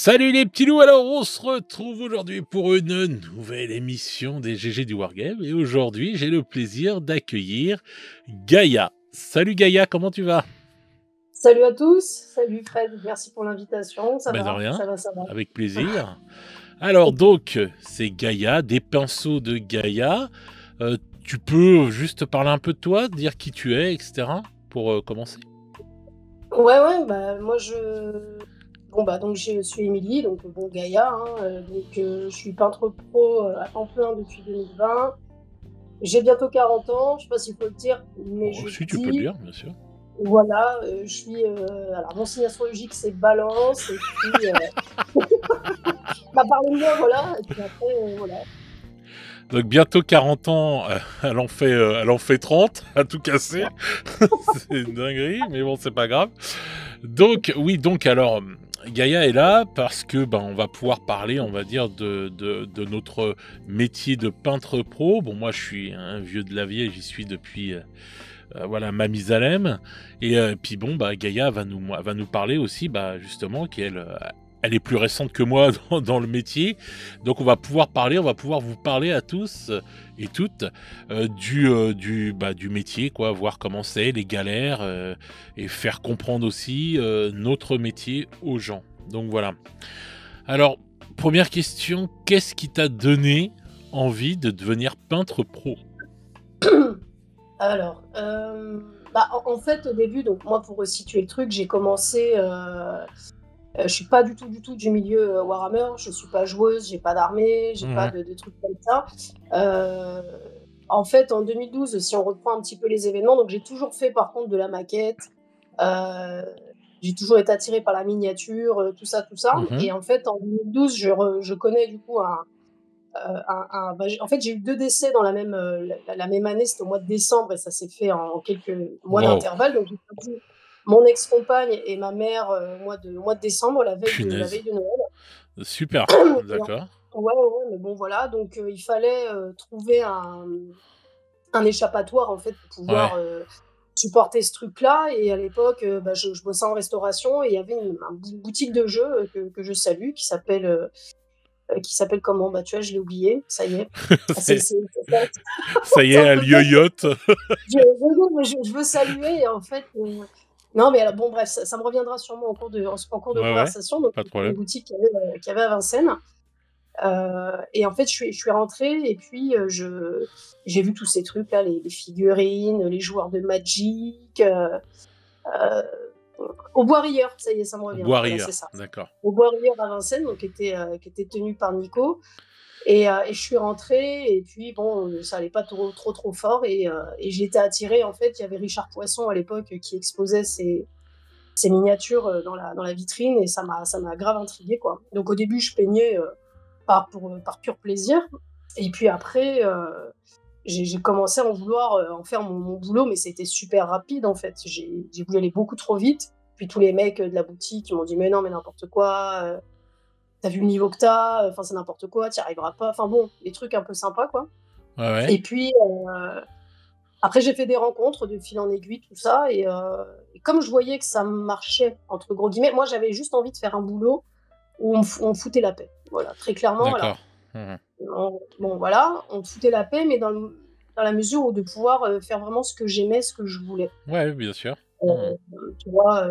Salut les petits loups, alors on se retrouve aujourd'hui pour une nouvelle émission des GG du Wargame et aujourd'hui j'ai le plaisir d'accueillir Gaïa. Salut Gaïa, comment tu vas? Salut à tous, salut Fred, merci pour l'invitation, ça Ben de va, rien, ça va, ça va. avec plaisir. Alors donc, c'est Gaïa, des pinceaux de Gaïa. Tu peux juste parler un peu de toi, dire qui tu es, etc. pour commencer. Ouais, bah moi donc je suis Émilie, donc bon Gaïa, hein, je suis peintre pro à temps plein depuis 2020. J'ai bientôt 40 ans, je sais pas s'il faut le dire, mais Oh, je le si tu peux le dis. dire, bien sûr. Voilà, je suis alors mon signe astrologique c'est Balance et puis bah parlez de moi voilà et puis après voilà. Donc bientôt 40 ans, elle en fait 30, à tout casser. C'est une dinguerie, mais bon, c'est pas grave. Donc, oui, donc alors, Gaïa est là parce que on va pouvoir parler, on va dire, de notre métier de peintre pro. Bon, moi, je suis un vieux de la vieille, j'y suis depuis, voilà, Mamizalem. Et puis bon, Gaïa va nous parler aussi, justement, elle est plus récente que moi dans le métier, donc on va pouvoir vous parler à tous et toutes du métier, quoi, voir comment c'est, les galères, et faire comprendre aussi notre métier aux gens. Donc voilà. Alors, première question, qu'est-ce qui t'a donné envie de devenir peintre pro? Alors, en fait, au début, donc moi, pour resituer le truc, j'ai commencé. Je suis pas du tout du milieu Warhammer. Je suis pas joueuse, j'ai pas d'armée, j'ai pas Mhm. de trucs comme ça. Euh, En fait, en 2012, si on reprend un petit peu les événements, donc j'ai toujours fait par contre de la maquette. Euh, j'ai toujours été attirée par la miniature, tout ça, tout ça. Mhm. Et en fait, en 2012, je connais du coup en fait, j'ai eu 2 décès dans la même année, c'était au mois de décembre et ça s'est fait en quelques mois Wow, d'intervalle. Donc j'ai perdu mon ex-compagne et ma mère, au mois de décembre, la punaise. veille de Noël. Super, Et en d'accord. ouais, mais bon voilà, donc il fallait, trouver un échappatoire en fait pour Ouais. pouvoir, supporter ce truc-là. Et à l'époque, je bossais en restauration et il y avait une boutique de jeux, que je salue qui s'appelle comment? Bah, tu vois, je l'ai oublié, ça y est. Ah, Ça y c'est est, un elle peu bête. yoyote. Je veux saluer et en fait, non, mais alors, bon, bref, ça me reviendra sûrement en cours de Ouais, ouais, conversation. Donc, pas de c'était une problème. boutique qu'il y avait à Vincennes. Et en fait, je suis rentrée et puis j'ai vu tous ces trucs-là, les figurines, les joueurs de Magic, euh, au Bois Rieur, ça y est, ça me revient. Voilà, c'est Bois-Rieur, ça. d'accord. Au Bois Rieur à Vincennes, donc qui était tenu par Nico. Et je suis rentrée, et puis bon, ça allait pas trop fort, et j'ai été attirée, en fait, il y avait Richard Poisson à l'époque qui exposait ses miniatures dans la vitrine, et ça m'a grave intriguée, quoi. Donc au début, je peignais par pur plaisir, et puis après, j'ai commencé à en vouloir en faire mon boulot, mais c'était super rapide, en fait. J'ai voulu aller beaucoup trop vite, puis tous les mecs de la boutique ils m'ont dit mais non, mais n'importe quoi, t'as vu le niveau que t'as, enfin c'est n'importe quoi, t'y arriveras pas. Enfin bon, des trucs un peu sympas, quoi. Ouais, ouais. Et puis après j'ai fait des rencontres de fil en aiguille, tout ça, et comme je voyais que ça marchait entre gros guillemets, moi j'avais juste envie de faire un boulot où on me foutait la paix. Voilà, très clairement. D'accord. Alors Mhm. bon voilà, on me foutait la paix, mais dans la mesure où de pouvoir faire vraiment ce que j'aimais, ce que je voulais. Ouais, bien sûr. Mhm. Euh, Tu vois,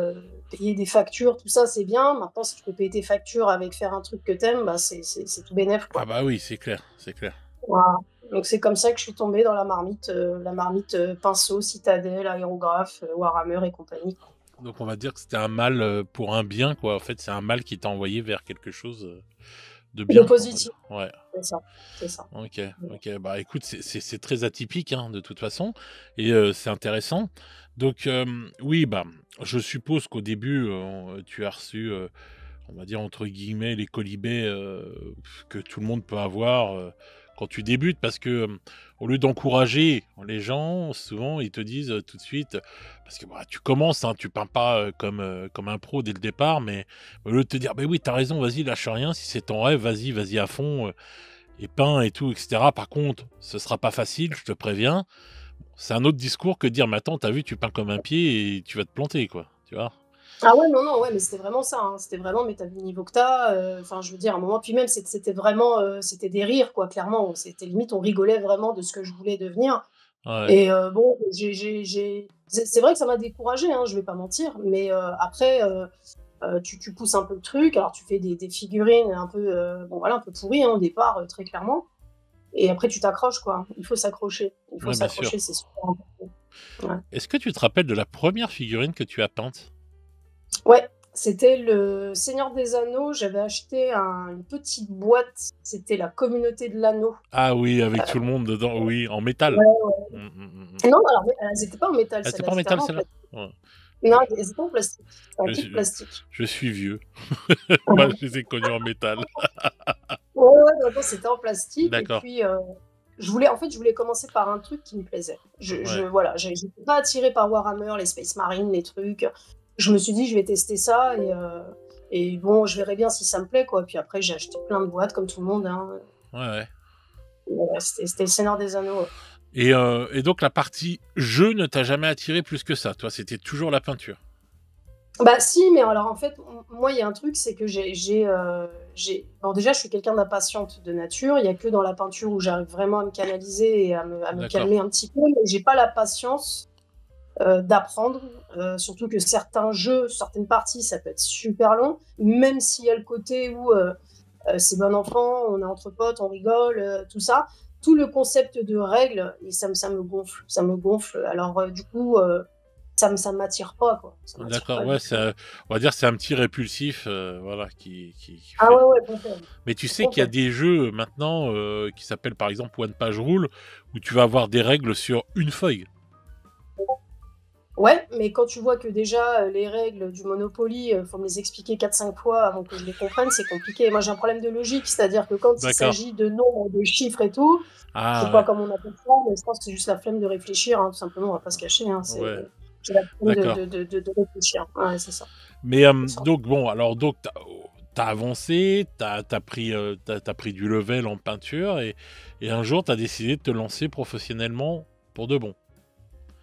payer des factures, tout ça, c'est bien. Maintenant, si tu peux payer tes factures avec faire un truc que t'aimes, bah, c'est tout bénef, Ah quoi. bah oui, c'est clair, c'est clair. Voilà. Donc, c'est comme ça que je suis tombée dans la marmite pinceau, citadelle, aérographe, Warhammer et compagnie, quoi. Donc on va dire que c'était un mal pour un bien, quoi. En fait, c'est un mal qui t'a envoyé vers quelque chose de De bien, quoi, on va positif, dire. Ouais. c'est ça. C'est ça. Ok, ok. Bah écoute, c'est très atypique, hein, de toute façon, et c'est intéressant. Donc oui, je suppose qu'au début, tu as reçu, on va dire entre guillemets, les colibets que tout le monde peut avoir quand tu débutes, parce que au lieu d'encourager les gens, souvent ils te disent tout de suite, parce que tu commences, hein, tu peins pas comme un pro dès le départ, mais au lieu de te dire, bah oui, t'as raison, vas-y, lâche rien, si c'est ton rêve, vas-y à fond, et peins et tout, etc. Par contre, ce sera pas facile, je te préviens. C'est un autre discours que de dire, mais attends, t'as vu, tu peins comme un pied et tu vas te planter, quoi, tu vois. Ah ouais, non, non, ouais, mais c'était vraiment ça, hein. C'était vraiment: «Mais tu vu le niveau que t'as enfin, je veux dire, à un moment puis même, c'était vraiment, c'était des rires, quoi, clairement. C'était limite, on rigolait vraiment de ce que je voulais devenir Ouais, et bon, c'est vrai que ça m'a découragée, hein, je vais pas mentir, mais après, tu pousses un peu le truc. Alors tu fais des figurines un peu, bon, voilà, un peu pourries, hein, au départ, très clairement et après tu t'accroches, quoi. Il faut s'accrocher. Il faut ouais, bien sûr. s'accrocher, c'est super important. Ouais. Est-ce que tu te rappelles de la première figurine que tu as peinte? Ouais, c'était le Seigneur des Anneaux. J'avais acheté une petite boîte, c'était la Communauté de l'Anneau. Ah oui, avec tout le monde dedans, oui, en métal. Ouais, ouais. Mmh, mmh, mmh, mmh. Non, alors elles étaient pas en métal Ah, c'est celles-là, pas en elles étaient métal vraiment en celle-là? plastique. Ouais. Non, Je elles étaient en plastique. C'était un je kit suis plastique. je suis vieux. Moi, je les ai connus en métal. Ouais, ouais, non, non, c'était en plastique et D'accord, puis, je voulais commencer par un truc qui me plaisait. ouais. Voilà, j'étais pas attirée par Warhammer, les Space Marines, les trucs. Je me suis dit: «Je vais tester ça et bon, je verrai bien si ça me plaît, quoi». Puis après, j'ai acheté plein de boîtes comme tout le monde, hein. Ouais, ouais. Ouais, c'était le Seigneur des Anneaux, ouais. Et donc la partie jeu ne t'a jamais attiré plus que ça, toi, c'était toujours la peinture? Bah si, mais alors en fait, moi, il y a un truc, c'est que bon déjà, je suis quelqu'un d'impatiente de nature. Il y a que dans la peinture où j'arrive vraiment à me canaliser et à me D'accord, calmer un petit peu, mais j'ai pas la patience, d'apprendre, surtout que certains jeux, certaines parties, ça peut être super long, même s'il y a le côté où, c'est bon enfant, on est entre potes, on rigole, tout ça. Tout le concept de règles et ça me gonfle, ça me gonfle. Alors, du coup, ça m'attire pas, quoi. Ça m'attire d'accord, pas ouais, du tout. on va dire, c'est un petit répulsif, voilà, qui Ah fait ouais, ouais, complètement, mais tu sais qu'il y a complètement. des jeux maintenant, qui s'appellent par exemple One Page Rule, où tu vas avoir des règles sur une feuille. Ouais, mais quand tu vois que déjà, les règles du Monopoly, faut me les expliquer 4-5 fois avant que je les comprenne, c'est compliqué. Moi, j'ai un problème de logique, c'est-à-dire que quand il D'accord. s'agit de nombres, de chiffres et tout, je sais Ah pas ouais, comment on appelle ça, mais je pense que c'est juste la flemme de réfléchir, hein, tout simplement, on va pas se cacher, hein, ouais, j'ai la flemme d'accord. de réfléchir. Ouais, c'est ça, Mais c'est ça. donc bon, alors donc tu avancé, tu pris du level en peinture et un jour tu as décidé de te lancer professionnellement pour de bon?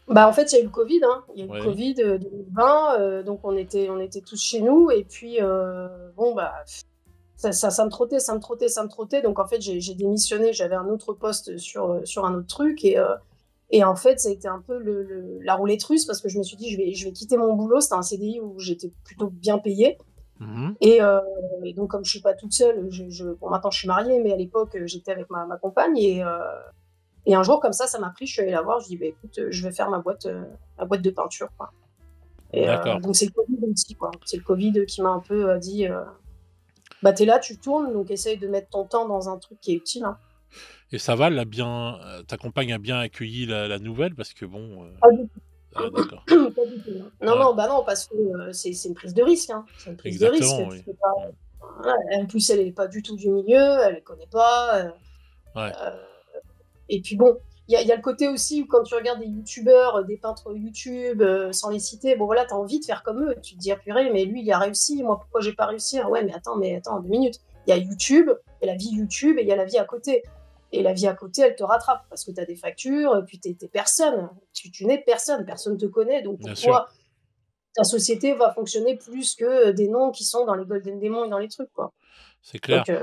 Bah, en fait, il y a eu le covid, hein. Il y a eu le Ouais, covid, 2020, donc on était tous chez nous et puis, bon, bah, ça me trottait, ça me trottait, ça me trottait, donc en fait, j'ai démissionné. J'avais un autre poste sur un autre truc et en fait, ça a été un peu la roulette russe parce que je me suis dit: «Je vais quitter mon boulot». C'était un CDI où j'étais plutôt bien payée mmh, et heu et donc comme je suis pas toute seule, bon, maintenant je suis mariée, mais à l'époque, j'étais avec ma compagne et un jour comme ça m'a pris, je suis allée la voir, je dis: «Bah, écoute, je vais faire ma boîte de peinture, quoi» et d'accord. donc c'est le covid aussi, quoi. C'est le covid qui m'a un peu, dit, «Bah, tu es là, tu tournes, donc essaye de mettre ton temps dans un truc qui est utile, hein». Et ça va, ta compagne a bien accueilli la nouvelle? Parce que bon, Pas du ah d'accord. tout, pas du tout, hein. Non, Ouais, non, bah, non, parce que, c'est une prise de risque, hein. C'est une prise de risque, exactement, tu oui. peux pas Mmh. voilà, en plus, elle est pas du tout du milieu, elle connaît pas, Ouais, heu et puis bon, il y a le côté aussi où quand tu regardes des youtubeurs, des peintres YouTube, sans les citer, bon voilà, tu as envie de faire comme eux. Tu te dis: «Ah purée, mais lui il a réussi, moi pourquoi j'ai pas réussi?» Ah ouais, mais attends 2 minutes. Il y a YouTube, il y a la vie YouTube et il y a la vie à côté et la vie à côté, elle te rattrape parce que tu as des factures, puis tu es personne. Tu n'es personne, personne te connaît donc bien pour sûr, toi, ta société va fonctionner plus que, des noms qui sont dans les Golden Demons et dans les trucs, quoi. c'est clair. Donc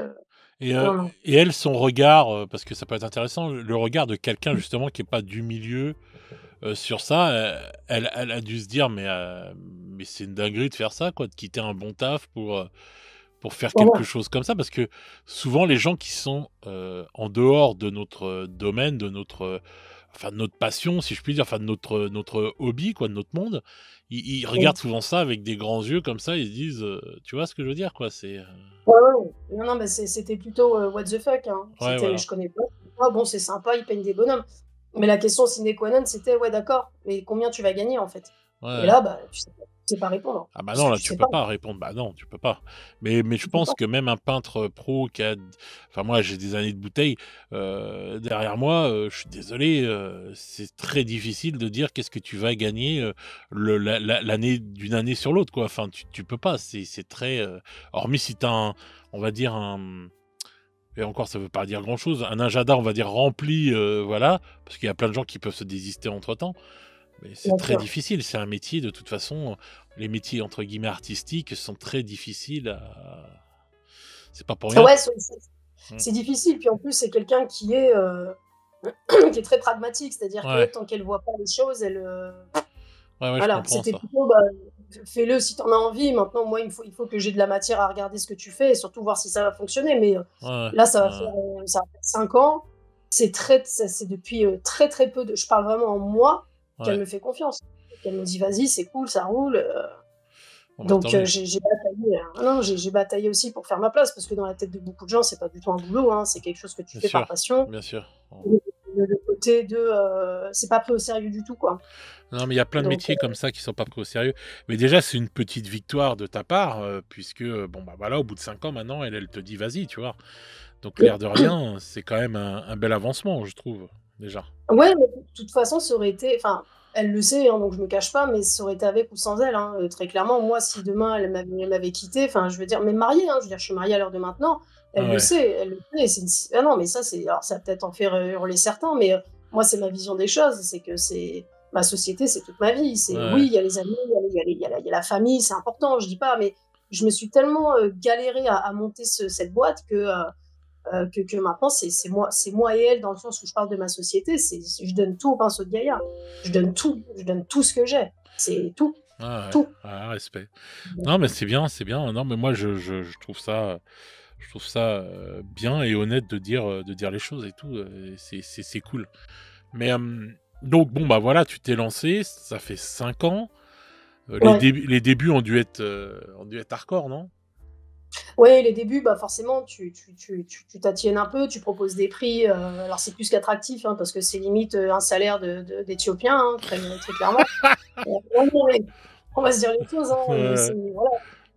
Et non, non. elle, son regard, parce que ça peut être intéressant, le regard de quelqu'un justement qui est pas du milieu, sur ça, elle a dû se dire: mais c'est une dinguerie de faire ça quoi, de quitter un bon taf pour faire quelque Voilà. chose comme ça». Parce que souvent les gens qui sont, en dehors de notre, domaine, de notre, enfin de notre passion si je puis dire, enfin de notre hobby quoi, de notre monde, ils Mmh. regardent souvent ça avec des grands yeux comme ça, ils se disent, tu vois ce que je veux dire quoi? Ouais, ouais, ouais. Non, non, mais c'était plutôt, what the fuck, hein. Ouais C'était: voilà. «Je connais pas, ah bon, c'est sympa, ils peignent des bonhommes». Mais la question sine qua non, c'était: «Ouais, d'accord, mais combien tu vas gagner, en fait?» Ouais, Et ouais. là, bah, tu sais pas répondre, Ah bah parce non, que là, tu tu sais peux pas, pas répondre. Bah non, tu peux pas. Mais je tu sais pas. pense que même un peintre pro qui a d enfin moi, j'ai des années de bouteille, derrière moi, je suis désolé, c'est très difficile de dire qu'est-ce que tu vas gagner, l'année d'une année sur l'autre, quoi. Enfin, tu peux pas, c'est très, hormis si tu as on va dire et encore ça veut pas dire grand-chose, un agenda, on va dire rempli, voilà, parce qu'il y a plein de gens qui peuvent se désister entre temps. Mais c'est bien très sûr. difficile, c'est un métier de toute façon, les métiers entre guillemets «artistiques» sont très difficiles à c'est pas pour rien. Ouais, Mmh. c'est difficile, puis en plus, c'est quelqu'un qui est, qui est très pragmatique, c'est-à-dire que Ouais, tant qu'elle voit pas les choses, elle, ouais, ouais, je voilà, comprends c'était ça. plutôt, bah, fais-le si tu en as envie. Maintenant, moi, il faut que j'ai de la matière à regarder ce que tu fais et surtout voir si ça va fonctionner. Mais Ouais, ouais, là, ouais, ça va faire 5 ans. C'est depuis très très peu de. Je parle vraiment en moi qu'elle ouais. me fait confiance. Qu'elle me dit vas-y, c'est cool, ça roule. Bon, bah, tant Donc mieux. j'ai bataillé. Non, j'ai bataillé aussi pour faire ma place parce que dans la tête de beaucoup de gens, c'est pas du tout un boulot. Hein, c'est quelque chose que tu Bien fais par sûr, passion. bien sûr. Bon. Le côté de c'est pas pris au sérieux du tout, quoi. Non, mais il y a plein de Donc métiers comme ça qui sont pas pris au sérieux. Mais déjà, c'est une petite victoire de ta part, puisque, bon, bah, voilà, au bout de 5 ans maintenant, elle te dit: «Vas-y», tu vois? Donc l'air de rien, c'est quand même un bel avancement, je trouve, déjà. ouais, mais de toute façon, ça aurait été enfin, elle le sait, hein, donc je me cache pas, mais ça aurait été avec ou sans elle, hein, très clairement. Moi, si demain elle m'avait quittée, enfin, je veux dire, même mariée, hein, je veux dire, je suis mariée à l'heure de maintenant, Ouais, elle le sait, ah non, mais ça, c'est alors ça va peut-être en faire hurler certains, mais moi, c'est ma vision des choses, c'est que c'est ma société, c'est toute ma vie. ouais, C'est oui, ouais. il y a les amis, il y a la famille, c'est important, je dis pas, mais je me suis tellement, galérée à monter cette boîte que maintenant c'est moi et elle dans le sens où je parle de ma société, je donne tout au pinceau de Gaïa. Je donne tout ce que j'ai. C'est tout, Ouais, ouais. tout. Ouais, respect. Non, mais c'est bien, c'est bien. Non, mais moi, je trouve ça, bien et honnête de dire les choses et tout, c'est cool. Mais, donc bon, bah, voilà, tu t'es lancé, ça fait 5 ans. Ouais. Les débuts ont dû être hardcore, non? Ouais, les débuts, bah forcément, tu t'attiennes un peu, tu proposes des prix. Alors c'est plus qu'attractif, hein, parce que c'est limite un salaire d'Éthiopien, hein, très, très clairement. Non, non, mais on va se dire les choses, hein, Ouais. voilà,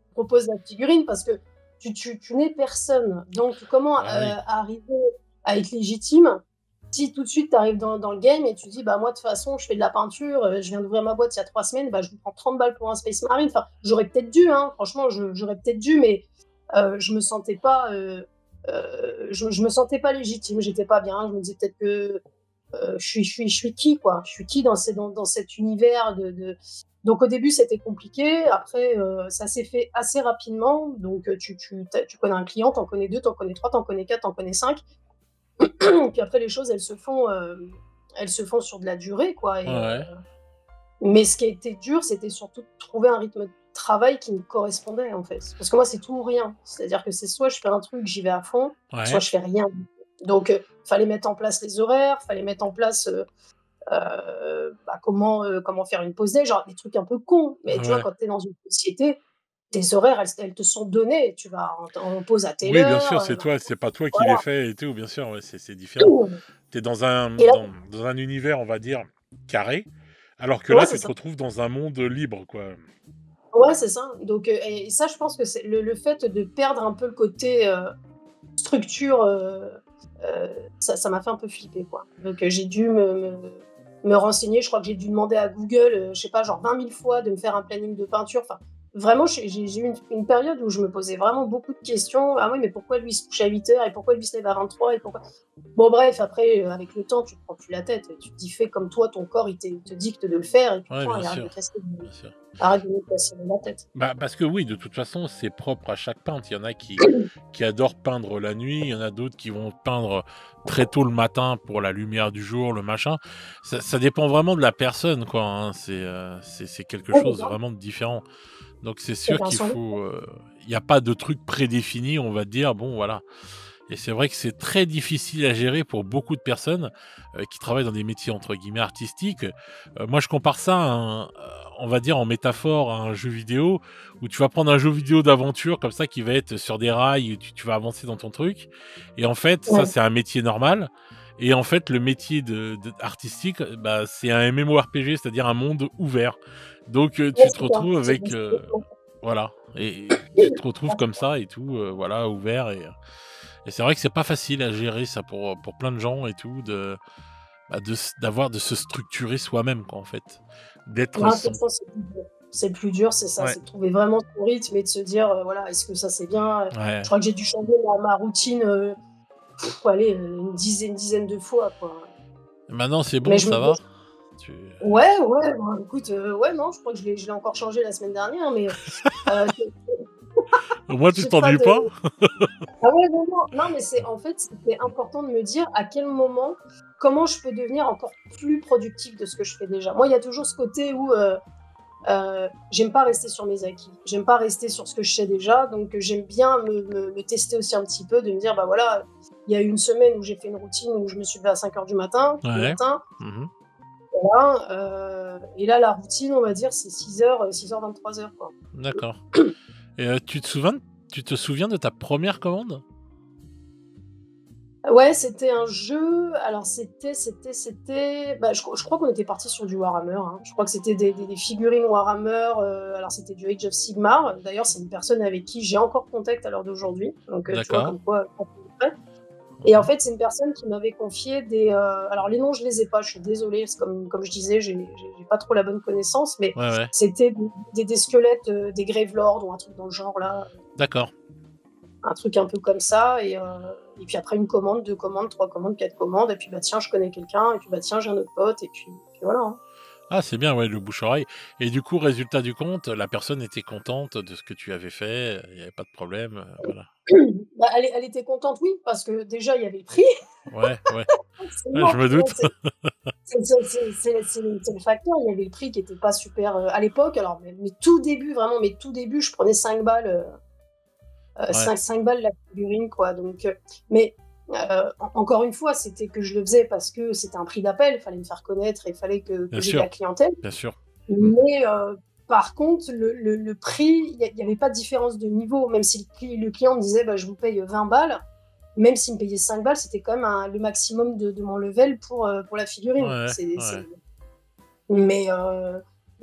tu proposes la figurine parce que tu n'es personne. Donc comment Bah, oui. arriver à être légitime si tout de suite tu arrives dans le game et tu dis bah moi de toute façon je fais de la peinture, je viens d'ouvrir ma boîte il y a 3 semaines, bah je vous prends 30 balles pour un Space Marine. Enfin, j'aurais peut-être dû, hein, franchement, j'aurais peut-être dû, mais je me sentais pas, je me sentais pas légitime, j'étais pas bien. Je me disais peut-être que je suis qui, quoi? Je suis qui dans cet univers donc au début, c'était compliqué. Après, ça s'est fait assez rapidement. Donc, tu connais un client, tu en connais 2, tu en connais 3, tu en connais 4, tu en connais 5. Puis après, les choses, elles se font sur de la durée, quoi. Ouais, ouais. Mais ce qui a été dur, c'était surtout de trouver un rythme de travail qui me correspondait, en fait. Parce que moi, c'est tout ou rien. C'est-à-dire que c'est soit je fais un truc, j'y vais à fond, soit Ouais. je fais rien. Donc, fallait mettre en place les horaires, fallait mettre en place bah, comment faire une pause déj, genre des trucs un peu cons. Mais tu vois, Ouais. quand tu es dans une société, tes horaires, elles te sont données. Tu vas en pause à telle Oui, bien heure. sûr, c'est pas toi qui les Voilà. fais et tout, bien sûr, ouais, c'est différent. Tu es Et là, dans un univers, on va dire, carré, alors que ouais, là, c'est tu te ça. retrouves dans un monde libre, quoi. Ouais, c'est ça. Donc, et ça, je pense que c'est le fait de perdre un peu le côté structure, ça m'a fait un peu flipper, quoi. Donc, j'ai dû me renseigner. Je crois que j'ai dû demander à Google, je sais pas, genre 20 000 fois de me faire un planning de peinture. Enfin, vraiment, j'ai eu une période où je me posais vraiment beaucoup de questions. Ah oui, mais pourquoi lui il se couche à 8 heures et pourquoi lui il se lève à 23 et pourquoi. Bon, bref, après, avec le temps, tu te prends plus la tête. Tu te dis, fais comme toi, ton corps, il te dicte de le faire et puis Ouais, point, bien et arrête sûr, de casser, bien sûr. arrête de nous casser la tête. Bah, parce que oui, de toute façon, c'est propre à chaque peintre. Il y en a qui adorent peindre la nuit, il y en a d'autres qui vont peindre très tôt le matin pour la lumière du jour, le machin. Ça dépend vraiment de la personne, quoi, hein. C'est quelque Ouais, c'est chose ça. vraiment de différent. Donc c'est sûr Chacun qu'il son faut, il y a pas de truc prédéfini, on va dire, bon voilà. Et c'est vrai que c'est très difficile à gérer pour beaucoup de personnes, qui travaillent dans des métiers entre guillemets «artistiques». Moi je compare ça à on va dire en métaphore à un jeu vidéo, où tu vas prendre un jeu vidéo d'aventure comme ça qui va être sur des rails, où tu vas avancer dans ton truc et en fait ça Ouais, c'est un métier normal et en fait le métier de artistique, bah, c'est un MMORPG, c'est-à-dire un monde ouvert. Donc ouais, tu te c'est ça. retrouves C'est avec, voilà et tu te retrouves comme ça et tout, voilà ouvert et c'est vrai que c'est pas facile à gérer ça pour plein de gens et tout de se structurer soi-même quoi en fait. D'être Non, son effectivement, c'est plus dur, c'est ça, ouais, c'est de trouver vraiment son rythme et de se dire, voilà, est-ce que ça c'est bien? Je ouais. crois que j'ai dû changer ma routine, allez, une dizaine de fois, quoi. Maintenant c'est Mais bon, je me ça va? Ouais, ouais, bah, écoute, ouais, non, je crois que je l'ai encore changé la semaine dernière, mais j'ai Au moins, tu j'ai pas t'ennuies de. pas? Ah ouais, non, non, non, mais c'est en fait, c'était important de me dire à quel moment, comment je peux devenir encore plus productif de ce que je fais déjà. Moi, il y a toujours ce côté où j'aime pas rester sur mes acquis, j'aime pas rester sur ce que je sais déjà, donc j'aime bien me tester aussi un petit peu, de me dire, bah voilà, il y a eu une semaine où j'ai fait une routine où je me suis levée à 5 heures du matin, tous les Ouais. matins, Mhm. voilà, et là, la routine, on va dire, c'est 6 heures, 6 heures, 23 heures, quoi. D'accord. Et tu te souviens de ta première commande? Ouais, c'était un jeu. Alors, bah, je crois qu'on était parti sur du Warhammer, hein. Je crois que c'était des figurines Warhammer. Alors, c'était du Age of Sigmar. D'ailleurs, c'est une personne avec qui j'ai encore contact à l'heure d'aujourd'hui. Donc, tu vois, D'accord. comme quoi. Et en Mhm. fait, c'est une personne qui m'avait confié des. Alors, les noms, je les ai pas. Je suis désolée. C'est comme je disais, j'ai pas trop la bonne connaissance. Mais Ouais, ouais. c'était des squelettes, des Gravelords ou un truc dans le genre là. D'accord. Un truc un peu comme ça, et puis après une commande, 2 commandes, 3 commandes, 4 commandes, et puis bah tiens, je connais quelqu'un, et puis bah tiens, j'ai un autre pote, et puis voilà, hein. Ah, c'est bien, ouais, le bouche-oreille. Et du coup, résultat du compte, la personne était contente de ce que tu avais fait, il n'y avait pas de problème, voilà. Bah, elle était contente, oui, parce que déjà il y avait le prix, Ouais, ouais, ouais, je forcément, me tu vois, doute. c'est le facteur, il y avait le prix qui était pas super, à l'époque. Alors mes tout débuts, vraiment mes tout débuts, je prenais 5 balles, Ouais, 5 balles la figurine, quoi. Donc, mais encore une fois, c'était que je le faisais parce que c'était un prix d'appel, il fallait me faire connaître et il fallait que bien j'ai de la sûr, clientèle. bien sûr. Mm. Mais par contre, le prix, il n'y avait pas de différence de niveau. Même si le client me disait, bah, je vous paye 20 balles, même s'il me payait 5 balles, c'était quand même le maximum de mon level pour la figurine. Ouais, ouais. Mais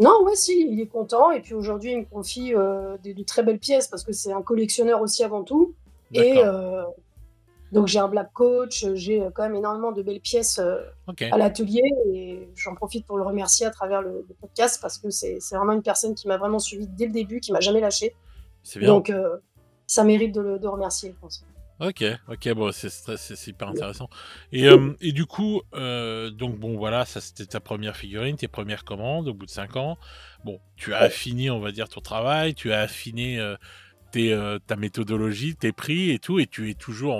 non, ouais, si, il est content. Et puis aujourd'hui, il me confie de très belles pièces parce que c'est un collectionneur aussi avant tout. Et D'accord. donc j'ai un black coach, j'ai quand même énormément de belles pièces Ok, à l'atelier, et j'en profite pour le remercier à travers le podcast parce que c'est vraiment une personne qui m'a vraiment suivi dès le début, qui m'a jamais lâché. c'est bien. Donc ça mérite de remercier, je pense. Ok, ok, bon, c'est hyper intéressant. Et du coup, donc bon, voilà, ça c'était ta première figurine, tes premières commandes au bout de 5 ans. Bon, tu as Ouais. affiné, on va dire, ton travail, tu as affiné ta méthodologie, tes prix et tout, et tu es toujours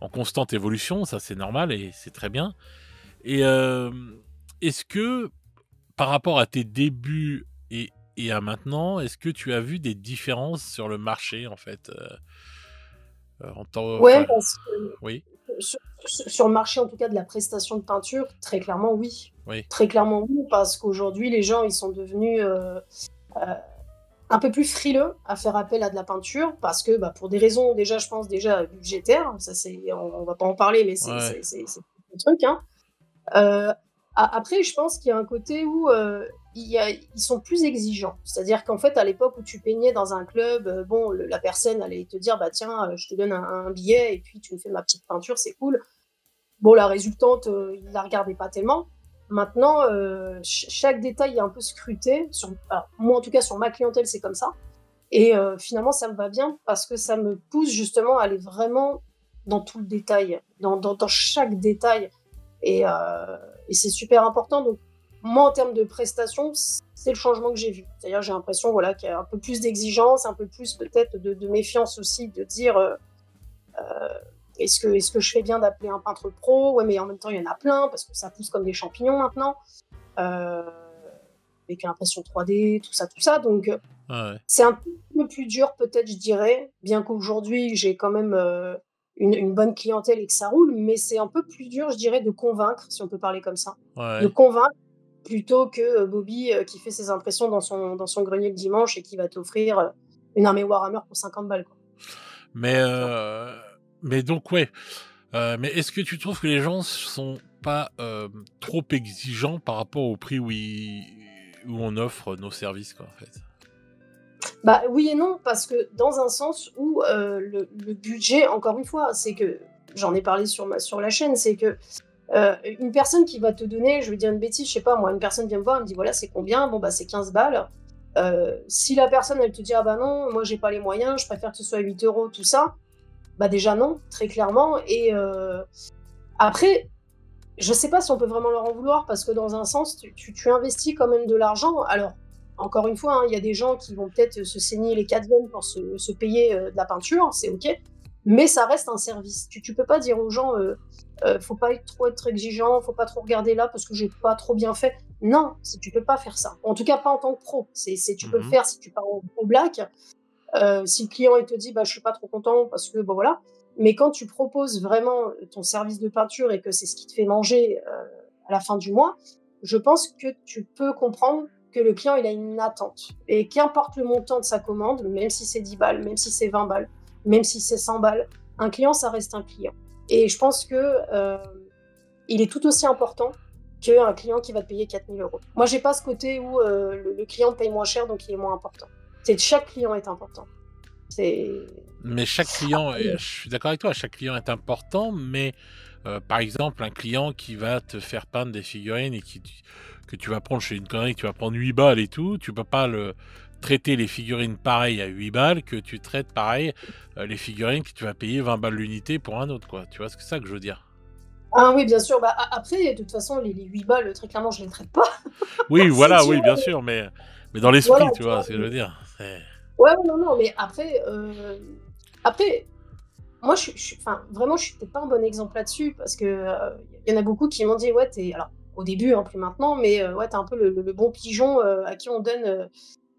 en constante évolution, ça c'est normal et c'est très bien. Et est-ce que, par rapport à tes débuts et à maintenant, est-ce que tu as vu des différences sur le marché, en fait, en temps, Ouais, enfin, parce que oui, sur le marché, en tout cas, de la prestation de peinture, très clairement, oui. oui, Très clairement, oui, parce qu'aujourd'hui, les gens, ils sont devenus euh, un peu plus frileux à faire appel à de la peinture, parce que bah, pour des raisons, déjà, je pense, déjà budgétaires, ça, on va pas en parler, mais ouais, c'est un truc, hein. Euh, Après, je pense qu'il y a un côté où ils sont plus exigeants. C'est-à-dire qu'en fait, à l'époque où tu peignais dans un club, bon, la personne allait te dire, bah tiens, je te donne un billet et puis tu me fais ma petite peinture, c'est cool. Bon, la résultante, il la regardait pas tellement. Maintenant, chaque détail est un peu scruté. Alors, moi, en tout cas, sur ma clientèle, c'est comme ça. Et finalement, ça me va bien parce que ça me pousse justement à aller vraiment dans tout le détail, dans chaque détail. Et, euh, et c'est super important. Donc, moi, en termes de prestations, c'est le changement que j'ai vu. C'est-à-dire, j'ai l'impression voilà, qu'il y a un peu plus d'exigence, un peu plus peut-être de méfiance aussi, de dire est-ce que je fais bien d'appeler un peintre pro? Ouais, mais en même temps, il y en a plein parce que ça pousse comme des champignons maintenant, euh, avec l'impression 3D, tout ça, tout ça. Donc, ouais, c'est un peu plus dur, peut-être, je dirais, bien qu'aujourd'hui, j'ai quand même une bonne clientèle et que ça roule, mais c'est un peu plus dur, je dirais, de convaincre, si on peut parler comme ça. De ouais. convaincre plutôt que Bobby qui fait ses impressions dans son grenier le dimanche et qui va t'offrir une armée Warhammer pour 50 balles, quoi. Mais, Tu vois. mais donc, ouais. Mais est-ce que tu trouves que les gens sont pas trop exigeants par rapport au prix où on offre nos services, quoi, en fait? Bah oui et non, parce que dans un sens où le budget, encore une fois, c'est que j'en ai parlé sur la chaîne, c'est que une personne qui va te donner, je vais dire une bêtise, je sais pas moi, une personne vient me voir, elle me dit voilà, c'est combien? Bon, bah c'est 15 balles. Si la personne, elle te dit ah bah non, moi j'ai pas les moyens, je préfère que ce soit 8 euros, tout ça, bah déjà non, très clairement. Et après, je sais pas si on peut vraiment leur en vouloir parce que dans un sens, tu investis quand même de l'argent. Alors, encore une fois, hein, il y a des gens qui vont peut-être se saigner les 4 veines pour se payer de la peinture, c'est OK, mais ça reste un service. Tu peux pas dire aux gens, faut pas trop être exigeant, faut pas trop regarder là parce que j'ai pas trop bien fait. Non, tu peux pas faire ça. En tout cas, pas en tant que pro. Tu peux le Mhm. faire si tu pars au black. Si le client il te dit bah, je suis pas trop content parce que bon voilà, mais quand tu proposes vraiment ton service de peinture et que c'est ce qui te fait manger à la fin du mois, je pense que tu peux comprendre que le client il a une attente et qu'importe le montant de sa commande, même si c'est 10 balles, même si c'est 20 balles, même si c'est 100 balles, un client ça reste un client. Et je pense que il est tout aussi important qu'un client qui va te payer 4 000 euros. Moi, j'ai pas ce côté où le client paye moins cher, donc il est moins important. C'est chaque client est important. C'est Mais chaque client, après, je suis d'accord avec toi, chaque client est important, mais par exemple, un client qui va te faire peindre des figurines et que tu vas prendre chez une connerie, que tu vas prendre 8 balles et tout, tu peux pas le traiter les figurines pareilles à 8 balles que tu traites pareil les figurines que tu vas payer 20 balles l'unité pour un autre, quoi. Tu vois ce que c'est ça que je veux dire? ah oui, bien sûr. Bah, après, de toute façon, les 8 balles, très clairement, je les traite pas. Oui, C'est voilà, sûr. oui, bien sûr, mais dans Voilà, l'esprit, tu tu vois vois. ce que je veux dire. Ouais, non, non, mais après, moi, enfin, vraiment, je suis peut-être pas un bon exemple là-dessus parce que y en a beaucoup qui m'ont dit, ouais, alors, au début, hein, plus maintenant, mais ouais, t'es un peu le bon pigeon à qui on donne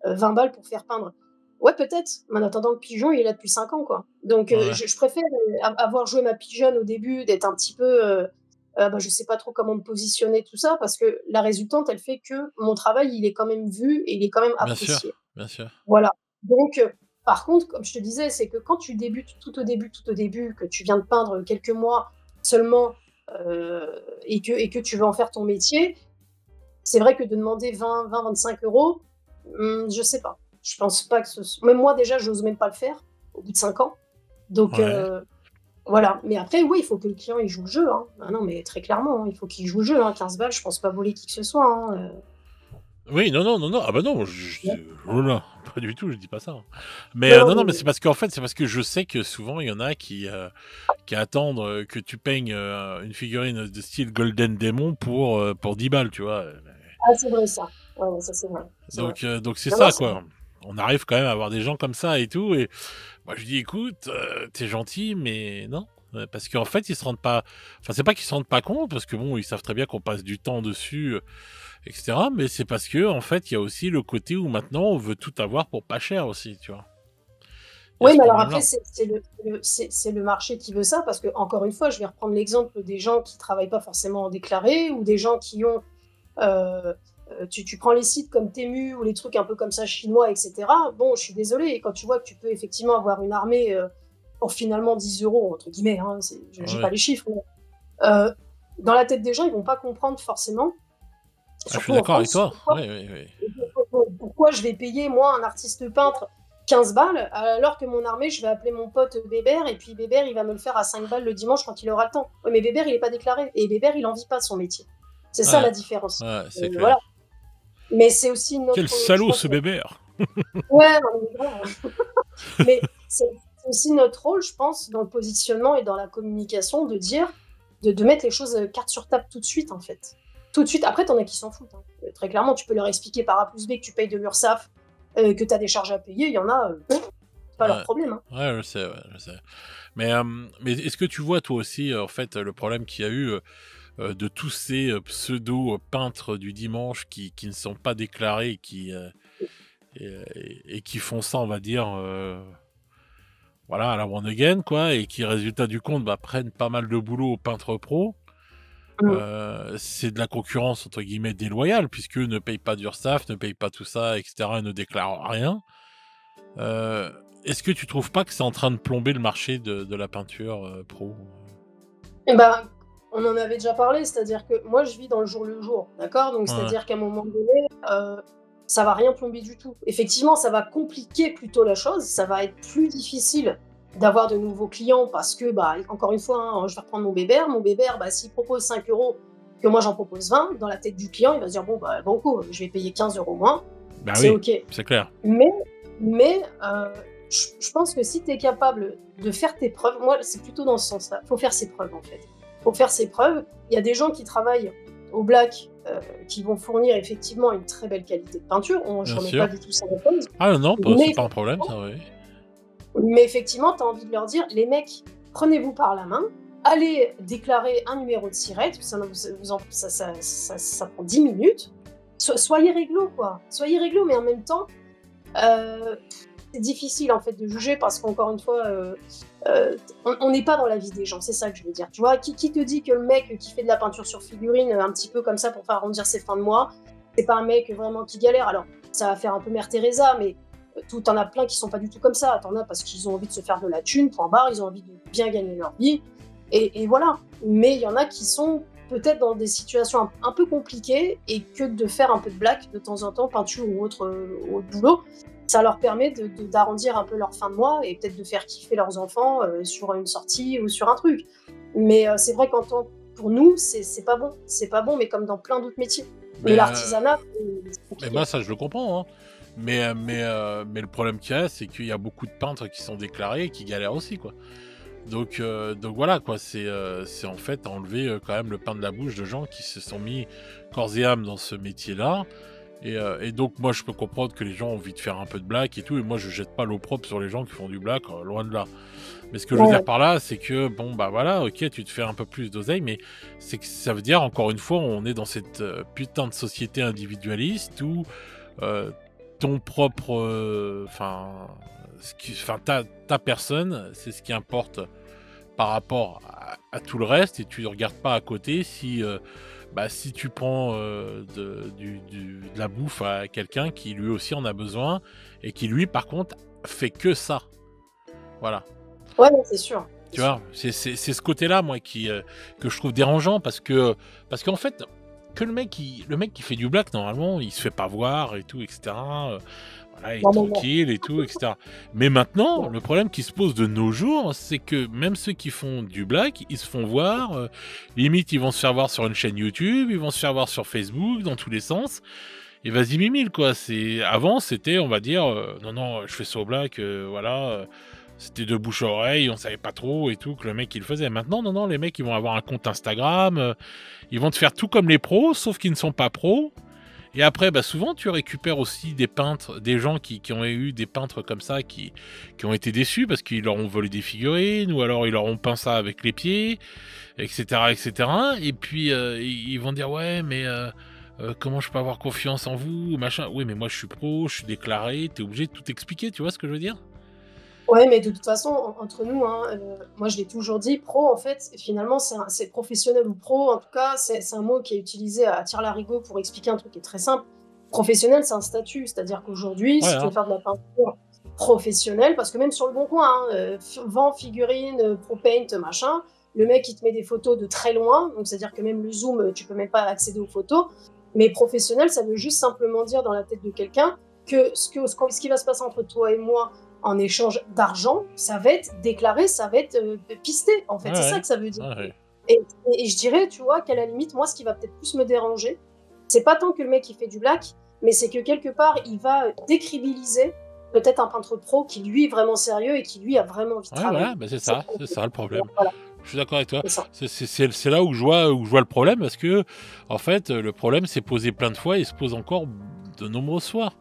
20 balles pour faire peindre. Ouais, peut-être, mais en attendant, le pigeon, il est là depuis 5 ans, quoi. Donc, Ouais, je préfère avoir joué ma pigeonne au début, d'être un petit peu, bah, je sais pas trop comment me positionner, tout ça, parce que la résultante, elle fait que mon travail, il est quand même vu et il est quand même bien sûr, apprécié. bien sûr. Voilà. Donc, par contre, comme je te disais, c'est que quand tu débutes tout au début, que tu viens de peindre quelques mois seulement, et que tu veux en faire ton métier, c'est vrai que de demander 20-25 euros, je sais pas. Je pense pas que même moi, déjà, j'ose même pas le faire au bout de 5 ans. Donc, Ouais. voilà. Mais après, oui, il faut que le client il joue le jeu. Hein. Ah non, mais très clairement, hein, il faut qu'il joue le jeu. Hein. 15 balles, je pense pas voler qui que ce soit. Hein. Oui, non, non, non, non. Ah bah non, oh là, pas du tout, je dis pas ça, hein. Mais Non, non, non, non, mais mais c'est parce qu'en fait, c'est parce que je sais que souvent il y en a qui attendent que tu peignes une figurine de style Golden Demon pour 10 balles, tu vois. ah, c'est vrai ça. Ouais, ouais, ça c'est vrai. C'est vrai. Donc c'est Non, non, ça, c'est vrai. quoi. On arrive quand même à avoir des gens comme ça et tout. Et moi, je dis, écoute, t'es gentil, mais non. Parce qu'en fait, ils se rendent pas. Enfin, c'est pas qu'ils se rendent pas compte, parce que bon, ils savent très bien qu'on passe du temps dessus, etc. Mais c'est parce que, en fait, il y a aussi le côté où maintenant, on veut tout avoir pour pas cher aussi, tu vois. Il y a Oui, ce mais alors après, problème-là. c'est le marché qui veut ça, parce que, encore une fois, je vais reprendre l'exemple des gens qui travaillent pas forcément en déclaré, ou des gens qui ont euh, tu prends les sites comme Temu ou les trucs un peu comme ça chinois, etc. Bon, je suis désolée, et quand tu vois que tu peux effectivement avoir une armée pour finalement 10 euros, entre guillemets, hein, j'ai pas Ouais. les chiffres, mais, euh, dans la tête des gens, ils vont pas comprendre forcément, Ah, je suis surtout en d'accord avec France, toi. Oui, oui, oui. pourquoi je vais payer, moi, un artiste peintre 15 balles, alors que mon armée, je vais appeler mon pote Bébert, et puis Bébert, il va me le faire à 5 balles le dimanche quand il aura le temps. Oui, mais Bébert, il est pas déclaré, et Bébert, il en vit pas de son métier. C'est ça Ouais, la différence. ouais, c'est Voilà. clair. Mais c'est aussi Quel je salaud, pense, ce bébert! ouais, non, mais grave. Mais c'est aussi notre rôle, je pense, dans le positionnement et dans la communication, de mettre les choses carte sur table tout de suite, en fait. Tout de suite. Après, t'en as qui s'en foutent. Hein. Très clairement, tu peux leur expliquer par A plus B que tu payes de l'URSSAF, que tu as des charges à payer. Il y en a, c'est pas leur Ouais. problème. Hein. Ouais, je sais, ouais, je sais. Mais est-ce que tu vois, toi aussi, en fait, le problème qu'il y a eu de tous ces pseudo-peintres du dimanche qui ne sont pas déclarés et qui font ça, on va dire, voilà, à la one again, quoi, et qui, résultat du compte, bah, prennent pas mal de boulot aux peintres pros. Mm. C'est de la concurrence, entre guillemets, déloyale, puisqu'eux ne payent pas d'URSSAF, ne payent pas tout ça, etc., et ne déclarent rien. Euh, Est-ce que tu trouves pas que c'est en train de plomber le marché de la peinture pro? Eh ben, on en avait déjà parlé, c'est-à-dire que moi, je vis dans le jour, d'accord? Donc, Ouais, c'est-à-dire qu'à un moment donné, ça va rien plomber du tout. Effectivement, ça va compliquer plutôt la chose, ça va être plus difficile d'avoir de nouveaux clients parce que, bah, encore une fois, hein, je vais reprendre mon bébert, bah, s'il propose 5 euros, que moi j'en propose 20, dans la tête du client, il va se dire, bon, bah, banco, je vais payer 15 euros moins, bah c'est oui, OK. c'est clair. Mais, mais je pense que si tu es capable de faire tes preuves, moi, c'est plutôt dans ce sens-là, il faut faire ses preuves, en fait. faut faire ses preuves. Il y a des gens qui travaillent au black qui vont fournir effectivement une très belle qualité de peinture. Je Bien remets pas sûr. du tout ça en cause. Ah non, Mais, c'est pas un problème, ça, oui. mais effectivement, tu as envie de leur dire, les mecs, prenez-vous par la main, allez déclarer un numéro de siret, ça prend 10 minutes. Soyez réglo, quoi. Soyez réglo, mais en même temps, c'est difficile en fait de juger parce qu'encore une fois, on n'est pas dans la vie des gens, c'est ça que je veux dire. Tu vois, qui te dit que le mec qui fait de la peinture sur figurine un petit peu comme ça pour faire arrondir ses fins de mois, c'est pas un mec vraiment qui galère. Alors, ça va faire un peu Mère Teresa, mais t'en as plein qui sont pas du tout comme ça. T'en as parce qu'ils ont envie de se faire de la thune, point barre, ils ont envie de bien gagner leur vie, et voilà. Mais il y en a qui sont peut-être dans des situations un peu compliquées et que de faire un peu de blague de temps en temps, peinture ou autre boulot, ça leur permet d'arrondir un peu leur fin de mois et peut-être de faire kiffer leurs enfants sur une sortie ou sur un truc. Mais c'est vrai pour nous, c'est pas bon. C'est pas bon, mais comme dans plein d'autres métiers. Mais l'artisanat, c'est compliqué. Mais moi, ça, je le comprends. Hein. Mais le problème qu'il y a, c'est qu'il y a beaucoup de peintres qui sont déclarés et qui galèrent aussi, quoi. Donc voilà, quoi. C'est en fait enlever quand même le pain de la bouche de gens qui se sont mis corps et âme dans ce métier-là. Et donc moi, je peux comprendre que les gens ont envie de faire un peu de blague et tout. Et moi, je jette pas l'opprobre sur les gens qui font du blague, loin de là. Mais ce que je veux dire par là, c'est que bon, bah voilà, ok, tu te fais un peu plus d'oseille, mais c'est que ça veut dire, encore une fois, on est dans cette putain de société individualiste où ton propre, ta personne, c'est ce qui importe par rapport à tout le reste, et tu ne regardes pas à côté si tu prends de la bouffe à quelqu'un qui lui aussi en a besoin et qui lui par contre fait que ça. Voilà. Ouais, c'est sûr. Tu vois, c'est ce côté-là, moi, que je trouve dérangeant parce qu'en fait, que le mec qui fait du black, normalement, il se fait pas voir et tout, etc. Voilà, il est tranquille et tout, etc. Mais maintenant, le problème qui se pose de nos jours, c'est que même ceux qui font du black, ils se font voir. Limite, ils vont se faire voir sur une chaîne YouTube, ils vont se faire voir sur Facebook, dans tous les sens. Et vas-y, mimile, quoi. Avant, c'était, on va dire, non, je fais ça au black, voilà. C'était de bouche à oreille, on savait pas trop et tout que le mec il le faisait. Maintenant, non, les mecs ils vont avoir un compte Instagram, ils vont te faire tout comme les pros, sauf qu'ils ne sont pas pros. Et après, souvent tu récupères aussi des peintres, des gens qui ont eu des peintres comme ça, qui ont été déçus parce qu'ils leur ont volé des figurines, ou alors ils leur ont peint ça avec les pieds, etc. etc. Et puis ils vont dire ouais, mais comment je peux avoir confiance en vous, machin. Oui, mais moi je suis pro, je suis déclaré, t'es obligé de tout expliquer, tu vois ce que je veux dire? Ouais, mais de toute façon, entre nous, hein, moi je l'ai toujours dit, pro, en fait, finalement, c'est professionnel ou pro, en tout cas, c'est un mot qui est utilisé à tire-larigot pour expliquer un truc qui est très simple. Professionnel, c'est un statut, c'est-à-dire qu'aujourd'hui, si tu veux faire de la peinture professionnelle, parce que même sur le Bon Coin, vend figurines, pro paint, machin, le mec, il te met des photos de très loin, donc c'est-à-dire que même le zoom, tu peux même pas accéder aux photos, mais professionnel, ça veut juste simplement dire dans la tête de quelqu'un que ce qui va se passer entre toi et moi, en échange d'argent, ça va être déclaré, ça va être pisté, en fait. C'est ça que ça veut dire. Et je dirais, tu vois, qu'à la limite, moi, ce qui va peut-être plus me déranger, c'est pas tant que le mec, il fait du black, mais c'est que quelque part, il va décrédibiliser peut-être un peintre pro qui, lui, est vraiment sérieux et qui, lui, a vraiment envie de travailler. Voilà, c'est ça le problème. Voilà. Je suis d'accord avec toi. C'est là où je vois le problème, parce que, en fait, le problème s'est posé plein de fois et se pose encore de nombreuses fois.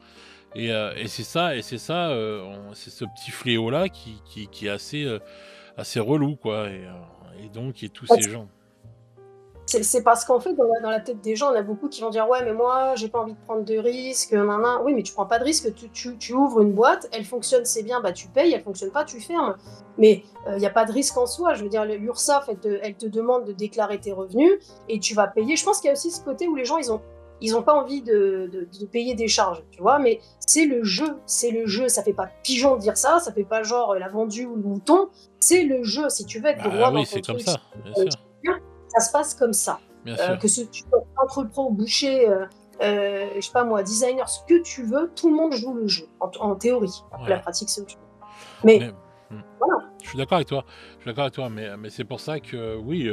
Et c'est ça, c'est ce petit fléau là qui est assez relou, quoi. Et donc il y a tous ces gens. C'est parce qu'en fait dans la tête des gens, on a beaucoup qui vont dire ouais, mais moi j'ai pas envie de prendre de risques, nanana. Oui, mais tu prends pas de risque, tu ouvres une boîte, elle fonctionne, c'est bien, tu payes, elle fonctionne pas, tu fermes. Mais il y a pas de risque en soi. Je veux dire, l'URSSAF elle te demande de déclarer tes revenus et tu vas payer. Je pense qu'il y a aussi ce côté où les gens ils ont pas envie de payer des charges, tu vois, mais c'est le jeu, ça fait pas pigeon de dire ça fait pas genre la vendue ou le mouton, c'est le jeu, si tu veux être droit dans ton c'est comme truc, ça, bien sûr. Ça se passe comme ça. Que tu sois entre pro, boucher, je sais pas moi, designer, ce que tu veux, tout le monde joue le jeu, en théorie. La pratique, c'est autre chose. Mais voilà. Je suis d'accord avec toi, mais c'est pour ça que, oui,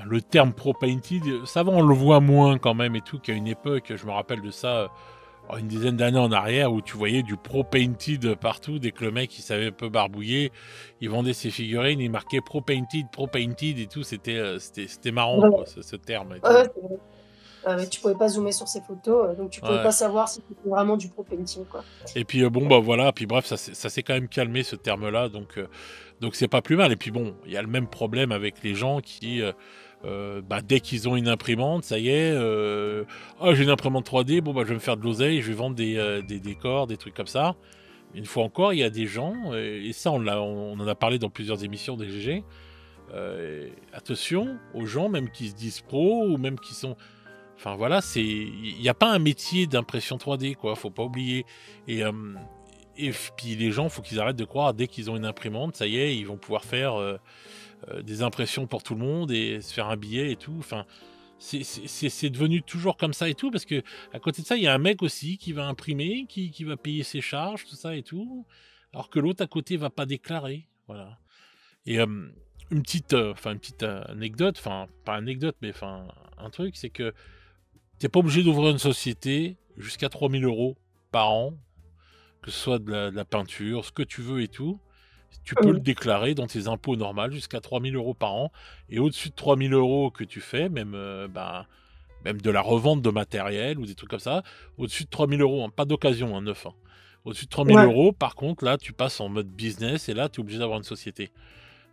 le terme pro-painted, ça va, on le voit moins quand même et tout, qu'à une époque, je me rappelle de ça, une dizaine d'années en arrière où tu voyais du Pro Painted partout, dès que le mec il savait un peu barbouiller, il vendait ses figurines, il marquait Pro Painted et tout, c'était marrant Ouais, quoi, ce terme et ouais, tout. c'est vrai. Ouais, tu pouvais pas zoomer sur ces photos, donc tu pouvais Ouais. pas savoir si c'était vraiment du pro painting, quoi. Et puis bon bah voilà, puis bref ça s'est quand même calmé ce terme-là, donc c'est pas plus mal. Et puis bon, il y a le même problème avec les gens qui bah, dès qu'ils ont une imprimante, ça y est, ah j'ai une imprimante 3D, bon bah je vais me faire de l'oseille, je vais vendre des décors, des trucs comme ça. Une fois encore, il y a des gens, et ça on en a parlé dans plusieurs émissions des GG, attention aux gens même qui se disent pro ou même qui sont... Enfin voilà, il n'y a pas un métier d'impression 3D, quoi, faut pas oublier. Et, puis les gens, faut qu'ils arrêtent de croire, dès qu'ils ont une imprimante, ça y est, ils vont pouvoir faire des impressions pour tout le monde et se faire un billet et tout. Enfin, c'est devenu toujours comme ça et tout, parce que à côté de ça, il y a un mec aussi qui va imprimer, qui va payer ses charges, tout ça et tout, alors que l'autre à côté va pas déclarer. Voilà. Et une petite anecdote, enfin pas anecdote, mais enfin un truc, c'est que t'es pas obligé d'ouvrir une société jusqu'à 3 000 € par an, que ce soit de la peinture, ce que tu veux et tout. Tu peux le Mmh. déclarer dans tes impôts normaux jusqu'à 3 000 € par an. Et au-dessus de 3 000 € que tu fais, même, même de la revente de matériel ou des trucs comme ça, au-dessus de 3 000 €, hein, pas d'occasion, hein, neuf. Hein. Au-dessus de 3 000 Ouais. euros, par contre, là, tu passes en mode business et là, tu es obligé d'avoir une société.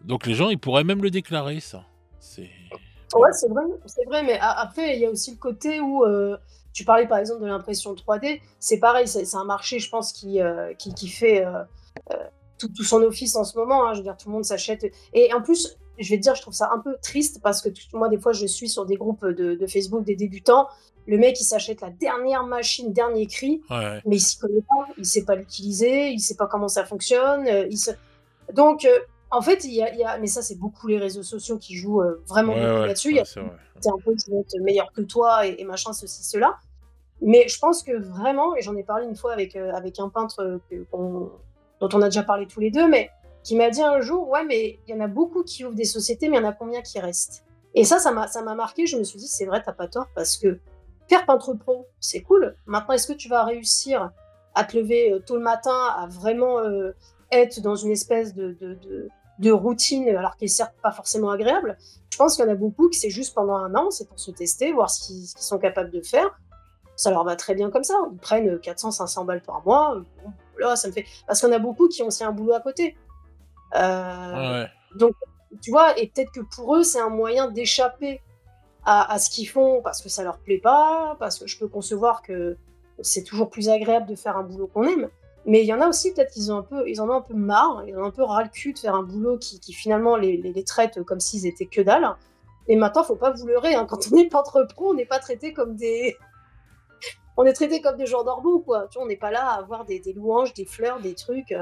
Donc les gens, ils pourraient même le déclarer, ça. C'est... Mais Ouais, bon. c'est vrai, mais après, il y a aussi le côté où, tu parlais par exemple de l'impression 3D, c'est pareil, c'est un marché, je pense, qui fait tout son office en ce moment, hein. Je veux dire, tout le monde s'achète. Et en plus, je vais te dire, je trouve ça un peu triste parce que moi, des fois, je suis sur des groupes de Facebook des débutants. Le mec, il s'achète la dernière machine, dernier cri, Ouais, ouais. mais il s'y connaît pas, il sait pas l'utiliser, il sait pas comment ça fonctionne. Donc, en fait, mais ça, c'est beaucoup les réseaux sociaux qui jouent vraiment Ouais, beaucoup ouais, là-dessus. Il y ouais, a c'est vrai. un peu qui vont être meilleur que toi et machin, ceci, cela. Mais je pense que vraiment, et j'en ai parlé une fois avec un peintre dont on a déjà parlé tous les deux, mais qui m'a dit un jour, ouais, mais il y en a beaucoup qui ouvrent des sociétés, mais il y en a combien qui restent? Et ça m'a marqué, je me suis dit, c'est vrai, t'as pas tort, parce que faire peintre pro, c'est cool. Maintenant, est-ce que tu vas réussir à te lever tôt le matin, à vraiment être dans une espèce de routine, alors qui est certes pas forcément agréable? Je pense qu'il y en a beaucoup que c'est juste pendant un an, c'est pour se tester, voir ce qu'ils sont capables de faire. Ça leur va très bien comme ça. Ils prennent 400-500 balles par mois. Bon, là, ça me fait... Parce qu'il y en a beaucoup qui ont aussi un boulot à côté. Ouais, Euh, ouais. donc, tu vois, et peut-être que pour eux, c'est un moyen d'échapper à ce qu'ils font parce que ça leur plaît pas, parce que je peux concevoir que c'est toujours plus agréable de faire un boulot qu'on aime. Mais il y en a aussi, peut-être qu'ils ils en ont un peu marre, ils en ont un peu ras le cul de faire un boulot qui finalement les traite comme s'ils étaient que dalle. Et maintenant, faut pas vous leurrer, hein, quand on est peintre pro, on n'est pas traité comme des... On est traité comme des gens normaux, quoi. Tu vois, on n'est pas là à avoir des louanges, des fleurs, des trucs.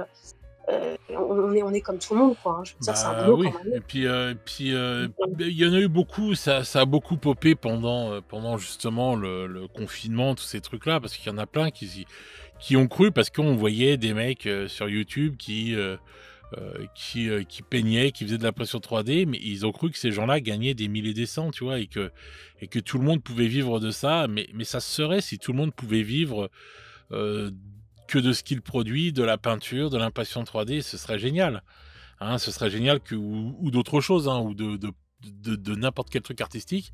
On est comme tout le monde, quoi, hein. Je veux dire, c'est un Bah boulot oui, comme un et autre. puis il y en a eu beaucoup, ça a beaucoup popé pendant justement le confinement, tous ces trucs-là, parce qu'il y en a plein qui ont cru, parce qu'on voyait des mecs sur YouTube qui peignaient, qui faisaient de l'impression 3D, mais ils ont cru que ces gens-là gagnaient des milliers et des cents, tu vois, et que tout le monde pouvait vivre de ça, mais ça se serait si tout le monde pouvait vivre euh, que de ce qu'il produit, de la peinture, de l'impression 3D, ce serait génial. Hein, ce serait génial ou d'autres choses, hein, ou de n'importe quel truc artistique.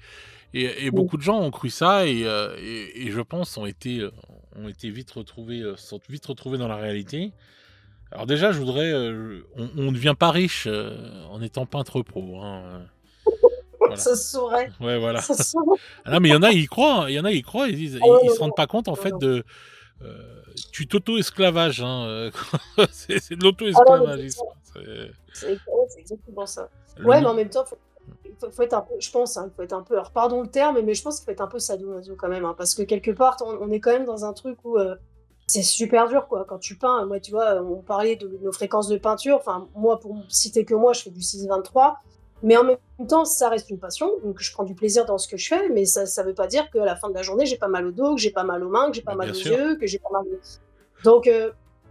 Et Mm. beaucoup de gens ont cru ça et je pense ont été vite retrouvés, sont vite retrouvés dans la réalité. Alors déjà, je voudrais, on ne devient pas riche en étant peintre pro. Hein, voilà. Ça se saurait. Ouais, voilà. Ça se saurait. Ah non, mais il y en a, ils y croient. Hein, il y en a, ils croient. Ah ouais, Ils non, se rendent non, pas compte en non, fait non. tu t'auto-esclavages. Hein, c'est de Ah non, mais l'auto-esclavagisme. c'est exactement ça. Le Ouais, mais en nom. même temps, faut être un peu, je pense, hein, faut être un peu, alors pardon le terme, mais je pense qu'il faut être un peu sadomaso quand même, hein, parce que quelque part, on est quand même dans un truc où c'est super dur, quoi. Quand tu peins, moi, tu vois, on parlait de nos fréquences de peinture, enfin, moi, pour citer que moi, je fais du 6-23, mais en même temps, ça reste une passion, donc je prends du plaisir dans ce que je fais, mais ça veut pas dire qu'à la fin de la journée, j'ai pas mal au dos, que j'ai pas mal aux mains, que j'ai pas Bah, mal bien aux sûr. yeux, que j'ai pas mal... Donc,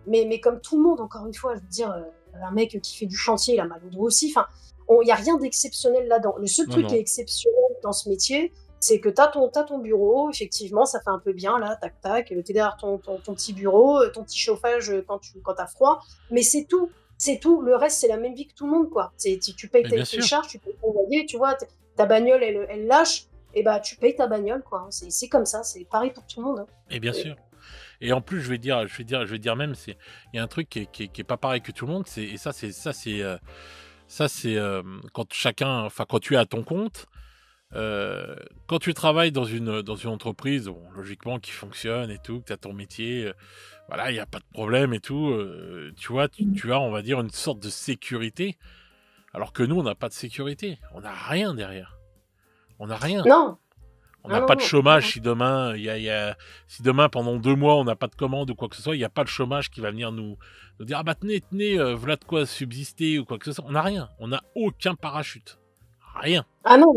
mais comme tout le monde, encore une fois, je veux dire, un mec qui fait du chantier, il a mal au dos aussi. Enfin, il n'y a rien d'exceptionnel là-dedans. Le seul Non, truc qui est non. exceptionnel dans ce métier, C'est que t'as ton bureau, effectivement, ça fait un peu bien, là, tac, tac, t'es derrière ton petit bureau, ton petit chauffage quand t'as froid, mais c'est tout. C'est tout. Le reste, c'est la même vie que tout le monde, quoi. Tu payes Mais bien tes sûr, charges, tu payes ton loyer, tu vois, ta bagnole, elle lâche, et bah, tu payes ta bagnole, quoi. C'est comme ça, c'est pareil pour tout le monde, hein. et bien sûr. Et en plus, je vais dire même, il y a un truc qui est pas pareil que tout le monde, et quand enfin, quand tu es à ton compte, quand tu travailles dans une entreprise, bon, logiquement, qui fonctionne et tout, que tu as ton métier, voilà, il y a pas de problème et tout, tu vois, tu as, on va dire, une sorte de sécurité, alors que nous, on n'a pas de sécurité. On n'a rien derrière. On n'a rien. Non, On non, n'a non, pas de non. chômage si demain, si demain pendant 2 mois on n'a pas de commande ou quoi que ce soit, il n'y a pas le chômage qui va venir nous dire ah bah tenez, voilà de quoi subsister ou quoi que ce soit. On n'a rien, on n'a aucun parachute, rien. Ah non,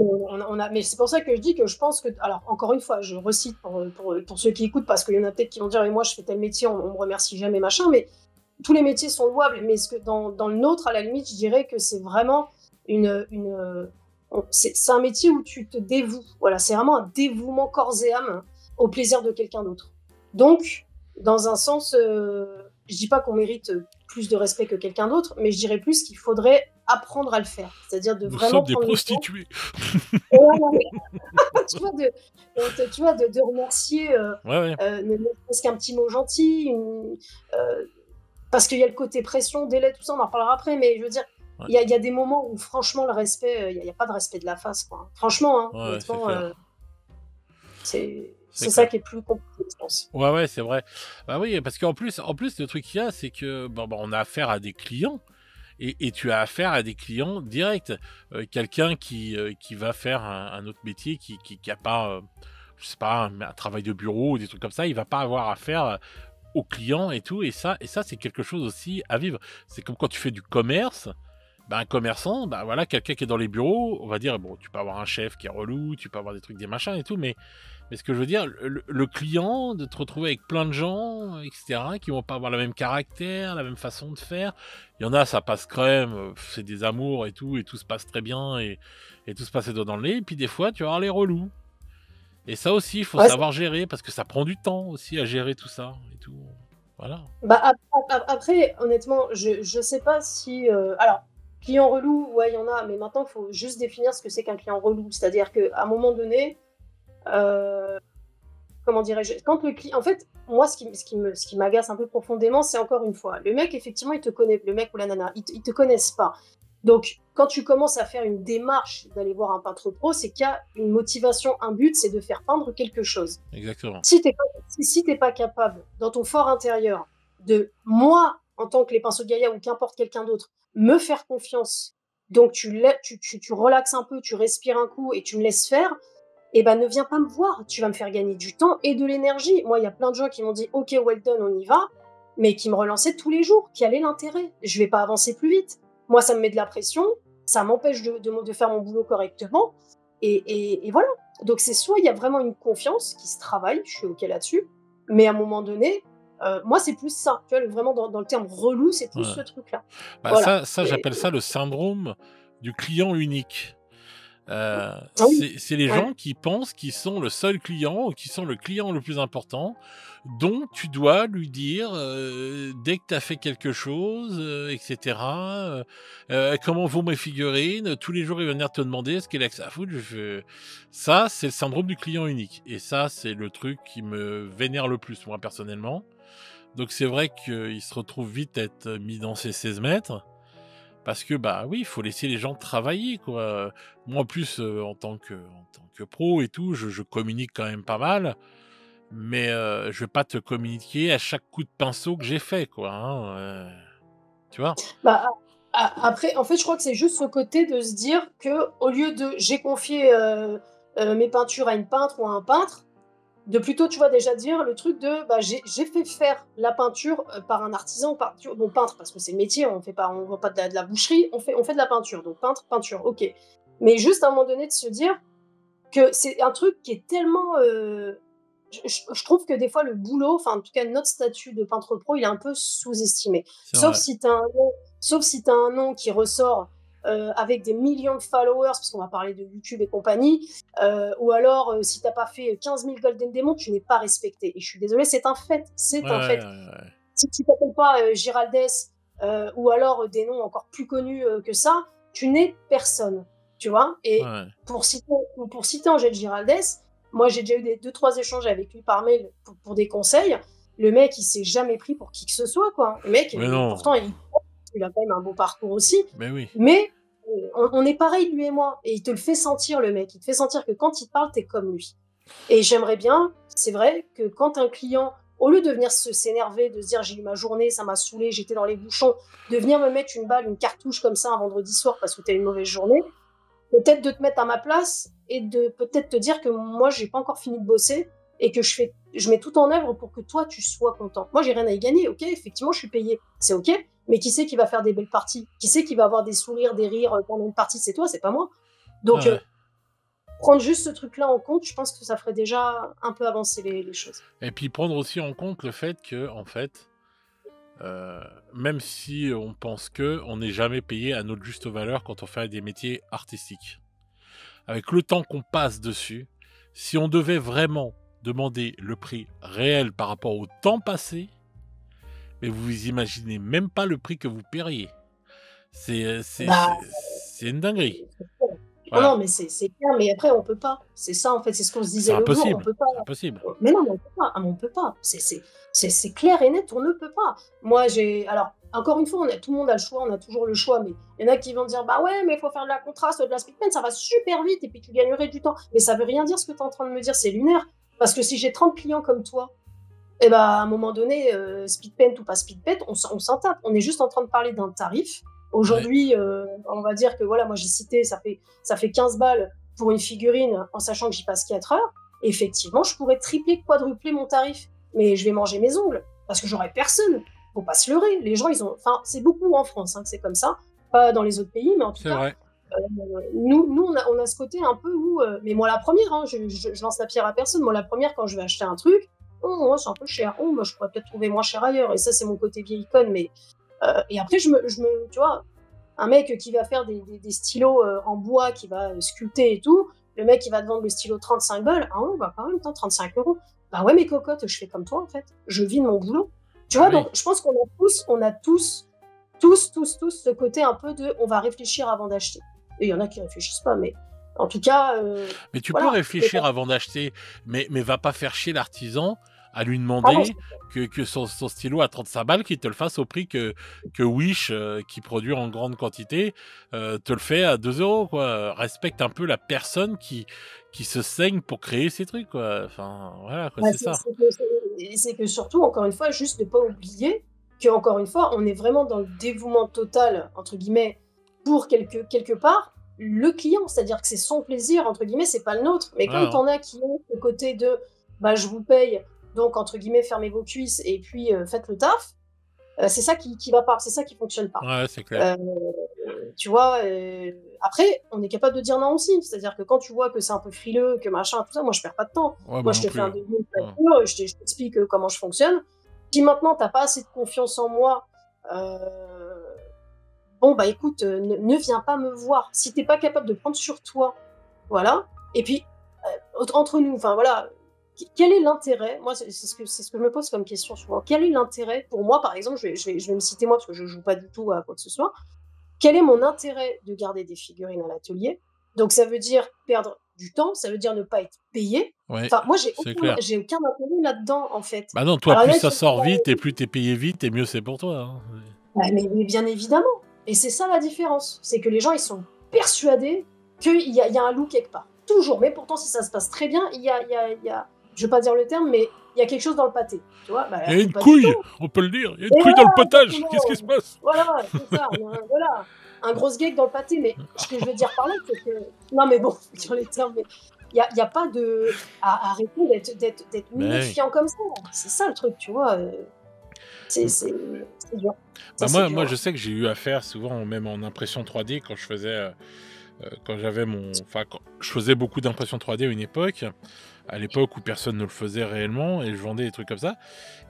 mais mais c'est pour ça que je dis que je pense que, alors encore une fois, je recite pour ceux qui écoutent, parce qu'il y en a peut-être qui vont dire, et moi je fais tel métier, on me remercie jamais, machin, mais tous les métiers sont louables, mais dans le nôtre, à la limite, je dirais que c'est vraiment c'est un métier où tu te dévoues. Voilà, c'est vraiment un dévouement corps et âme au plaisir de quelqu'un d'autre. Donc, dans un sens, je dis pas qu'on mérite plus de respect que quelqu'un d'autre, mais je dirais plus qu'il faudrait apprendre à le faire. C'est-à-dire de Nous vraiment sommes des prendre le temps. prostituées. Ouais, tu vois, de remercier, Ouais, ouais. ne serait-ce qu'un petit mot gentil, parce qu'il y a le côté pression, délai, tout ça, on en reparlera après, mais je veux dire, Ouais, il y a des moments où franchement le respect, il y a pas de respect de la face, quoi. Franchement, hein, ouais, c'est honnêtement, clair. C'est c'est ça clair. qui est plus compliqué, je pense. Ouais, ouais, c'est vrai. Bah oui, parce en plus, le truc qu'il y a, c'est que bon, on a affaire à des clients. Et tu as affaire à des clients directs. Quelqu'un qui va faire un autre métier, qui a pas, je sais pas, un travail de bureau ou des trucs comme ça, il va pas avoir affaire aux clients et tout. Et ça c'est quelque chose aussi à vivre. C'est comme quand tu fais du commerce. Bah, un commerçant, bah voilà, quelqu'un qui est dans les bureaux, on va dire, bon, tu peux avoir un chef qui est relou, tu peux avoir des trucs, des machins et tout, mais ce que je veux dire, le client, de te retrouver avec plein de gens, etc., qui vont pas avoir le même caractère, la même façon de faire. Il y en a, ça passe crème, c'est des amours et tout se passe très bien, et tout se passe les doigts dans le nez. Et puis des fois, tu vas avoir les relous. Et ça aussi, il faut Ouais, savoir gérer, parce que ça prend du temps aussi à gérer tout ça et tout. Voilà. bah, après, honnêtement, je sais pas si. Alors, client relou, ouais, il y en a, mais maintenant, il faut juste définir ce que c'est qu'un client relou. C'est-à-dire qu'à un moment donné, euh, comment dirais-je, quand le client, en fait, moi, ce qui m'agace un peu profondément, c'est encore une fois, le mec, effectivement, il te connaît, le mec ou la nana, ils te connaissent pas. Donc, quand tu commences à faire une démarche d'aller voir un peintre pro, c'est qu'il y a une motivation, un but, c'est de faire peindre quelque chose. Exactement. Si t'es pas capable, dans ton fort intérieur, de moi, en tant que les pinceaux de Gaïa ou qu'importe quelqu'un d'autre, me faire confiance, donc tu relaxes un peu, tu respires un coup et tu me laisses faire, eh ben ne viens pas me voir, tu vas me faire gagner du temps et de l'énergie. Moi, il y a plein de gens qui m'ont dit OK, well done, on y va, mais qui me relançaient tous les jours. Quel est l'intérêt? Je vais pas avancer plus vite. Moi, ça me met de la pression, ça m'empêche de faire mon boulot correctement, et voilà. Donc c'est soit il y a vraiment une confiance qui se travaille, je suis OK là-dessus, mais à un moment donné, moi c'est plus ça, tu vois, vraiment dans le terme relou, c'est plus Ouais. ce truc-là. Bah Voilà. ça j'appelle ça le syndrome du client unique. Ah oui, C'est les ouais. gens qui pensent qu'ils sont le seul client ou qui sont le client le plus important, dont tu dois lui dire, dès que tu as fait quelque chose, et cetera, «Comment vont mes figurines?» Tous les jours, il va venir te demander: «Est-ce qu'elle a que ça à foutre?» Je fais ça, c'est le syndrome du client unique, et ça, c'est le truc qui me vénère le plus, moi, personnellement. Donc c'est vrai qu'il se retrouve vite à être mis dans ses 16 mètres. Parce que, bah, oui, il faut laisser les gens travailler, quoi. Moi, en plus, en tant que pro et tout, je communique quand même pas mal, mais je vais pas te communiquer à chaque coup de pinceau que j'ai fait, quoi, hein, tu vois? Bah, après, en fait, je crois que c'est juste ce côté de se dire que au lieu de j'ai confié mes peintures à une peintre ou à un peintre, de plutôt, tu vois, déjà dire le truc de bah, j'ai fait faire la peinture par un artisan, bon, peintre, parce que c'est le métier, on vend pas de la boucherie, on fait de la peinture, donc peintre, peinture, ok. Mais juste à un moment donné de se dire que c'est un truc qui est tellement. Je trouve que des fois, le boulot, enfin, en tout cas, notre statut de peintre pro, il est un peu sous-estimé. C'est vrai. Sauf si tu as un nom qui ressort, avec des millions de followers, parce qu'on va parler de YouTube et compagnie, ou alors si t'as pas fait 15 000 Golden Demon, tu n'es pas respecté. Et je suis désolée, c'est un fait. C'est un fait. Si tu t'appelles pas Giraldez, ou alors des noms encore plus connus que ça, tu n'es personne. Tu vois. Et pour citer Angèle Giraldez, moi j'ai déjà eu 2-3 échanges avec lui par mail pour des conseils. Le mec, il s'est jamais pris pour qui que ce soit, quoi. Le mec, pourtant, il a quand même un beau parcours aussi. Mais on est pareil, lui et moi. Et il te le fait sentir, le mec. Il te fait sentir que quand il te parle, t'es comme lui. Et j'aimerais bien, c'est vrai, que quand un client, au lieu de venir s'énerver, de se dire j'ai eu ma journée, ça m'a saoulé, j'étais dans les bouchons, de venir me mettre une balle, une cartouche comme ça un vendredi soir parce que t'as une mauvaise journée, peut-être de te mettre à ma place et de peut-être te dire que moi, j'ai pas encore fini de bosser et que je mets tout en œuvre pour que toi, tu sois content. Moi, j'ai rien à y gagner, ok, effectivement, je suis payé, c'est ok, mais qui c'est qui va faire des belles parties? Qui c'est qui va avoir des sourires, des rires pendant une partie? C'est toi, c'est pas moi. Donc, prendre juste ce truc-là en compte, je pense que ça ferait déjà un peu avancer les choses. Et puis prendre aussi en compte le fait que, en fait, même si on pense on n'est jamais payé à notre juste valeur quand on fait des métiers artistiques. Avec le temps qu'on passe dessus, si on devait vraiment demander le prix réel par rapport au temps passé, mais vous imaginez même pas le prix que vous paieriez. C'est une dinguerie. Voilà. Non, mais c'est clair, mais après, on peut pas. C'est ça, en fait, c'est ce qu'on se disait l'autre jour, on peut pas. C'est impossible. Mais non, mais on peut pas. On peut pas. C'est clair et net, on ne peut pas. Moi, alors, encore une fois, tout le monde a le choix, on a toujours le choix, mais il y en a qui vont dire, bah ouais, mais il faut faire de la contraste, de la speedpen, ça va super vite, et puis tu gagnerais du temps. Mais ça veut rien dire ce que tu es en train de me dire, c'est lunaire. Parce que si j'ai 30 clients comme toi, et bah, à un moment donné, speedpen ou pas speedpen, on s'en tape. On est juste en train de parler d'un tarif. Aujourd'hui, on va dire que voilà, moi j'ai cité, ça fait 15 balles pour une figurine en sachant que j'y passe 4 heures. Et effectivement, je pourrais tripler, quadrupler mon tarif. Mais je vais manger mes ongles parce que j'aurai personne. Faut pas se leurrer. Les gens, enfin, c'est beaucoup en France que c'est comme ça. Pas dans les autres pays, mais en tout cas, nous on a ce côté un peu où. Mais moi, la première, je lance la pierre à personne. Moi, la première, quand je vais acheter un truc, c'est un peu cher. Moi, je pourrais peut-être trouver moins cher ailleurs. Et ça, c'est mon côté vieille icône, mais. Et après, tu vois, un mec qui va faire des stylos en bois, qui va sculpter et tout, le mec qui va te vendre le stylo 35 balles, bah quand même, 35 €. Bah ouais, mes cocottes, je fais comme toi, en fait. Je vis de mon boulot. Tu vois, donc je pense qu'on a tous ce côté un peu de on va réfléchir avant d'acheter. Et il y en a qui réfléchissent pas, mais en tout cas. Mais tu peux réfléchir avant d'acheter, mais va pas faire chier l'artisan à lui demander que son stylo à 35 balles, qu'il te le fasse au prix que Wish, qui produit en grande quantité, te le fait à 2 €, quoi. Respecte un peu la personne qui se saigne pour créer ces trucs, quoi. Enfin, voilà, quoi, c'est ça. C'est que surtout, encore une fois, juste ne pas oublier qu'encore une fois, on est vraiment dans le dévouement total, entre guillemets, pour quelque part, le client. C'est-à-dire que c'est son plaisir, entre guillemets, c'est pas le nôtre. Mais quand t'en as qui ont le côté de bah, je vous paye, donc, entre guillemets, fermez vos cuisses et puis faites le taf. C'est ça qui va pas, c'est ça qui fonctionne pas. Ouais, c'est clair. Tu vois, après, on est capable de dire non aussi. C'est-à-dire que quand tu vois que c'est un peu frileux, que machin, tout ça, moi, je perds pas de temps. Moi, je te fais un devis de facture, je t'explique comment je fonctionne. Si maintenant, t'as pas assez de confiance en moi, bon, bah écoute, ne viens pas me voir. Si t'es pas capable de prendre sur toi, voilà. Et puis, entre nous, enfin, voilà. Quel est l'intérêt? Moi, c'est ce que je me pose comme question souvent. Quel est l'intérêt pour moi, par exemple, je vais me citer moi parce que je joue pas du tout à quoi que ce soit. Quel est mon intérêt de garder des figurines à l'atelier? Donc ça veut dire perdre du temps, ça veut dire ne pas être payé. Enfin, moi, j'ai aucun intérêt là-dedans, en fait. Bah non, toi, plus ça sort vite et plus t'es payé vite, et mieux c'est pour toi. Hein. Bah, mais bien évidemment. Et c'est ça la différence. C'est que les gens, ils sont persuadés qu'il y a un loup quelque part. Toujours. Mais pourtant, si ça se passe très bien, il y a je vais pas dire le terme, mais il y a quelque chose dans le pâté. Tu vois, il y a une couille, on peut le dire. Il y a une couille dans le potage. Qu'est-ce qui se passe? Voilà, c'est ça. Voilà. Un gros geek dans le pâté. Mais ce que je veux dire par là, c'est que. Non, mais bon, sur les termes, mais il n'y a pas de. Arrêter d'être méfiant comme ça. C'est ça le truc, tu vois. C'est dur. Bah moi, je sais que j'ai eu affaire souvent, même en impression 3D, quand je faisais quand j'avais enfin, quand je faisais beaucoup d'impression 3D à une époque, à l'époque où personne ne le faisait réellement, et je vendais des trucs comme ça.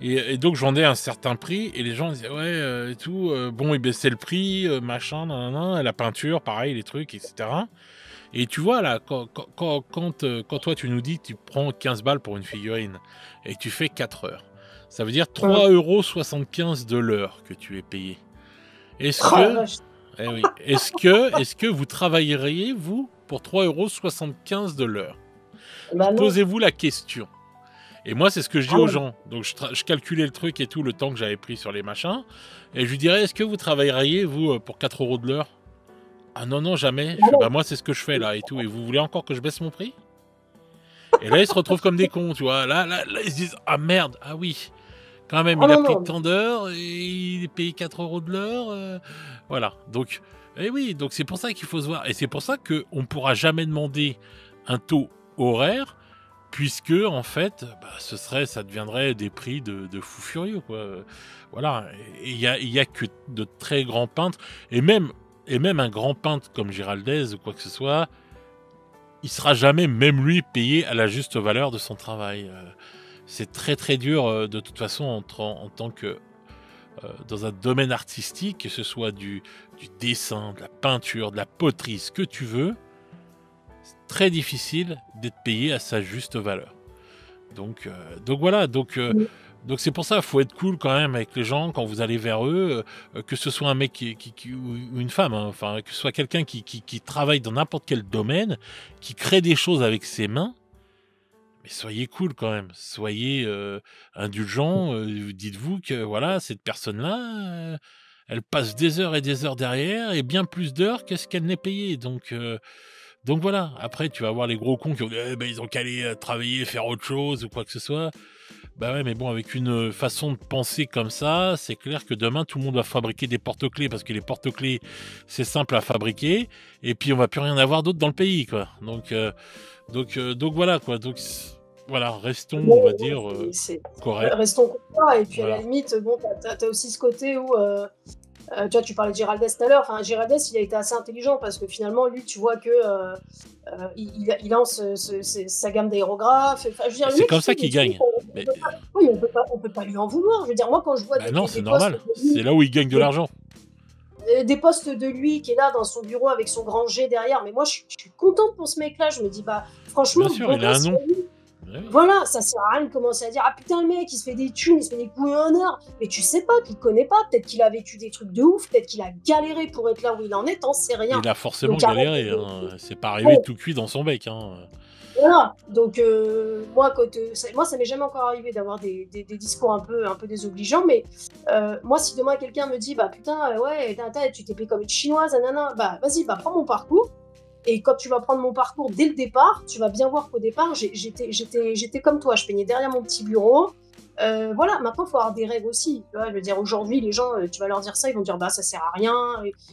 Et donc je vendais à un certain prix, et les gens disaient ouais et tout, bon, ils baissaient le prix, machin, nanana, la peinture, pareil, les trucs, etc. Et tu vois là, quand toi tu nous dis que tu prends 15 balles pour une figurine et que tu fais 4 heures, ça veut dire Hum. 3,75 € de l'heure que tu es payé. Est-ce Oh la que, vache. eh oui, est-ce que vous travailleriez, vous, pour 3,75 € de l'heure? Bah non. Posez-vous la question. Et moi, c'est ce que je dis Ah aux non. gens. Donc, je calculais le truc et tout, le temps que j'avais pris sur les machins. Et je lui dirais, est-ce que vous travailleriez, vous, pour 4 € de l'heure? Ah non, non, jamais. Je Bah fais, non. bah moi, c'est ce que je fais là et tout. Et vous voulez encore que je baisse mon prix? Et là, ils se retrouvent comme des cons, tu vois. Là, ils se disent, ah merde, ah oui, quand même, Ah il a non, pris non. tant d'heures et il est payé 4 € de l'heure. Voilà. Donc, et oui, donc c'est pour ça qu'il faut se voir. Et c'est pour ça qu'on ne pourra jamais demander un taux horaire, puisque, en fait, bah, ça deviendrait des prix de fous furieux, quoi. Voilà. Et il y a que de très grands peintres, et même un grand peintre comme Giraldez ou quoi que ce soit, il sera jamais, même lui, payé à la juste valeur de son travail. C'est très très dur, de toute façon, en tant que dans un domaine artistique, que ce soit du dessin, de la peinture, de la poterie, ce que tu veux, c'est très difficile d'être payé à sa juste valeur. Donc voilà, Mmh. donc c'est pour ça, faut être cool quand même avec les gens quand vous allez vers eux, que ce soit un mec ou une femme, hein, enfin que ce soit quelqu'un qui travaille dans n'importe quel domaine, qui crée des choses avec ses mains, mais soyez cool quand même, soyez indulgents, dites-vous que voilà, cette personne-là, elle passe des heures et des heures derrière et bien plus d'heures qu'est-ce qu'elle n'est payée. Donc voilà, après tu vas voir les gros cons qui ont dit eh ben, ils ont qu'à aller travailler, faire autre chose ou quoi que ce soit. Bah ouais, mais bon, avec une façon de penser comme ça, c'est clair que demain tout le monde va fabriquer des porte-clés parce que les porte-clés c'est simple à fabriquer et puis on va plus rien avoir d'autre dans le pays, quoi. Donc voilà, quoi. Voilà, restons, on va Bon, dire, corrects. restons comme ça. Et puis à la Voilà. limite, bon, t'as aussi ce côté où, tu vois, tu parlais de Giraldez tout à l'heure. Enfin, Giraldez, il a été assez intelligent parce que finalement, lui, tu vois que il lance sa gamme d'aérographes. Enfin, je veux Et dire, le c'est mec, comme il ça fait des qu'ils trucs. gagnent. Mais Oui, on peut pas lui en vouloir. Je veux dire, moi, quand je vois bah non, c'est des posts normal. de C'est lui, là où ils gagnent de des, l'argent. des posts de lui qui est là dans son bureau avec son grand G derrière, mais moi, je suis contente pour ce mec-là. Je me dis, bah, Bien franchement, sûr, bon il a un gosse, nom. Eh oui. voilà, ça sert à rien de commencer à dire ah putain le mec il se fait des thunes, il se fait des couilles en or. Mais tu sais pas, tu le connais pas. Peut-être qu'il a vécu des trucs de ouf, peut-être qu'il a galéré pour être là où il en est, t'en sais Et rien. il a forcément Donc arrête galéré, de... hein. C'est pas arrivé Bon, tout cuit dans son bec, hein. voilà. Donc moi moi ça m'est jamais encore arrivé d'avoir des discours un peu désobligeants, mais moi si demain quelqu'un me dit bah putain ouais tu t'es payé comme une chinoise, nanana, bah vas-y bah prends mon parcours. Et quand tu vas prendre mon parcours dès le départ, tu vas bien voir qu'au départ, j'étais comme toi. Je peignais derrière mon petit bureau. Voilà, maintenant, il faut avoir des rêves aussi. Tu vois, je veux dire, aujourd'hui, les gens, tu vas leur dire ça, ils vont dire, bah, ça sert à rien,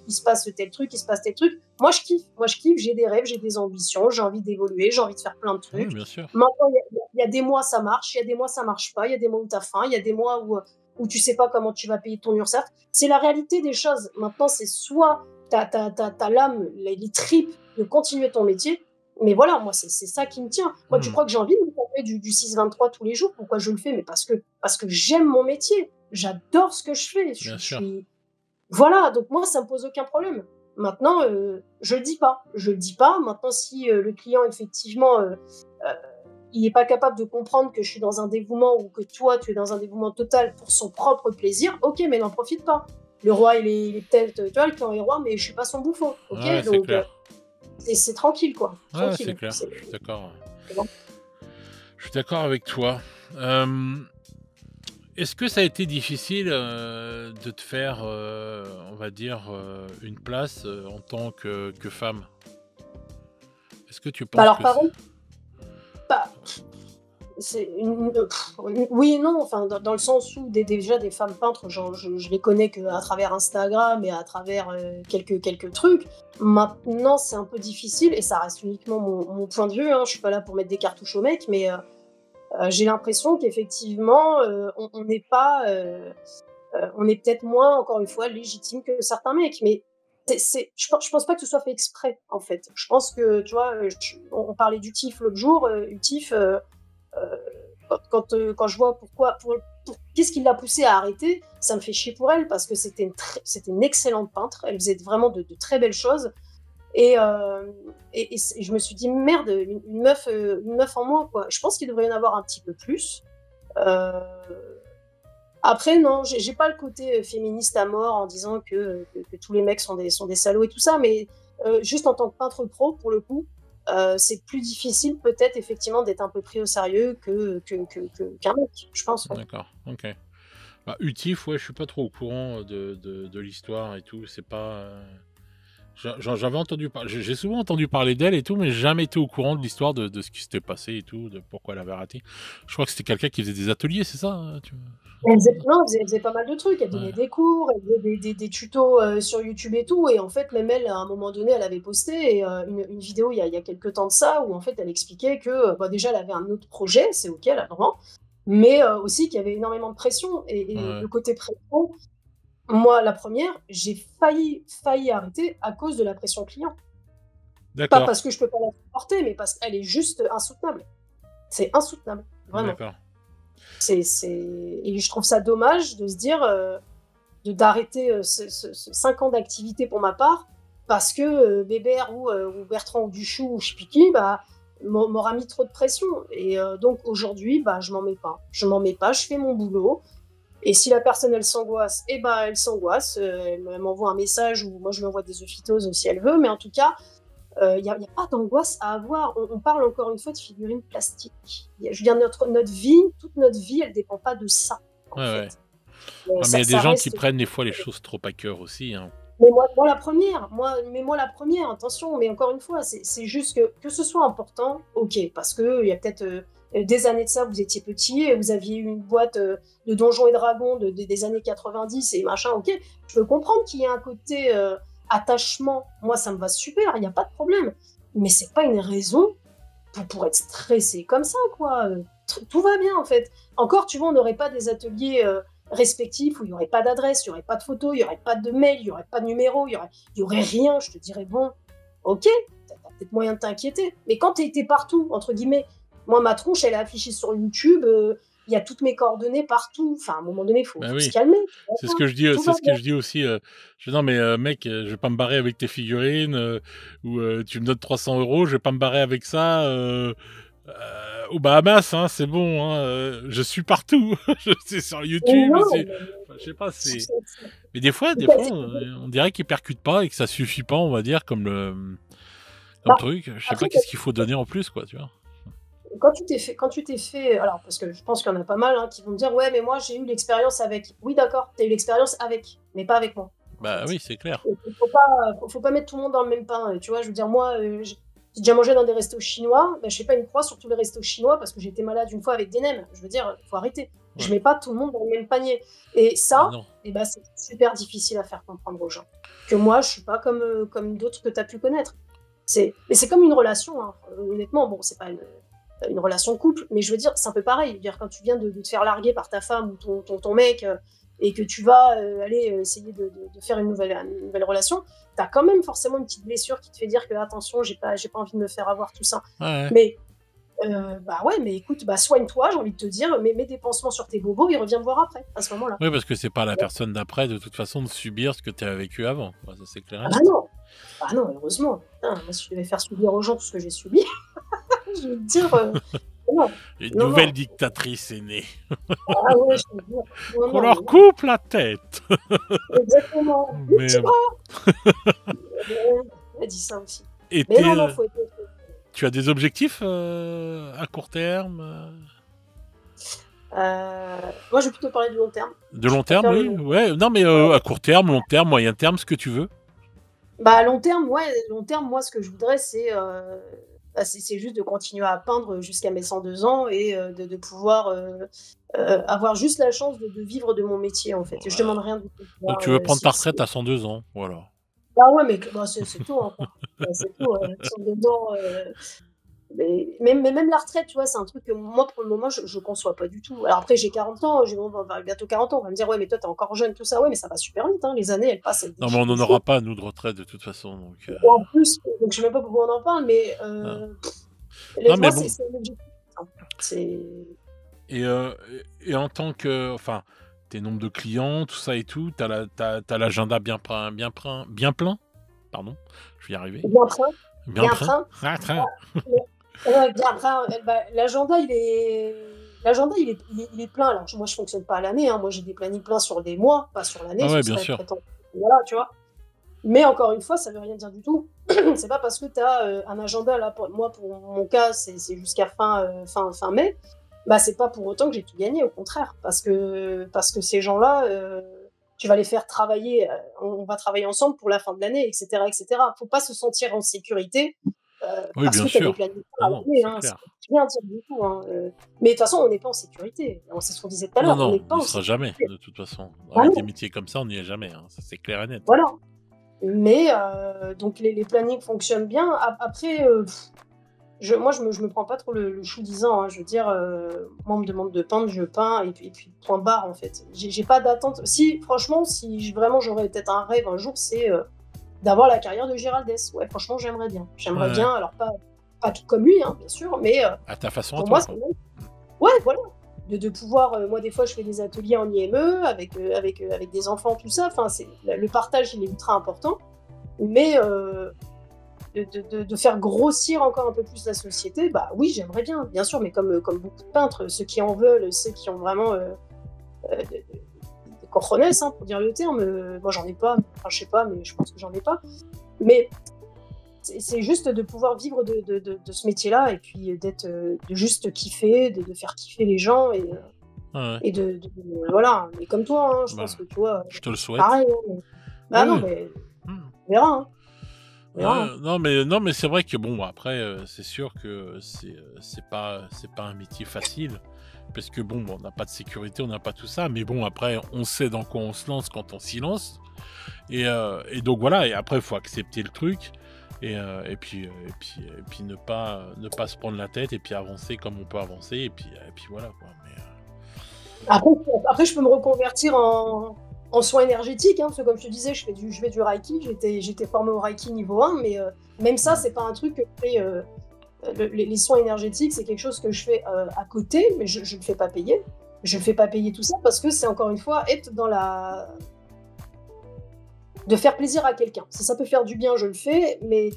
il se passe tel truc, il se passe tel truc. Moi, je kiffe. Moi, je kiffe, j'ai des rêves, j'ai des ambitions, j'ai envie d'évoluer, j'ai envie de faire plein de Oui, trucs. bien sûr. Maintenant, il y a des mois, ça marche, il y a des mois, ça marche pas, il y a des mois où tu as faim, il y a des mois où tu sais pas comment tu vas payer ton URSSAF. C'est la réalité des choses. Maintenant, c'est soit t'as l'âme, les tripes de continuer ton métier. Mais voilà, moi, c'est ça qui me tient. Moi, tu Hmm. crois que j'ai envie de me taper du 6-23 tous les jours? Pourquoi je le fais? Mais parce que j'aime mon métier. J'adore ce que je fais. Bien Je sûr. suis... Voilà, donc moi, ça me pose aucun problème. Maintenant, je le dis pas. Je le dis pas. Maintenant, si le client, effectivement, il n'est pas capable de comprendre que je suis dans un dévouement ou que toi, tu es dans un dévouement total pour son propre plaisir, ok, mais n'en profite pas. Le roi, il est peut-être, tu vois, le client est roi, mais je suis pas son bouffon, Ouais, ok? c'est Donc, clair. c'est tranquille, quoi. Ouais, c'est Tranquille. clair. Je suis d'accord. C'est bon. Je suis d'accord avec toi. Est-ce que ça a été difficile de te faire, on va dire, une place en tant que femme? Est-ce que tu Bah penses alors, que c'est... pareil, bah, oui et non, enfin, dans le sens où déjà des femmes peintres, genre, je les connais qu'à travers Instagram et à travers quelques trucs. Maintenant, c'est un peu difficile et ça reste uniquement mon point de vue. Hein. Je suis pas là pour mettre des cartouches au mec, mais j'ai l'impression qu'effectivement, on n'est pas, on est peut-être moins, encore une fois, légitime que certains mecs. Mais Je pense pas que ce soit fait exprès, en fait. Je pense que, tu vois, on parlait du TIF l'autre jour, UTIF, quand je vois qu'est-ce qui l'a poussée à arrêter, ça me fait chier pour elle parce que c'était une excellente peintre. Elle faisait vraiment de très belles choses. Et je me suis dit, merde, une meuf en moins, quoi. Je pense qu'il devrait y en avoir un petit peu plus. Euh, Après, non, j'ai pas le côté féministe à mort en disant que tous les mecs sont des salauds et tout ça, mais juste en tant que peintre pro, pour le coup, c'est plus difficile peut-être effectivement d'être un peu pris au sérieux qu'un mec, je pense. Ouais. D'accord, ok. Bah, Utif, ouais, je suis pas trop au courant de l'histoire et tout. C'est pas. J'avais entendu parler. J'ai souvent entendu parler d'elle et tout, mais jamais été au courant de l'histoire de ce qui s'était passé et tout, de pourquoi elle avait raté. Je crois que c'était quelqu'un qui faisait des ateliers, c'est ça Elle faisait pas mal de trucs, elle donnait Ouais. des cours, elle faisait des tutos sur YouTube et tout, et en fait, même elle, à un moment donné, elle avait posté une vidéo il y a quelques temps de ça, où en fait, elle expliquait que déjà, elle avait un autre projet, c'est ok, elle a le droit, mais aussi qu'il y avait énormément de pression, et Ouais. le côté pression, moi, la première, j'ai failli arrêter à cause de la pression client. Pas D'accord, parce que je peux pas la supporter, mais parce qu'elle est juste insoutenable. C'est insoutenable, vraiment. d'accord. Et je trouve ça dommage de se dire d'arrêter 5 ans d'activité pour ma part parce que Bébert ou Bertrand ou Duchou ou je sais plus qui bah, m'aura mis trop de pression. Et donc aujourd'hui, bah, je m'en mets pas. Je m'en mets pas, je fais mon boulot. Et si la personne elle s'angoisse, eh ben elle s'angoisse. Elle m'envoie un message ou moi je lui envoie des œufitoses si elle veut. Mais en tout cas, il n'y a pas d'angoisse à avoir. On parle encore une fois de figurines plastiques. Je veux dire, notre vie, toute notre vie, elle ne dépend pas de ça, en Ouais, ouais. fait. Ah, mais il y a des Ça gens qui reste. prennent des fois les choses trop à cœur aussi, hein. Mais moi la première, moi la première, attention, mais encore une fois, c'est juste que ce soit important, ok, parce qu'il y a peut-être des années de ça, vous étiez petit et vous aviez une boîte de Donjons et Dragons des années 90 et machin, ok, je peux comprendre qu'il y ait un côté attachement, moi ça me va super, il n'y a pas de problème, mais c'est pas une raison pour être stressé comme ça, quoi. Tout va bien, en fait. Encore, tu vois, on n'aurait pas des ateliers respectifs où il n'y aurait pas d'adresse, il n'y aurait pas de photo, il n'y aurait pas de mail, il n'y aurait pas de numéro, il y aurait rien. Je te dirais, bon, ok, t'as peut-être moyen de t'inquiéter. Mais quand t'es partout, entre guillemets, moi, ma tronche, elle est affichée sur YouTube, il y a toutes mes coordonnées partout. Enfin, à un moment donné, il faut Bah se oui, calmer. c'est ce que je dis, Tout va bien. aussi. Non mais mec, je vais pas me barrer avec tes figurines, ou tu me donnes 300 €, je vais pas me barrer avec ça. Aux Bahamas, hein, c'est bon, hein, je suis partout, je suis sur YouTube, Non, enfin, je sais pas, c'est- c'est. c'est- Mais des fois, c'est- on dirait qu'ils percutent pas et que ça suffit pas, on va dire, comme bah, truc. Je sais après, pas qu'est-ce qu'il faut donner en plus, quoi, tu vois. quand tu t'es fait, alors parce que je pense qu'il y en a pas mal qui vont me dire ouais mais moi j'ai eu l'expérience avec. Oui d'accord, t'as eu l'expérience avec, mais pas avec moi en Bah fait. oui, c'est clair. Faut pas mettre tout le monde dans le même pain. Tu vois, je veux dire moi j'ai déjà mangé dans des restos chinois, ben, je fais pas une croix sur tous les restos chinois parce que j'ai été malade une fois avec des nems. Je veux dire, faut arrêter. Je Ouais. mets pas tout le monde dans le même panier. Et Bah ça, non. eh ben, c'est super difficile à faire comprendre aux gens. Que moi, je suis pas comme d'autres que tu as pu connaître. Mais c'est comme une relation, hein. Honnêtement, bon, c'est pas une relation de couple, mais je veux dire, c'est un peu pareil. Je veux dire, quand tu viens de te faire larguer par ta femme ou ton mec et que tu vas aller essayer de faire une nouvelle relation, tu as quand même forcément une petite blessure qui te fait dire que attention, j'ai pas envie de me faire avoir tout ça. Ouais, ouais. Mais bah ouais, mais écoute, bah soigne-toi, j'ai envie de te dire, mets des pansements sur tes bobos et reviens me voir après, à ce moment-là. Oui, parce que c'est pas à la personne d'après, de toute façon, de subir ce que tu as vécu avant. Ouais, ça, c'est clair et Ah bah net. non, ah non, heureusement. Putain, moi, si je devais faire subir aux gens tout ce que j'ai subi, je vais te dire, non, Une non, nouvelle non. dictatrice est née. Ah ouais, je te jure. Non, Qu'on non, mais leur non. coupe la tête. Exactement. Le Mais petit bras. Elle a dit ça aussi. et Mais non, non, faut être. tu as des objectifs à court terme, Moi, je vais plutôt parler de long terme. de Je long terme, préfère le oui, long. ouais. Non, mais à court terme, long terme, moyen terme, ce que tu veux. Bah, à long terme, ouais, long terme, moi, ce que je voudrais, c'est juste de continuer à peindre jusqu'à mes 102 ans et de pouvoir avoir juste la chance de vivre de mon métier, en fait. Je Voilà. demande rien de plus. Donc tu veux prendre ta retraite à 102 ans, voilà. Ah ouais, mais bah, c'est tôt encore. Ouais, c'est tôt, 102 ans. Mais même la retraite, tu vois, c'est un truc que moi, pour le moment, je conçois pas du tout. Alors après, j'ai 40 ans, j'ai bientôt 40 ans. On va me dire, ouais, mais toi, t'es encore jeune, tout ça. Ouais, mais ça va super vite, hein. Les années, elles passent, elles Non, mais défilent on de n'en fou. aura pas, nous, de retraite, de toute façon. Donc, En plus, donc je sais même pas pourquoi on en parle, mais non. moi, Non, mais bon. c'est un objectif. Hein. C'est. Et, euh, et en tant que, enfin, tes nombres de clients, tout ça et tout, t'as l'agenda bien plein, pardon, je vais y arriver. Bien train, Bien bien plein. train. Ah, train. Ouais, bien train. Bah, l'agenda, il est plein. Alors, moi, je fonctionne pas à l'année. Hein. Moi, j'ai des plannings pleins sur des mois, pas sur l'année. Ah Ce ouais, bien serait sûr. prétendre. Voilà, tu vois. Mais encore une fois, ça veut rien dire du tout. C'est pas parce que tu as un agenda, là, moi, pour mon cas, c'est jusqu'à fin mai. Bah, c'est pas pour autant que j'ai tout gagné, au contraire. Parce que ces gens-là, tu vas les faire travailler, on va travailler ensemble pour la fin de l'année, etc., etc. Faut pas se sentir en sécurité Oui, parce bien que tu as des sûr. plannings à Non, non, l'année. c'est Hein. Ça clair. veut rien dire du tout. Hein. Mais de toute façon, on n'est pas en sécurité. C'est ce qu'on disait tout à Non, l'heure. On non, n'est on pas n'y en sera jamais, sécurité. de toute façon. Ah Avec des non, métiers comme ça, on n'y est jamais, hein. Ça, c'est clair et net. voilà. Mais donc les plannings fonctionnent bien. Après, moi, je me prends pas trop le chou disant. Hein. Je veux dire, moi, on me demande de peindre, je peins, et puis point barre, en fait. J'ai pas d'attente. Si, franchement, si vraiment j'aurais peut-être un rêve un jour, c'est d'avoir la carrière de Géraldès. Ouais, franchement, j'aimerais bien. J'aimerais Ouais. bien, alors pas tout comme lui, hein, bien sûr, mais À ta façon à pour moi, toi, c'est quoi. ouais, voilà. De pouvoir, moi, des fois, je fais des ateliers en IME avec des enfants, tout ça. Enfin, le partage, il est ultra important. Mais de faire grossir encore un peu plus la société, bah oui, j'aimerais bien, bien sûr, mais comme beaucoup de peintres, ceux qui en veulent, ceux qui ont vraiment des cojones, hein, pour dire le terme, moi j'en ai pas, enfin je sais pas, mais je pense que j'en ai pas. Mais c'est juste de pouvoir vivre de ce métier-là et puis de juste kiffer, de faire kiffer les gens Ouais. et voilà. Et comme toi, hein, je pense Bah, que tu vois, je te le souhaite. pareil. Hein, bah non, Oui. mais Hmm. on verra. Hein, on verra. Hein. Ouais, non, mais c'est vrai que bon, après, c'est sûr que c'est pas un métier facile, parce que bon, on n'a pas de sécurité, on n'a pas tout ça, mais bon, après, on sait dans quoi on se lance quand on s'y lance, et donc voilà, et après, il faut accepter le truc, et puis ne pas se prendre la tête, et puis avancer comme on peut avancer, et puis voilà, quoi. Mais, Après, après, je peux me reconvertir en soins énergétiques, hein, parce que comme je te disais, je fais du Reiki, j'étais formée au Reiki niveau 1, mais même ça, c'est pas un truc que je fais. Les soins énergétiques, c'est quelque chose que je fais à côté, mais je ne le fais pas payer. Je ne fais pas payer tout ça parce que c'est encore une fois être dans la. De faire plaisir à quelqu'un. Si ça peut faire du bien, je le fais, mais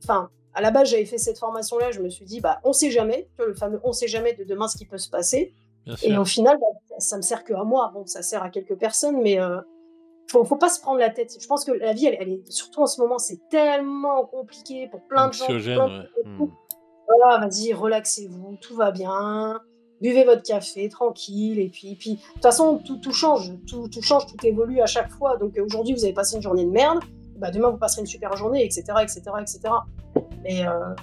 enfin, à la base, j'avais fait cette formation-là, je me suis dit, bah, on sait jamais, tu vois, le fameux on sait jamais de demain ce qui peut se passer. bien Et sûr. au final, bah, ça me sert que à moi. Bon, ça sert à quelques personnes, mais faut pas se prendre la tête. Je pense que la vie, elle est, surtout en ce moment, c'est tellement compliqué pour plein de gens, pour Anxiogène, plein de ouais. trucs. Voilà, vas-y, relaxez-vous, tout va bien. Buvez votre café tranquille. Et puis de toute façon, tout change. Tout change, tout évolue à chaque fois. Donc aujourd'hui, vous avez passé une journée de merde. Bah, demain, vous passerez une super journée, etc. etc., etc. Mais alors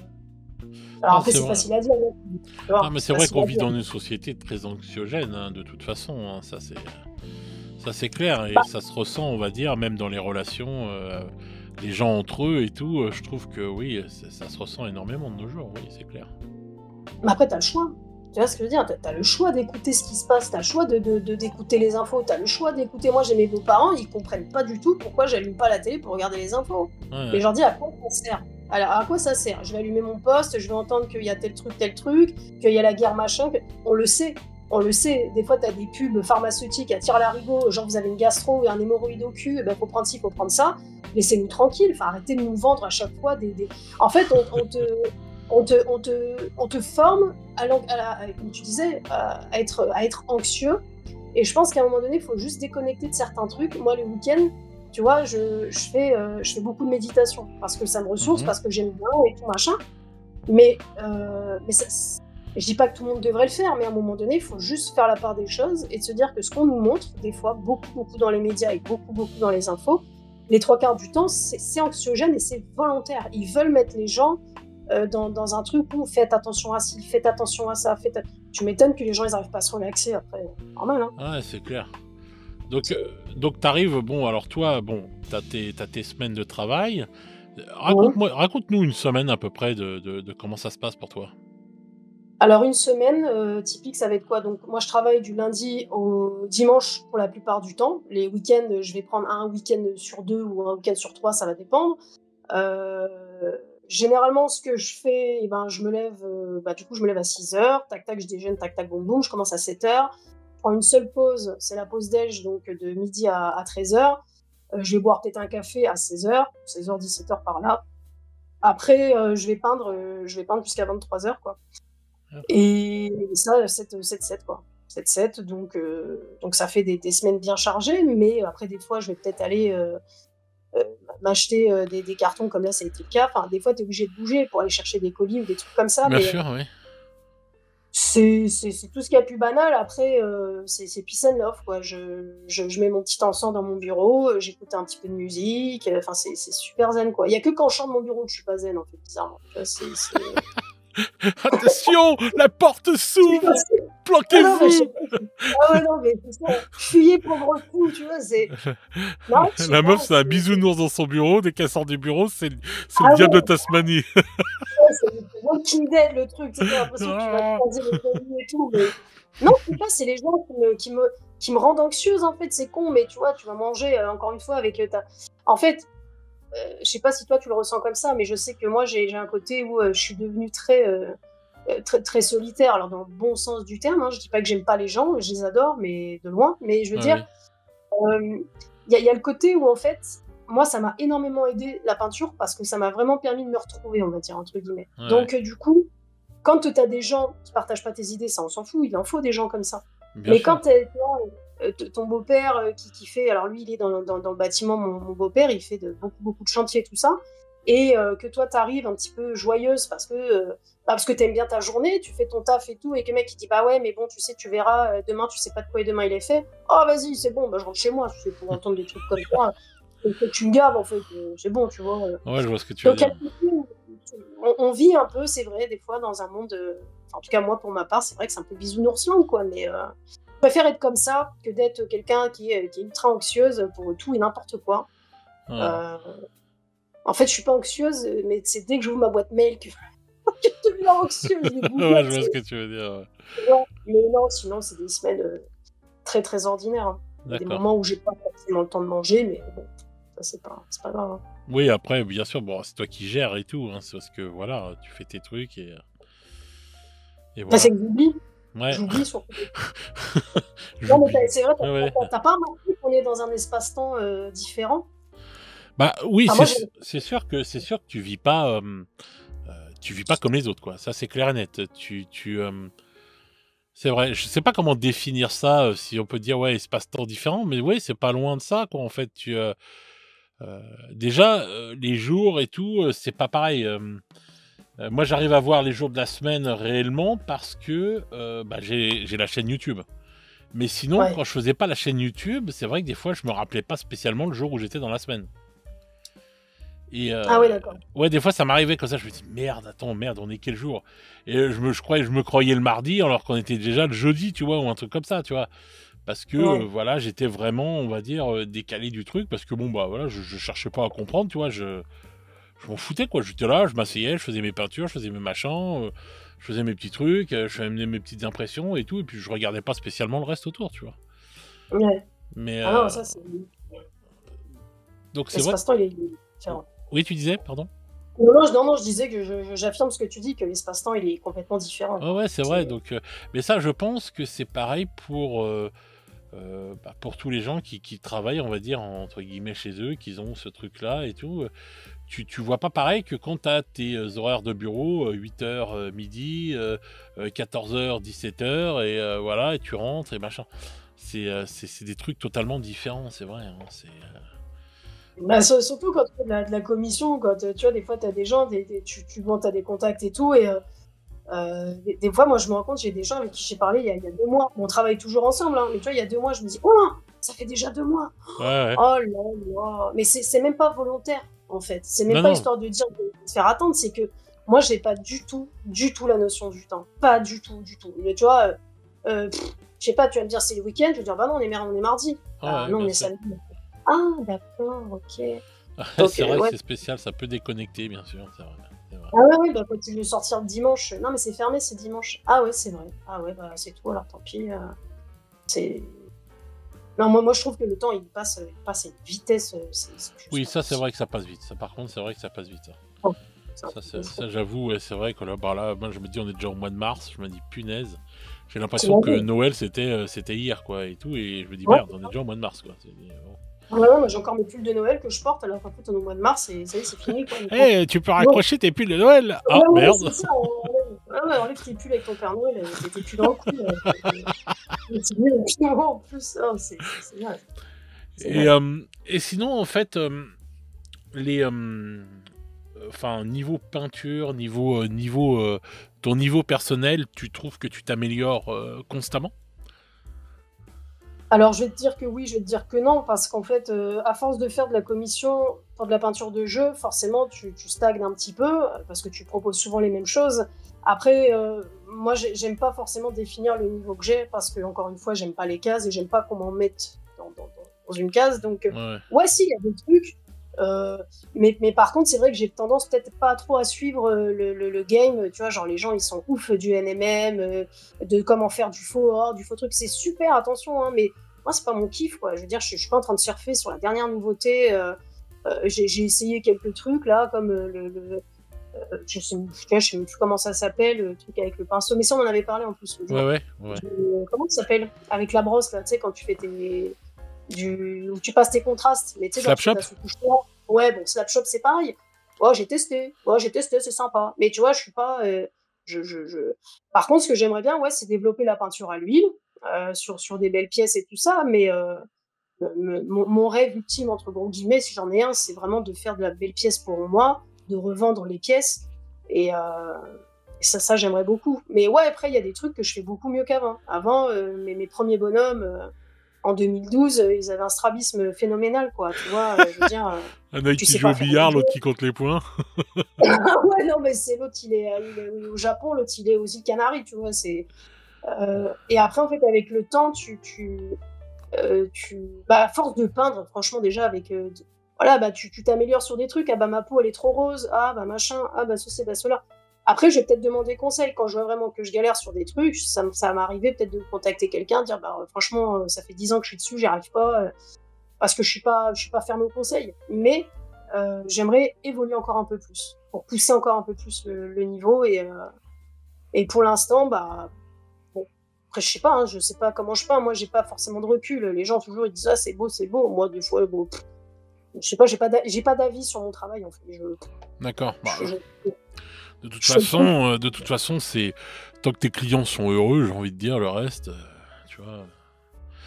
Non, après, c'est c'est vrai. facile à dire. Tu Non, vois, mais c'est c'est vrai facile qu'on à vit dire. dans une société très anxiogène, hein, de toute façon, hein, ça c'est clair, et Bah, ça se ressent, on va dire, même dans les relations, les gens entre eux et tout. Je trouve que oui, ça se ressent énormément de nos jours, oui, c'est clair. mais après, tu as le choix. Tu vois ce que je veux dire? Tu as le choix d'écouter ce qui se passe, tu as le choix d'écouter les infos, tu as le choix d'écouter. Moi, j'ai mes beaux-parents, ils comprennent pas du tout pourquoi j'allume pas la télé pour regarder les infos. Ouais, Et je leur dis à quoi ça sert? Alors, à quoi ça sert? Je vais allumer mon poste, je vais entendre qu'il y a tel truc, qu'il y a la guerre machin. On le sait. On le sait, des fois tu as des pubs pharmaceutiques à tire-larigot, genre vous avez une gastro ou un hémorroïde au cul, ben faut prendre ci, faut prendre ça. Laissez-nous tranquilles, enfin arrêtez de nous vendre à chaque fois En fait, on te forme, comme tu disais, à être anxieux. Et je pense qu'à un moment donné, il faut juste déconnecter de certains trucs. Moi, le week-end, tu vois, je fais beaucoup de méditation parce que ça me ressource, mhm. parce que j'aime bien et tout machin. Mais je dis pas que tout le monde devrait le faire, mais à un moment donné, il faut juste faire la part des choses et de se dire que ce qu'on nous montre, des fois, beaucoup, beaucoup dans les médias et beaucoup, beaucoup dans les infos, les trois quarts du temps, c'est anxiogène et c'est volontaire. Ils veulent mettre les gens dans un truc où faites attention à ci, faites attention à ça. Tu m'étonnes que les gens, ils n'arrivent pas à se relaxer après. Normal, hein. Ouais, c'est clair. Donc, donc t'arrives, bon, alors toi, bon, t'as tes semaines de travail, Mmh. Raconte-nous une semaine à peu près de comment ça se passe pour toi. Alors une semaine, typique, ça va être quoi? Donc moi, je travaille du lundi au dimanche pour la plupart du temps. Les week-ends, je vais prendre un week-end sur 2 ou un week-end sur 3, ça va dépendre. Heu, Généralement, ce que je fais, et ben, je me lève, du coup, je me lève à 6 heures. Tac tac, je déjeune, tac tac, boum boum, je commence à 7 heures. Je prends une seule pause, c'est la pause déj, donc de midi à 13 heures. Je vais boire peut-être un café à 16 heures, 16 heures 17 heures par là. Après, je vais peindre jusqu'à 23 heures, quoi. D'accord. Et ça, 7-7 quoi. 7-7, donc ça fait des semaines bien chargées, mais après des fois, je vais peut-être aller, m'acheter, des cartons comme là, ça a été le cas. Enfin, des fois, tu es obligé de bouger pour aller chercher des colis ou des trucs comme ça, Bien mais sûr, oui. c'est tout ce qu'il y a de plus banal. Après, c'est peace and love, quoi. Je mets mon petit encens dans mon bureau, j'écoute un petit peu de musique, enfin, c'est super zen, quoi. Il y a que quand je chante mon bureau que je suis pas zen, en fait, bizarrement. Tu vois, Attention, la porte s'ouvre, ah non, mais je sais planquez-vous. pas, ah ouais, non, mais c'est ça. Fuyez, pauvre fou, tu vois, c'est non, je sais La pas, meuf, c'est un bisounours dans son bureau. Dès qu'elle sort du bureau, c'est le ah diable de ouais, Tasmanie. ouais, c'est Walking Dead, le truc, tu sais, tu as l'impression que tu vas Ah. croiser les zombies et tout, mais non, je sais pas, c'est les gens qui me rendent anxieuse, en fait, c'est con, mais tu vois, tu vas manger, encore une fois, avec, ta en fait, je sais pas si toi tu le ressens comme ça, mais je sais que moi, j'ai un côté où, je suis devenue très, très solitaire, alors dans le bon sens du terme, hein. Je dis pas que j'aime pas les gens, je les adore, mais de loin, mais je veux Ah dire, oui. il y a le côté où, en fait, moi, ça m'a énormément aidé la peinture parce que ça m'a vraiment permis de me retrouver, on va dire, entre guillemets. Ouais. Donc, du coup, quand tu as des gens qui partagent pas tes idées, ça, on s'en fout, il en faut des gens comme ça. Bien Mais sûr. quand tu vois, ton beau-père qui fait, alors lui, il est dans le bâtiment, mon beau-père, il fait beaucoup, beaucoup de chantiers, tout ça, et que toi, tu arrives un petit peu joyeuse parce que tu aimes bien ta journée, tu fais ton taf et tout, et que le mec, il dit, bah ouais, mais bon, tu sais, tu verras, demain, tu sais pas de quoi demain il est fait. Oh, vas-y, c'est bon, bah, je rentre chez moi, c'est pour entendre des trucs comme ça. Que tu me gaves, en fait, c'est bon, tu vois. Ouais, je vois ce que tu veux Donc, dire. on vit un peu, c'est vrai, des fois, dans un monde, enfin, en tout cas, moi, pour ma part, c'est vrai que c'est un peu bisounourslant, quoi, mais je préfère être comme ça que d'être quelqu'un qui est ultra anxieuse pour tout et n'importe quoi. Ouais. Euh, En fait, je suis pas anxieuse, mais c'est dès que j'ouvre ma boîte mail que je deviens anxieuse, je Ouais, je bouillonne, vois ce que tu veux dire. Ouais. tu vois. Mais non, sinon, c'est des semaines très, très ordinaires, hein. Il y a des D'accord. moments où j'ai pas forcément le temps de manger, mais bon, ça, c'est pas grave, hein. Oui, après, bien sûr, bon, c'est toi qui gères et tout, hein, c'est parce que voilà, tu fais tes trucs et Enfin, voilà. c'est que j'oublie. Ouais. J'oublie surtout. Non, mais J'oublie. c'est vrai, Ouais, ouais. t'as pas remarqué qu'on est dans un espace-temps différent? Bah oui, Enfin, moi, c'est sûr que tu vis pas comme les autres, quoi. Ça, c'est clair et net. C'est vrai. Je sais pas comment définir ça, si on peut dire ouais, espace-temps différent, mais ouais, c'est pas loin de ça, quoi. En fait, déjà, les jours et tout, c'est pas pareil. Moi, j'arrive à voir les jours de la semaine réellement parce que j'ai la chaîne YouTube. Mais sinon, ouais. quand je faisais pas la chaîne YouTube, c'est vrai que des fois, je me rappelais pas spécialement le jour où j'étais dans la semaine. Et Ah ouais, d'accord. ouais, des fois, ça m'arrivait comme ça. Je me dis merde, attends, merde, on est quel jour? Et je me croyais le mardi alors qu'on était déjà le jeudi, tu vois, ou un truc comme ça, tu vois. Parce que Ouais. voilà, j'étais vraiment, on va dire, décalé du truc parce que bon bah voilà, je cherchais pas à comprendre, tu vois, je m'en foutais quoi. J'étais là, je m'asseyais, je faisais mes peintures, je faisais mes machins, je faisais mes petits trucs, je faisais mes petites impressions et tout, et puis je regardais pas spécialement le reste autour, tu vois. Ouais. Mais Ah non, ça, c'est donc c'est vrai. l'espace-temps, il est différent. Oui, tu disais, pardon. Non, je disais que j'affirme ce que tu dis, que l'espace-temps, il est complètement différent, Ah quoi. ouais, c'est vrai. Donc, mais ça, je pense que c'est pareil pour tous les gens qui travaillent, on va dire, entre guillemets, chez eux, qui ont ce truc-là et tout. Tu vois pas pareil que quand tu as tes horaires de bureau, 8 h midi, 14 h 17 h, et voilà, et tu rentres et machin. C'est des trucs totalement différents, c'est vrai, hein, Bah, surtout quand tu fais de la commission, quand tu vois, des fois, tu as des gens, tu bon, as des contacts et tout, et des fois, moi, je me rends compte, j'ai des gens avec qui j'ai parlé il y a 2 mois. On travaille toujours ensemble, hein, mais tu vois, il y a 2 mois, je me dis, oh, ça fait déjà 2 mois. ouais, ouais. Oh là là. Mais c'est même pas volontaire, en fait. C'est même Non, pas non. histoire de dire de se faire attendre, c'est que moi, j'ai pas du tout la notion du temps. Pas du tout, du tout. Mais tu vois, je sais pas, tu vas me dire c'est le week-end, je vais dire bah non, on est mardi. Ah Bah ouais, non, on bien est sûr. samedi. Ah, d'accord, ok. Donc, C'est vrai que ouais. c'est spécial, ça peut déconnecter, bien sûr, c'est vrai. C'est vrai. Ah ouais, ouais, bah, quand il veut sortir le dimanche. Non, mais c'est fermé, c'est dimanche. Ah ouais, c'est vrai. Ah ouais, bah c'est tout, alors tant pis. C'est... Non, moi je trouve que le temps, il passe à une vitesse, c'est juste Oui, pas ça c'est possible. vrai que ça passe vite. Ça, par contre, c'est vrai que ça passe vite. Ça, Oh, c'est un ça, truc de fou. ça, j'avoue, ouais, c'est vrai que là, bah là, moi je me dis, on est déjà au mois de mars. Je me dis, punaise. J'ai l'impression que T'imagines? Noël c'était hier, quoi, et tout. Et je me dis, Ouais. merde, on est déjà au mois de mars, quoi. Bon. Ouais, ouais, moi j'ai encore mes pulls de Noël que je porte, alors qu'en fait on est au mois de mars et ça y est, c'est fini, quoi. Donc, Eh, tu peux bon. raccrocher tes pulls de Noël. Ah, Ouais, ouais, merde. c'est ça, ouais, enlève tes pulls avec ton Père Noël, t'es plus dans le coup, là. C'est mieux, en plus, oh, c'est naze. C'est naze. Et sinon, en fait, les, enfin, niveau peinture, ton niveau personnel, tu trouves que tu t'améliores constamment? Alors, je vais te dire que oui, je vais te dire que non, parce qu'en fait, à force de faire de la commission pour de la peinture de jeu, forcément, tu stagnes un petit peu, parce que tu proposes souvent les mêmes choses. Après, moi, j'aime pas forcément définir le niveau que j'ai, parce que, encore une fois, j'aime pas les cases et j'aime pas qu'on m'en mette dans une case. Donc, Ouais. ouais, si, il y a des trucs. Mais par contre, c'est vrai que j'ai tendance peut-être pas trop à suivre le game. Tu vois, genre, les gens, ils sont ouf du NMM, de comment faire du faux or, du faux truc. C'est super, attention, hein, mais moi, c'est pas mon kiff, quoi. Je veux dire, je suis pas en train de surfer sur la dernière nouveauté. J'ai essayé quelques trucs, là, comme je sais même plus comment ça s'appelle, le truc avec le pinceau. Mais ça, on en avait parlé en plus le Ouais, jour. ouais, ouais. Comment ça s'appelle? Avec la brosse, là, tu sais, quand tu fais où tu passes tes contrastes, mais tu sais, genre, tu fais Slapshot? ta sous-couche noire. Ouais, bon, Slapshot, c'est pareil. Ouais, j'ai testé, c'est sympa. Mais tu vois, je suis pas. Par contre, ce que j'aimerais bien, ouais, c'est développer la peinture à l'huile, sur des belles pièces et tout ça. Mais mon rêve ultime, entre gros guillemets, si j'en ai un, c'est vraiment de faire de la belle pièce pour moi, de revendre les pièces. Et, ça j'aimerais beaucoup. Mais ouais, après, il y a des trucs que je fais beaucoup mieux qu'avant. Avant, mes premiers bonhommes, en 2012, ils avaient un strabisme phénoménal, quoi. Tu vois, je veux dire, Un œil tu qui sais joue pas au faire le billard, jeu. l'autre qui compte les points. Ah ouais, non, mais c'est l'autre, il est au Japon, l'autre, il est aux îles Canaries, tu vois. Et après, en fait, avec le temps, bah, à force de peindre, franchement, déjà, voilà, bah, tu t'améliores sur des trucs. Ah, bah, ma peau, elle est trop rose. Ah, bah, machin. Ah, bah, ceci, bah, cela. Après, je vais peut-être demander conseil. Quand je vois vraiment que je galère sur des trucs, ça m'arriver peut-être de contacter quelqu'un, de dire, bah, franchement, ça fait 10 ans que je suis dessus, j'y arrive pas, parce que je suis pas fermé au conseil. Mais j'aimerais évoluer encore un peu plus, pour pousser encore un peu plus le niveau. Et pour l'instant, bah, bon, après, je sais pas, hein, je sais pas comment je peins. Moi, j'ai pas forcément de recul. Les gens, toujours, ils disent, ah, c'est beau, c'est beau. Moi, des fois, bon, je sais pas, j'ai pas d'avis sur mon travail, en fait. D'accord. Bah, Je, je, de toute façon, c'est tant que tes clients sont heureux, j'ai envie de dire, le reste, tu vois,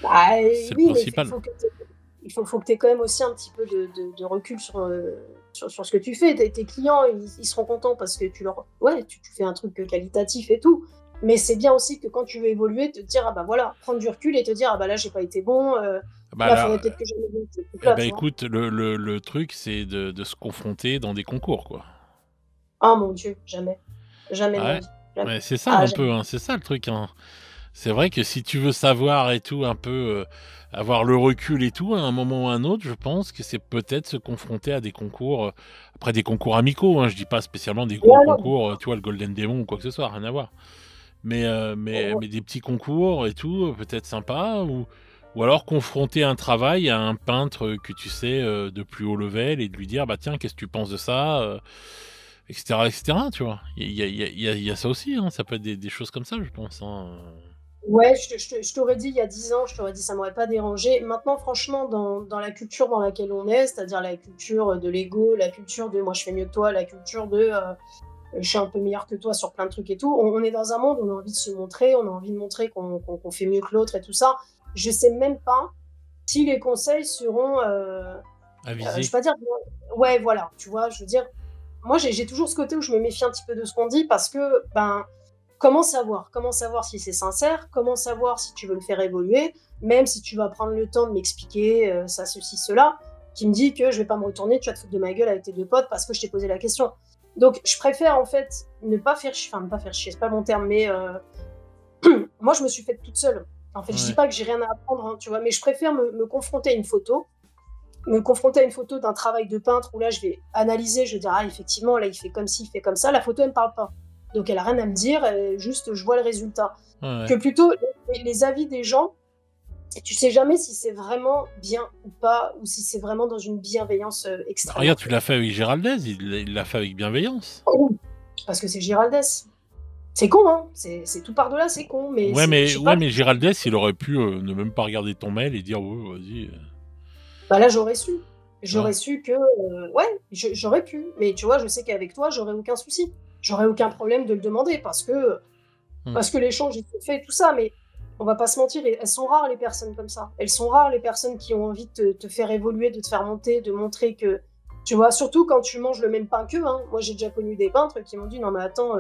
bah, c'est le oui, mais principal. faut que tu aies quand même aussi un petit peu de recul sur ce que tu fais. Tes clients, ils seront contents parce que ouais, tu fais un truc qualitatif et tout. Mais c'est bien aussi que quand tu veux évoluer, te dire, ah bah voilà, prendre du recul et te dire, ah bah là, j'ai pas été bon, Bah là, là, faudrait peut-être que j'améliore ce eh truc-là, ben tu vois. écoute, le truc, c'est de se confronter dans des concours, quoi. Ah mon Dieu, jamais. Jamais de Ah ma ouais, vie. Jamais. ouais, c'est ça Ah, un jamais. peu, hein, c'est ça le truc, hein. C'est vrai que si tu veux savoir et tout, un peu avoir le recul et tout, à un moment ou à un autre, je pense que c'est peut-être se confronter à des concours, après des concours amicaux, hein, je dis pas spécialement des gros Ouais, non, concours, tu vois, le Golden Demon ou quoi que ce soit, rien à voir. mais- Mais des petits concours et tout, peut-être sympa, ou alors confronter un travail à un peintre que tu sais de plus haut level et de lui dire, bah tiens, qu'est-ce que tu penses de ça, etc., etc., tu vois. Il y a ça aussi, hein, ça peut être des choses comme ça, je pense, hein. Ouais, je t'aurais dit il y a 10 ans, je t'aurais dit ça m'aurait pas dérangé. Maintenant, franchement, dans la culture dans laquelle on est, c'est-à-dire la culture de l'ego, la culture de moi je fais mieux que toi, la culture de je suis un peu meilleur que toi sur plein de trucs et tout, on est dans un monde où on a envie de se montrer, on a envie de montrer qu'on fait mieux que l'autre et tout ça. Je sais même pas si les conseils seront, je vais Avisé. pas dire, ouais, voilà, tu vois, je veux dire, moi j'ai toujours ce côté où je me méfie un petit peu de ce qu'on dit parce que, ben, comment savoir? Comment savoir si c'est sincère? Comment savoir si tu veux le faire évoluer? Même si tu vas prendre le temps de m'expliquer ça, ceci, cela, qui me dit que je vais pas me retourner, tu vas te foutre de ma gueule avec tes deux potes parce que je t'ai posé la question. Donc, je préfère en fait ne pas faire chier, enfin, ne pas faire chier, c'est pas mon terme, mais moi je me suis faite toute seule. En fait, je dis Ouais. pas que j'ai rien à apprendre, hein, tu vois, mais je préfère me confronter à une photo me confronter à une photo d'un travail de peintre où là, je vais analyser, je vais dire, ah, effectivement, là, il fait comme ci, il fait comme ça. La photo, elle me parle pas. Donc, elle a rien à me dire, juste, je vois le résultat. Ouais. Que plutôt, les avis des gens, tu sais jamais si c'est vraiment bien ou pas, ou si c'est vraiment dans une bienveillance extrême. Regarde, tu l'as fait avec Géraldez, il l'a fait avec bienveillance. Parce que c'est Giraldès. C'est con, hein. C'est tout par-delà, c'est con. Mais Ouais, mais Giraldez, il aurait pu ne même pas regarder ton mail et dire, ouais, vas-y. Bah là, j'aurais su. J'aurais Ouais. su que. Ouais, j'aurais pu. Mais tu vois, je sais qu'avec toi, j'aurais aucun souci. J'aurais aucun problème de le demander parce que l'échange est fait et tout ça. Mais on va pas se mentir, elles sont rares les personnes comme ça. Elles sont rares les personnes qui ont envie de te faire évoluer, de te faire monter, de montrer que. Tu vois, surtout quand tu manges le même pain qu'eux. Hein. Moi, j'ai déjà connu des peintres qui m'ont dit non, mais attends,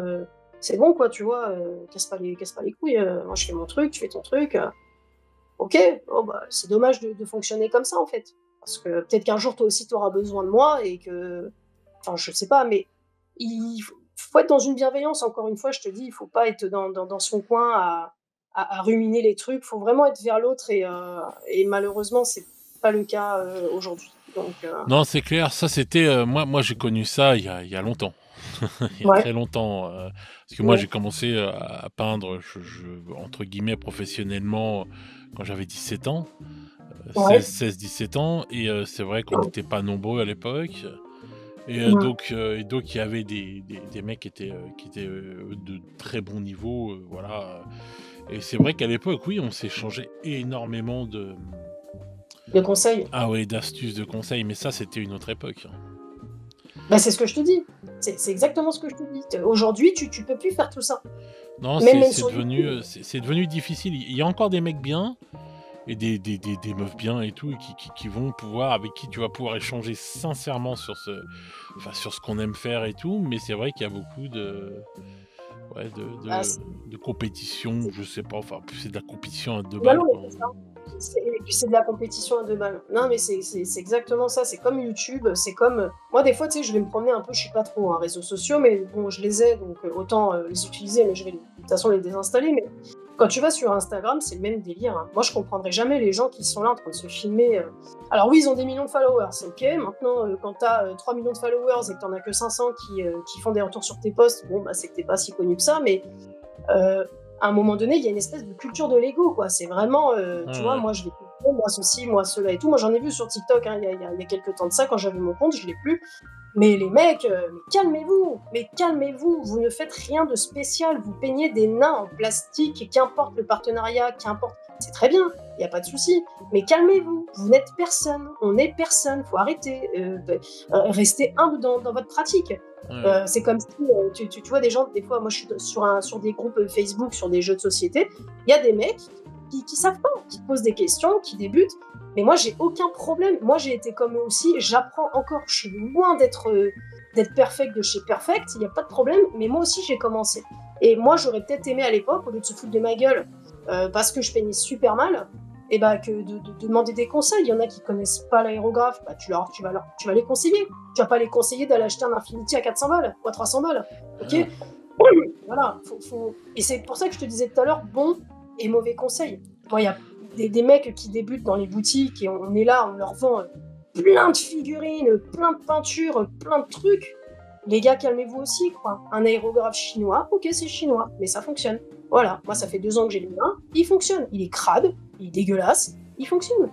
c'est bon, quoi, tu vois, casse pas les couilles. Moi, je fais mon truc, tu fais ton truc. Ok, oh, bah, c'est dommage de fonctionner comme ça, en fait. Parce que peut-être qu'un jour, toi aussi, tu auras besoin de moi et que. Enfin, je sais pas, mais il faut être dans une bienveillance. Encore une fois, je te dis, il faut pas être dans son coin à ruminer les trucs. Il faut vraiment être vers l'autre et malheureusement, c'est pas le cas aujourd'hui. Donc, Non, c'est clair, ça c'était... moi j'ai connu ça il y a longtemps. Il y a ouais, très longtemps. Parce que moi ouais, j'ai commencé à peindre, entre guillemets, professionnellement quand j'avais 17 ans. ouais, 16-17 ans. Et c'est vrai qu'on n'était pas nombreux à l'époque. Et ouais. donc il y avait des mecs qui étaient de très bon niveau. Voilà. Et c'est vrai qu'à l'époque, oui, on s'échangeait énormément de... Le conseil. Ah ouais, d'astuces, de conseils, mais ça, c'était une autre époque. Bah, c'est ce que je te dis. C'est exactement ce que je te dis. Aujourd'hui, tu peux plus faire tout ça. Non, Même c'est sur devenu, YouTube. c'est devenu difficile. Il y a encore des mecs bien et des meufs bien et tout, et qui vont pouvoir, avec qui tu vas pouvoir échanger sincèrement sur ce qu'on aime faire et tout, mais c'est vrai qu'il y a beaucoup ouais, Bah, de compétition, je sais pas, enfin, c'est de la compétition à deux bah balles, non, mais quoi. c'est ça. Et puis c'est de la compétition à deux balles. Non, mais c'est exactement ça. C'est comme YouTube. C'est comme. Moi, des fois, tu sais, je vais me promener un peu. Je suis pas trop en réseaux sociaux, mais bon, je les ai, donc autant les utiliser, mais je vais de toute façon les désinstaller. Mais quand tu vas sur Instagram, c'est le même délire. Hein. Moi, je comprendrai jamais les gens qui sont là en train de se filmer. Alors, oui, ils ont des millions de followers, c'est ok. Maintenant, quand t'as 3 millions de followers et que t'en as que 500 qui font des retours sur tes posts, bon, bah, c'est que t'es pas si connu que ça, mais. À un moment donné, il y a une espèce de culture de l'ego, quoi. C'est vraiment, tu vois, Ouais, moi je vais moi ceci, moi cela et tout. Moi j'en ai vu sur TikTok, hein, il y a quelques temps de ça, quand j'avais mon compte, je l'ai plus. Mais les mecs, mais calmez-vous, vous ne faites rien de spécial, vous peignez des nains en plastique, qu'importe le partenariat, qu'importe, c'est très bien, il n'y a pas de souci, mais calmez-vous, vous n'êtes personne, on est personne, faut arrêter, restez humble dans votre pratique. ouais. C'est comme si tu vois des gens, des fois, moi je suis sur des groupes Facebook, sur des jeux de société, il y a des mecs qui savent pas, qui te posent des questions, qui débutent, mais moi j'ai aucun problème. Moi j'ai été comme eux aussi, j'apprends encore, je suis loin d'être perfect de chez perfect, il n'y a pas de problème, mais moi aussi j'ai commencé. Et moi j'aurais peut-être aimé à l'époque, au lieu de se foutre de ma gueule parce que je peignais super mal, et bah que de demander des conseils. Il y en a qui connaissent pas l'aérographe, bah tu vas les conseiller. Tu vas pas les conseiller d'aller acheter un Infinity à 400 balles ou à 300 balles. Ok. Ouais. Voilà. Et c'est pour ça que je te disais tout à l'heure, bon et mauvais conseils. Bon, il y a des mecs qui débutent dans les boutiques et on est là, on leur vend plein de figurines, plein de peintures, plein de trucs. Les gars, calmez-vous aussi, quoi. Un aérographe chinois, ok, c'est chinois, mais ça fonctionne. Voilà, moi ça fait 2 ans que j'ai le mien, il fonctionne. Il est crade, il est dégueulasse, il fonctionne.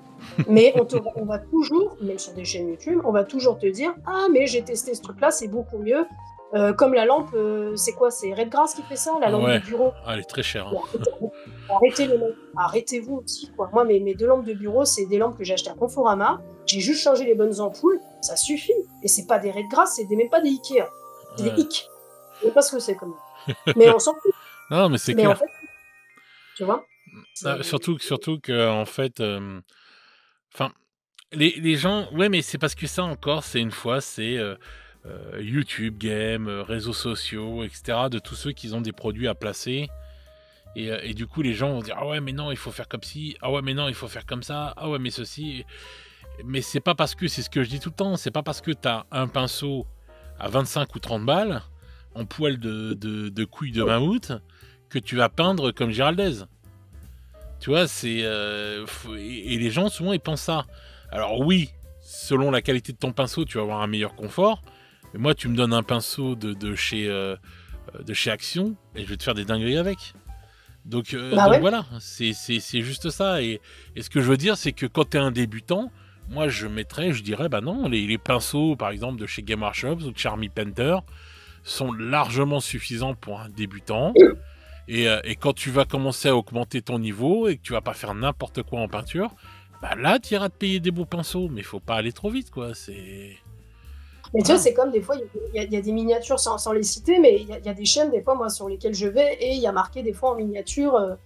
Mais on va toujours, même sur des chaînes YouTube, on va toujours te dire ah mais j'ai testé ce truc-là, c'est beaucoup mieux. Comme la lampe, c'est quoi? C'est Redgrass qui fait ça, la lampe de Ouais. bureau. Ah, elle est très chère, hein. Bon, arrêtez les mecs, arrêtez-vous aussi quoi. Moi mes 2 lampes de bureau, c'est des lampes que j'ai achetées à Conforama. J'ai juste changé les bonnes ampoules, ça suffit. Et c'est pas des Redgrass, c'est même pas des Ikea, c'est des Ouais. IK. Je sais pas ce que c'est comme. Mais on s'en fout. Non, mais c'est Mais en clair. fait, tu vois, Ah, c'est surtout que, en fait, enfin, les gens, ouais, mais c'est parce que ça encore, c'est une fois, c'est YouTube, game, réseaux sociaux, etc., de tous ceux qui ont des produits à placer. Et du coup, les gens vont dire ah ouais, mais non, il faut faire comme ci, ah ouais, mais non, il faut faire comme ça, ah ouais, mais ceci. Mais c'est pas parce que, c'est ce que je dis tout le temps, c'est pas parce que t'as un pinceau à 25 ou 30 balles, en poil de couilles de mammouth, que tu vas peindre comme Giraldez. Tu vois, et les gens souvent ils pensent ça. Alors oui, selon la qualité de ton pinceau, tu vas avoir un meilleur confort. Mais moi, tu me donnes un pinceau de chez Action et je vais te faire des dingueries avec. Donc Ouais. voilà, c'est juste ça. Et ce que je veux dire, c'est que quand tu es un débutant, moi je dirais, bah non, les pinceaux par exemple de chez Game Workshop ou de Charmy Painter sont largement suffisants pour un débutant. Et quand tu vas commencer à augmenter ton niveau et que tu vas pas faire n'importe quoi en peinture, bah là tu iras te payer des beaux pinceaux, mais il faut pas aller trop vite, quoi. Mais tu vois, Voilà. c'est comme des fois, il y a des miniatures sans les citer, mais il y a des chaînes, des fois, moi, sur lesquelles je vais, et il y a marqué des fois en miniature,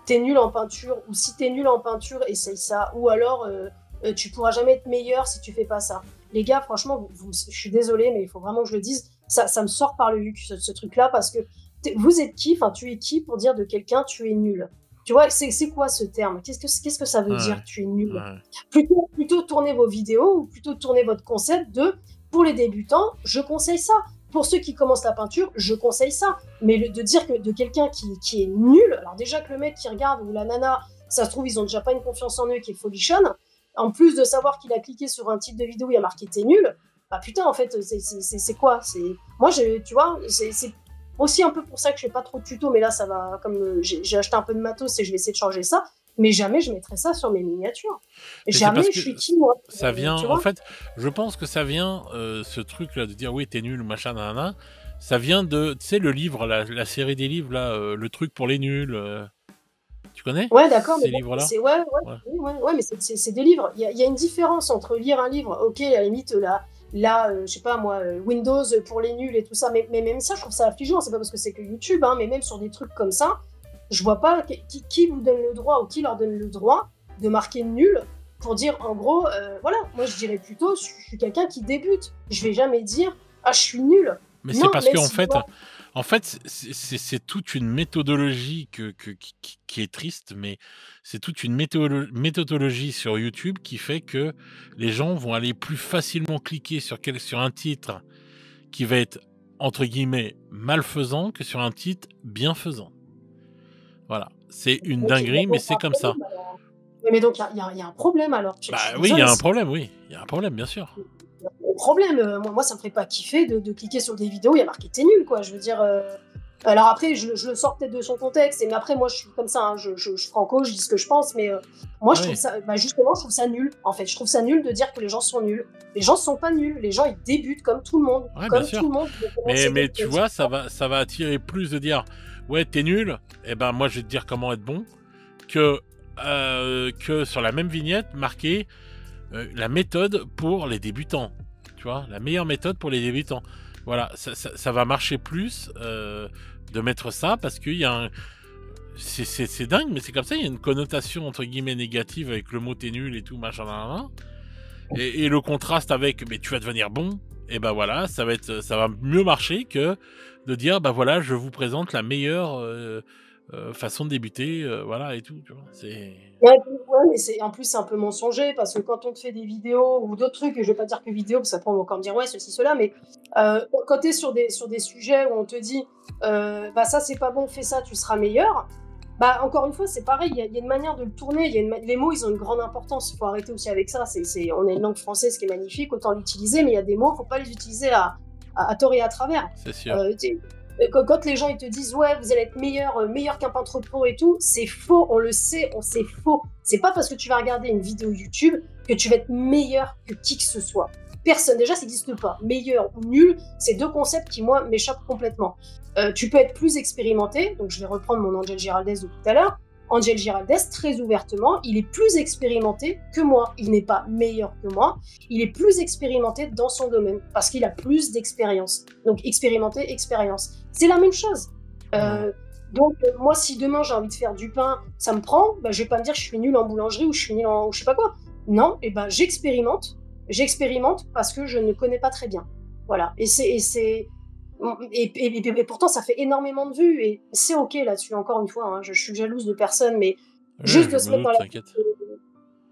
t'es nul en peinture, ou si t'es nul en peinture, essaye ça, ou alors tu pourras jamais être meilleur si tu fais pas ça. Les gars, franchement, je suis désolée, mais il faut vraiment que je le dise, ça me sort par le huc, ce truc-là, parce que vous êtes qui, enfin, tu es qui pour dire de quelqu'un tu es nul? Tu vois, c'est quoi ce terme? Qu'est-ce que ça veut dire Ouais, tu es nul? ouais. Plutôt tourner vos vidéos ou plutôt tourner votre concept de pour les débutants, je conseille ça. Pour ceux qui commencent la peinture, je conseille ça. Mais de dire que de quelqu'un qui est nul, alors déjà que le mec qui regarde ou la nana, ça se trouve, ils ont déjà pas une confiance en eux qui est folichonne. En plus de savoir qu'il a cliqué sur un titre de vidéo où il y a marqué t'es nul, bah putain, en fait, c'est quoi? Moi, tu vois, c'est aussi un peu pour ça que je fais pas trop de tutos, mais là, ça va, comme j'ai acheté un peu de matos et je vais essayer de changer ça. Mais jamais je mettrai ça sur mes miniatures. Mais c'est parce Jamais je que suis qui, moi, ça vient, tu en vois? fait, je pense que ça vient, ce truc-là de dire oui, t'es nul ou machin, nanana, ça vient de, tu sais, le livre, la série des livres, là, le truc pour les nuls. Tu connais Ouais, d'accord, mais ces bon, livres-là? c'est ouais, Ouais. oui, ouais, mais c'est des livres. Il y a une différence entre lire un livre, ok, à la limite, je sais pas moi, Windows pour les nuls et tout ça, mais même ça, je trouve ça affligeant. C'est pas parce que c'est que YouTube, hein, mais même sur des trucs comme ça, je vois pas qui vous donne le droit ou qui leur donne le droit de marquer nul pour dire, en gros, voilà, moi je dirais plutôt, je suis quelqu'un qui débute. Je vais jamais dire, ah, je suis nul. Mais c'est Non, parce même que si moi, en fait, c'est toute une méthodologie qui est triste, mais c'est toute une méthodologie sur YouTube qui fait que les gens vont aller plus facilement cliquer sur un titre qui va être entre guillemets malfaisant que sur un titre bienfaisant. Voilà, c'est une ok, dinguerie, mais donc, c'est comme ça. mais donc il y a un problème alors. Je suis Bah oui, il y désolée. a un problème, oui, il y a un problème, bien sûr. Le problème, moi, ça me ferait pas kiffer de cliquer sur des vidéos, il y a marqué t'es nul, quoi. Je veux dire. Alors après, je le sors peut-être de son contexte, mais après, moi, je suis comme ça, hein, je franco, je dis ce que je pense, mais moi, je trouve Oui. ça, bah, justement, je trouve ça nul, en fait. Je trouve ça nul de dire que les gens sont nuls. Les gens sont pas nuls, les gens, ils débutent comme tout le monde. Ouais, bien Comme tout sûr. le monde, ils vont commencer Mais quelque tu chose. vois, ça va attirer plus de dire ouais, t'es nul, et ben moi je vais te dire comment être bon, que sur la même vignette marqué la méthode pour les débutants. Tu vois, la meilleure méthode pour les débutants. Voilà, ça va marcher plus de mettre ça parce qu'il y a un. C'est dingue, mais c'est comme ça, il y a une connotation entre guillemets négative avec le mot t'es nul et tout, machin, nan. Et le contraste avec mais tu vas devenir bon, et ben voilà, ça va mieux marcher que de dire bah voilà, je vous présente la meilleure façon de débuter, voilà et tout, tu vois. Ouais, mais en plus, c'est un peu mensonger parce que quand on te fait des vidéos ou d'autres trucs, et je vais pas dire que vidéo, parce qu'après on va encore me dire ouais, ceci, cela, mais quand tu es sur des sujets où on te dit bah ça c'est pas bon, fais ça, tu seras meilleur, bah encore une fois, c'est pareil, il y a une manière de le tourner, les mots ils ont une grande importance, il faut arrêter aussi avec ça. On a une langue française qui est magnifique, autant l'utiliser, mais il y a des mots, il faut pas les utiliser à tort et à travers. C'est sûr. Quand les gens ils te disent ouais vous allez être meilleur qu'un peintre pro et tout, c'est faux, on le sait, c'est faux. C'est pas parce que tu vas regarder une vidéo YouTube que tu vas être meilleur que qui que ce soit. Personne, déjà ça n'existe pas. Meilleur ou nul, c'est deux concepts qui moi m'échappent complètement. Tu peux être plus expérimenté, donc je vais reprendre mon Angel Giraldez de tout à l'heure. Angel Giraldez, très ouvertement, il est plus expérimenté que moi. Il n'est pas meilleur que moi, il est plus expérimenté dans son domaine parce qu'il a plus d'expérience. Donc expérimenté, expérience. C'est la même chose. Donc moi, si demain j'ai envie de faire du pain, ça me prend, bah, je vais pas me dire que je suis nul en boulangerie ou je suis nul en je sais pas quoi. Non, et ben j'expérimente parce que je ne connais pas très bien. Voilà. Et pourtant, ça fait énormément de vues et c'est ok là-dessus. Encore une fois, hein, je suis jalouse de personne, mais Ouais, juste je de se me mettre dans doute, la t'inquiète.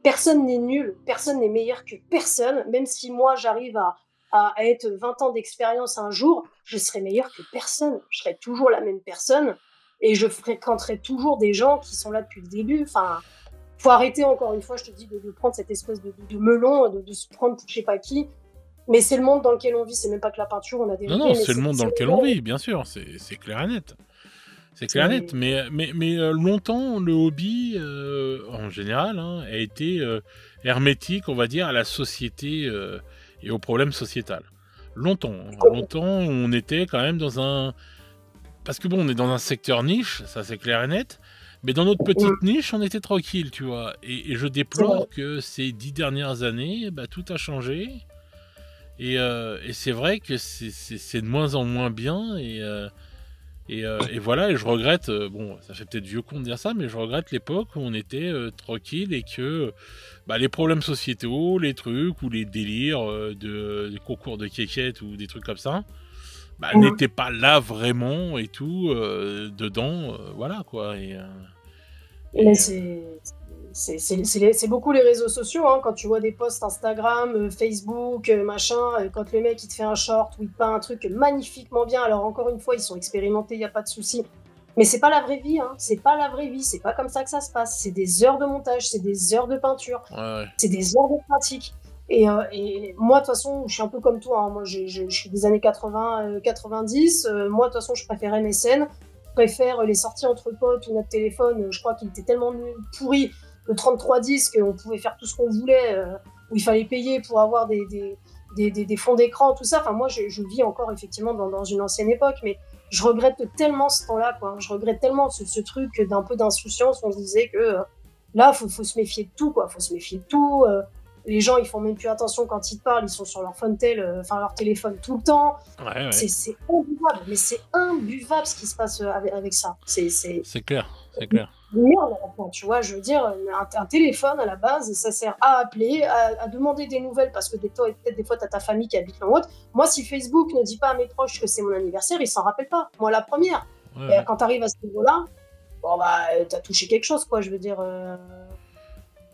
personne n'est nul, personne n'est meilleur que personne. Même si moi j'arrive à être 20 ans d'expérience un jour, je serai meilleur que personne. Je serai toujours la même personne et je fréquenterai toujours des gens qui sont là depuis le début. Enfin, faut arrêter, encore une fois, je te dis, de prendre cette espèce de melon, de se prendre pour je sais pas qui. Mais c'est le monde dans lequel on vit, c'est même pas que la peinture, on a des Non, non, c'est le monde dans lequel on vit, bien sûr, c'est clair et net. C'est clair et net, mais longtemps, le hobby, en général, hein, a été hermétique, on va dire, à la société et aux problèmes sociétals. Longtemps, on était quand même dans un... Parce que bon, on est dans un secteur niche, ça c'est clair et net, mais dans notre petite niche, on était tranquille, tu vois. Et je déplore que ces 10 dernières années, bah, tout a changé. Et c'est vrai que c'est de moins en moins bien, et voilà, et je regrette, bon, ça fait peut-être vieux con de dire ça, mais je regrette l'époque où on était tranquille et que bah, les problèmes sociétaux, les trucs ou les délires des concours de kékette ou des trucs comme ça, bah, n'étaient pas là vraiment et tout, dedans, voilà quoi. Mais c'est beaucoup les réseaux sociaux, hein, quand tu vois des posts Instagram, Facebook, machin, quand le mec il te fait un short ou il te peint un truc magnifiquement bien, alors encore une fois ils sont expérimentés, il n'y a pas de souci, mais c'est pas la vraie vie, hein, c'est pas la vraie vie, c'est pas comme ça que ça se passe, c'est des heures de montage, c'est des heures de peinture, c'est des heures de pratique. Et moi de toute façon je suis un peu comme toi, hein, moi je suis des années 80, 90, moi de toute façon je préfère MSN, je préfère les sorties entre potes ou notre téléphone, je crois qu'il était tellement pourri, le 3310 qu'on pouvait faire tout ce qu'on voulait, où il fallait payer pour avoir des fonds d'écran, tout ça. Enfin, moi, je vis encore effectivement dans une ancienne époque, mais je regrette tellement ce temps-là, quoi. Je regrette tellement ce truc d'un peu d'insouciance. On se disait que là, faut se méfier de tout, quoi. Faut se méfier de tout. Les gens, ils font même plus attention quand ils te parlent. Ils sont sur leur Funtel, leur téléphone tout le temps. Ouais. C'est imbuvable, mais c'est imbuvable ce qui se passe avec ça. C'est clair, c'est clair. Merde, tu vois, je veux dire, un téléphone à la base, ça sert à appeler, à demander des nouvelles, parce que peut-être des fois, tu as ta famille qui habite loin. Moi, si Facebook ne dit pas à mes proches que c'est mon anniversaire, ils s'en rappellent pas. Moi, la première. Et quand tu arrives à ce niveau-là, bon, bah, tu as touché quelque chose, quoi. Je veux dire,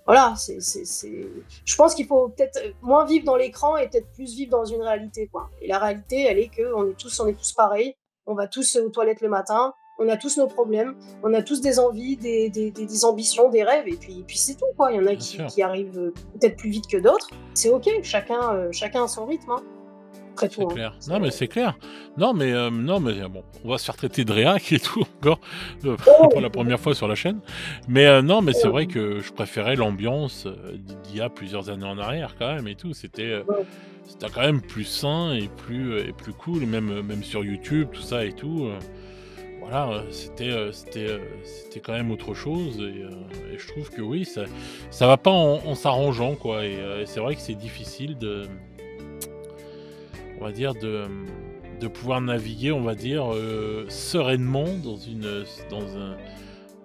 voilà, je pense qu'il faut peut-être moins vivre dans l'écran et peut-être plus vivre dans une réalité, quoi. Et la réalité, elle est qu'on est tous pareils. On va tous aux toilettes le matin. On a tous nos problèmes, on a tous des envies, des ambitions, des rêves, et puis c'est tout, quoi. Il y en a qui arrivent peut-être plus vite que d'autres. C'est ok, chacun a son rythme, hein. Après tout. C'est clair. Non, mais c'est clair. Non, mais bon, on va se faire traiter de réac et tout encore pour la première fois sur la chaîne. Mais non, mais c'est vrai que je préférais l'ambiance d'il y a plusieurs années en arrière quand même et tout. C'était quand même plus sain et plus cool, même sur YouTube, tout ça et tout. Voilà, c'était quand même autre chose, et je trouve que oui, ça va pas en s'arrangeant, quoi. Et c'est vrai que c'est difficile on va dire, de pouvoir naviguer, on va dire, sereinement dans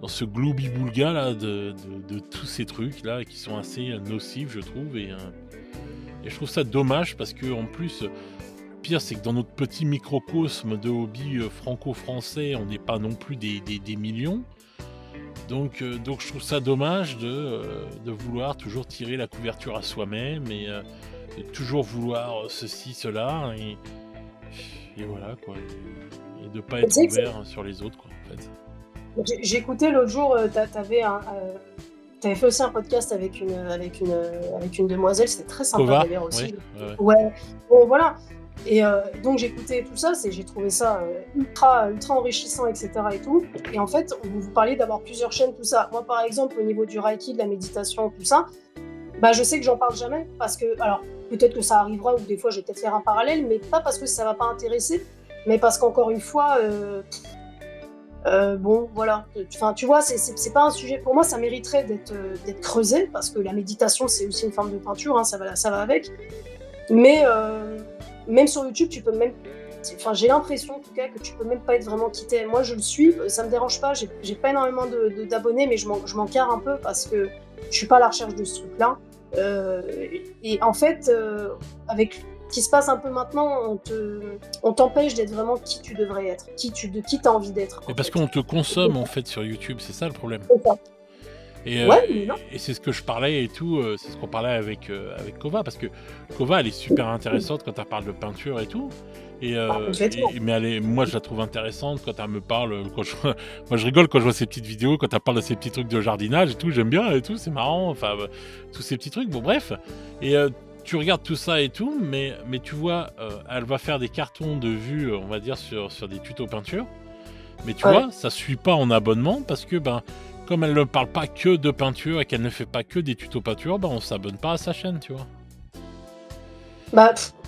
ce gloubi-boulga là de tous ces trucs là qui sont assez nocifs, je trouve, et je trouve ça dommage parce que en plus. Pire, c'est que dans notre petit microcosme de hobby franco-français, on n'est pas non plus des millions. Donc je trouve ça dommage de vouloir toujours tirer la couverture à soi-même et de toujours vouloir ceci, cela. Et voilà, quoi. Et de ne pas être ouvert sur les autres, quoi, en fait. J'écoutais l'autre jour, t'avais fait aussi un podcast avec une demoiselle, c'était très sympa d'ailleurs aussi. Ouais. Bon, voilà. Et donc j'écoutais tout ça, j'ai trouvé ça ultra enrichissant, etc. et tout. Et en fait, vous parliez d'avoir plusieurs chaînes, tout ça. Moi, par exemple, au niveau du Reiki, de la méditation, tout ça, bah, je sais que j'en parle jamais parce que, alors, peut-être que ça arrivera ou des fois, je vais peut-être faire un parallèle, mais pas parce que ça va pas intéresser, mais parce qu'encore une fois, bon, voilà. Enfin, tu vois, c'est pas un sujet. Pour moi, ça mériterait d'être creusé parce que la méditation, c'est aussi une forme de peinture, hein, ça va avec. Mais même sur YouTube, tu peux même. Enfin, j'ai l'impression en tout cas que tu peux même pas être vraiment quitté. Moi, je le suis, ça me dérange pas. J'ai pas énormément d'abonnés, mais je m'en carre un peu parce que je suis pas à la recherche de ce truc-là. Et en fait, avec ce qui se passe un peu maintenant, on t'empêche d'être vraiment qui tu devrais être, qui t'as envie d'être. Et parce qu'on te consomme en fait sur YouTube, c'est ça le problème. Ouais, mais non. Et c'est ce que je parlais et tout, c'est ce qu'on parlait avec Kova, parce que Kova, elle est super intéressante quand elle parle de peinture et tout. Mais moi, je la trouve intéressante quand elle me parle. Moi, je rigole quand je vois ces petites vidéos, quand elle parle de ces petits trucs de jardinage et tout. J'aime bien et tout, c'est marrant. Enfin, tous ces petits trucs. Bon, bref. Et tu regardes tout ça et tout, mais tu vois, elle va faire des cartons de vues, on va dire, sur des tutos peinture. Mais tu vois, ça suit pas en abonnement parce que, comme elle ne parle pas que de peinture et qu'elle ne fait pas que des tutos peinture, on s'abonne pas à sa chaîne, tu vois.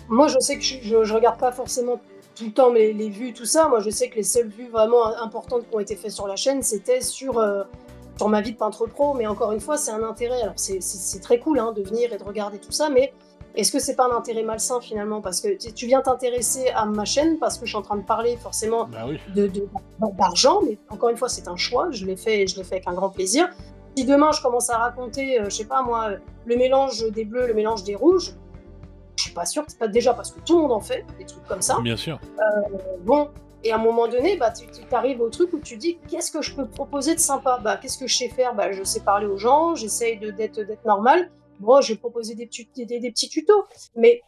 Moi, je sais que je regarde pas forcément tout le temps les vues, tout ça. Moi, je sais que les seules vues vraiment importantes qui ont été faites sur la chaîne, c'était sur ma vie de peintre pro. Mais encore une fois, c'est un intérêt. Alors, c'est très cool de venir et de regarder tout ça, mais est-ce que c'est pas un intérêt malsain finalement? Parce que tu viens t'intéresser à ma chaîne parce que je suis en train de parler forcément d'argent, mais encore une fois, c'est un choix. Je l'ai fait avec un grand plaisir. Si demain je commence à raconter, je sais pas moi, le mélange des bleus, le mélange des rouges, je suis pas sûre, c'est pas déjà parce que tout le monde en fait, des trucs comme ça. Bien sûr. Bon, et à un moment donné, tu arrives au truc où tu dis qu'est-ce que je peux proposer de sympa? Qu'est-ce que je sais faire? Je sais parler aux gens, j'essaye d'être normal. Bon, je vais proposer des petits tutos, mais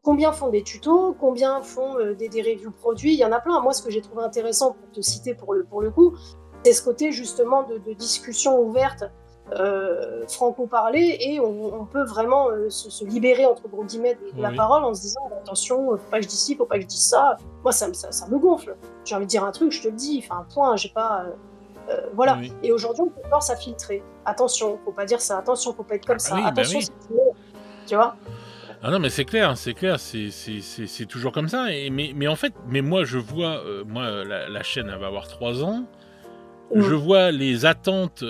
combien font des tutos? Combien font des reviews produits? Il y en a plein. Moi, ce que j'ai trouvé intéressant pour te citer pour le coup, c'est ce côté justement de discussion ouverte, franco-parler, et on peut vraiment se libérer entre gros guillemets de la parole en se disant attention, faut pas que je dise ci, faut pas que je dise ça. Moi, ça me gonfle. J'ai envie de dire un truc, je te le dis. Enfin, point. J'ai pas. Voilà. Oui. Et aujourd'hui, on peut force à filtrer. Attention, faut pas dire ça. Attention, faut pas être comme ça. Oui, attention, tu vois. Ah non, mais c'est clair, c'est toujours comme ça. Mais en fait, moi, je vois, la chaîne, elle va avoir 3 ans. Je vois les attentes.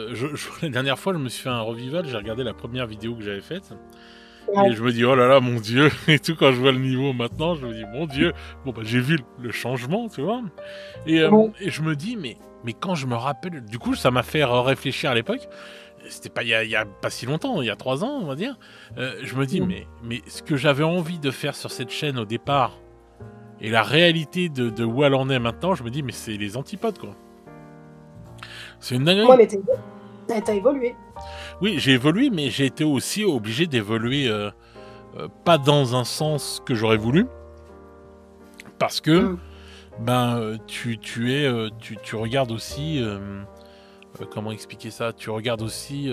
La dernière fois, je me suis fait un revival. J'ai regardé la première vidéo que j'avais faite. Ouais. Et je me dis, oh là là, mon Dieu. Et tout, quand je vois le niveau maintenant, je me dis, mon Dieu. Bon, j'ai vu le changement, tu vois. Et je me dis, mais quand je me rappelle. Du coup, ça m'a fait réfléchir à l'époque. C'était pas il y a pas si longtemps, il y a 3 ans, on va dire. Je me dis, mais ce que j'avais envie de faire sur cette chaîne au départ et la réalité de où elle en est maintenant, je me dis, mais c'est les antipodes, quoi. C'est une dinguerie. Ouais, mais t'as évolué. Oui, j'ai évolué, mais j'ai été aussi obligé d'évoluer pas dans un sens que j'aurais voulu. Parce que, tu regardes aussi... comment expliquer ça? Tu regardes aussi...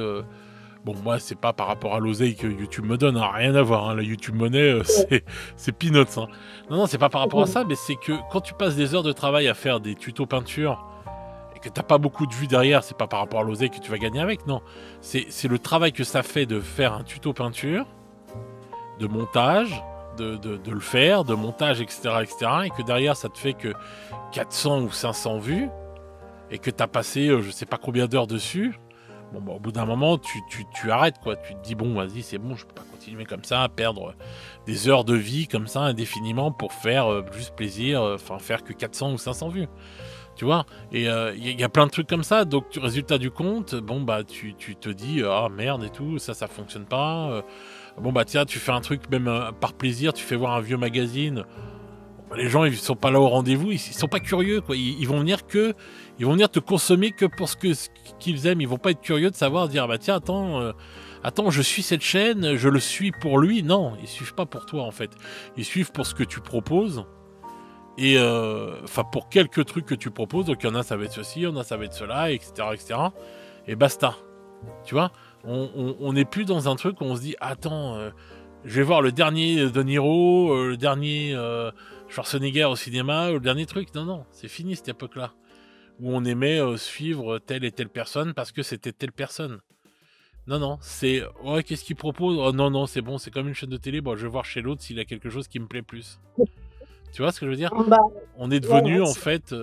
bon, moi, c'est pas par rapport à l'oseille que YouTube me donne, rien à voir. La YouTube Money, c'est peanuts. Non, c'est pas par rapport à ça, mais c'est que quand tu passes des heures de travail à faire des tutos peinture et que t'as pas beaucoup de vues derrière, c'est pas par rapport à l'oseille que tu vas gagner avec, non. C'est le travail que ça fait de faire un tuto peinture, de montage, de le faire, de montage, etc., et que derrière, ça te fait que 400 ou 500 vues, et que t'as passé je sais pas combien d'heures dessus. Bon, au bout d'un moment, tu arrêtes, quoi. Tu te dis, bon, vas-y, c'est bon, je peux pas continuer comme ça, à perdre des heures de vie comme ça, indéfiniment, pour faire juste plaisir, faire que 400 ou 500 vues. Tu vois. Et il y a plein de trucs comme ça. Donc, résultat du compte, tu te dis, ah merde et tout, ça fonctionne pas. Tiens, tu fais un truc même par plaisir, tu fais voir un vieux magazine. Les gens, ils sont pas là au rendez-vous, ils sont pas curieux, quoi. Ils vont venir te consommer que pour ce qu'ils aiment. Ils vont pas être curieux de savoir, dire, tiens, attends, je suis cette chaîne, je le suis pour lui. Non, ils suivent pas pour toi, en fait. Ils suivent pour ce que tu proposes. Et, pour quelques trucs que tu proposes. Donc, il y en a, ça va être ceci, il y en a, ça va être cela, etc., etc. Et basta. Tu vois, on n'est plus dans un truc où on se dit, attends, je vais voir le dernier De Niro, le dernier Schwarzenegger au cinéma, le dernier truc. Non, c'est fini cette époque-là. Où on aimait suivre telle et telle personne parce que c'était telle personne. Non, c'est... Ouais, qu'est-ce qu'il propose? Oh non, c'est bon, c'est comme une chaîne de télé. Bon, je vais voir chez l'autre s'il a quelque chose qui me plaît plus. Tu vois ce que je veux dire? On est devenu, en fait,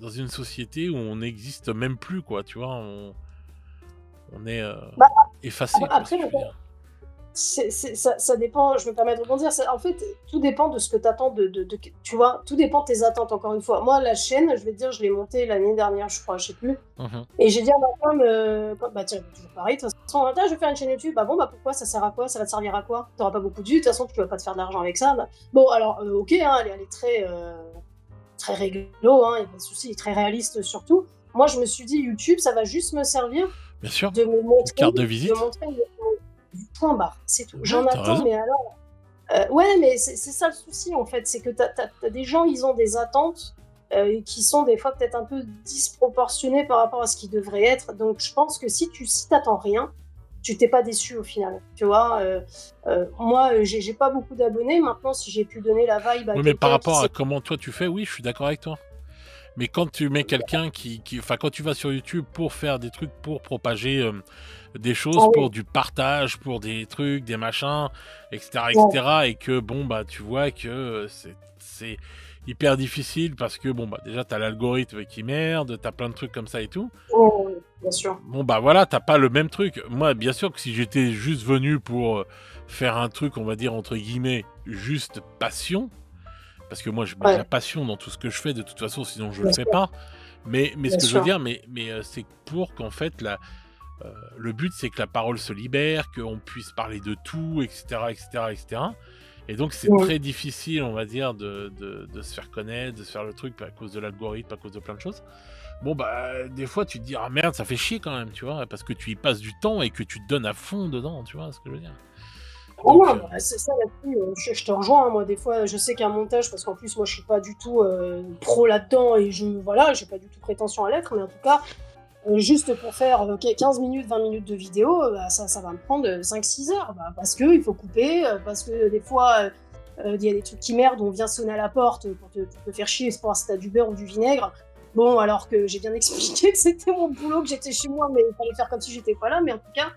dans une société où on n'existe même plus, quoi. Tu vois, on est effacé. Après, ça dépend, je me permets de rebondir, en fait, tout dépend de ce que tu attends tu vois, tout dépend de tes attentes, encore une fois. Moi, la chaîne, je vais te dire, je l'ai montée l'année dernière, je crois, je sais plus. Et j'ai dit à ma femme, tiens, toujours pareil, de toute façon, je vais faire une chaîne YouTube, pourquoi, ça sert à quoi? Ça va te servir à quoi? T'auras pas beaucoup de vues, de toute façon, tu vas pas te faire de l'argent avec ça. Bon, alors, ok, elle est très, très réglo, il n'y a pas de souci, très réaliste surtout. Moi, je me suis dit, YouTube, ça va juste me servir Bien sûr. de me Une montrer, carte de visite. du point barre, c'est tout. Ouais, J'en t'as attends, raison. mais alors, ouais, mais c'est ça le souci en fait, c'est que t'as des gens, ils ont des attentes qui sont des fois peut-être un peu disproportionnées par rapport à ce qui devrait être. Donc je pense que si t'attends rien, tu t'es pas déçu au final. Tu vois, moi, j'ai pas beaucoup d'abonnés. Maintenant, si j'ai pu donner la vibe à Oui, mais par quelqu'un qui rapport à sait. comment toi tu fais, oui, je suis d'accord avec toi. Mais quand tu mets quelqu'un enfin, quand tu vas sur YouTube pour faire des trucs, pour propager des choses, Ah pour oui, du partage, pour des trucs, des machins, etc., ouais, etc., et que bon, bah, tu vois que c'est hyper difficile parce que bon, bah, déjà, t'as l'algorithme qui merde, t'as plein de trucs comme ça et tout. ouais, ouais, bien sûr. Bon, bah voilà, t'as pas le même truc. Moi, bien sûr que si j'étais juste venu pour faire un truc, on va dire, entre guillemets, juste passion, parce que moi je mets de la Ouais, passion dans tout ce que je fais de toute façon, sinon je le bien fais sûr, pas. Mais ce bien que je veux sûr. dire, c'est pour qu'en fait le but c'est que la parole se libère, qu'on puisse parler de tout, etc., etc., etc. Et donc c'est Ouais. très difficile, on va dire, de se faire connaître, de se faire le truc à cause de l'algorithme, à cause de plein de choses. Bon bah des fois tu te dis ah merde ça fait chier quand même, tu vois, parce que tu y passes du temps et que tu te donnes à fond dedans, tu vois ce que je veux dire. Ah Donc non, bah, c'est ça là-dessus, je te rejoins, hein, moi des fois je sais qu'un montage, parce qu'en plus moi je suis pas du tout pro là-dedans et voilà, j'ai pas du tout prétention à l'être, mais en tout cas, juste pour faire 15 minutes, 20 minutes de vidéo, bah, ça va me prendre 5-6 heures, bah, parce que il faut couper, parce que des fois il y a des trucs qui merdent, on vient sonner à la porte pour te faire chier, c'est pour voir si t'as du beurre ou du vinaigre. Bon, alors que j'ai bien expliqué que c'était mon boulot, que j'étais chez moi, mais il fallait faire comme si j'étais pas là, mais en tout cas,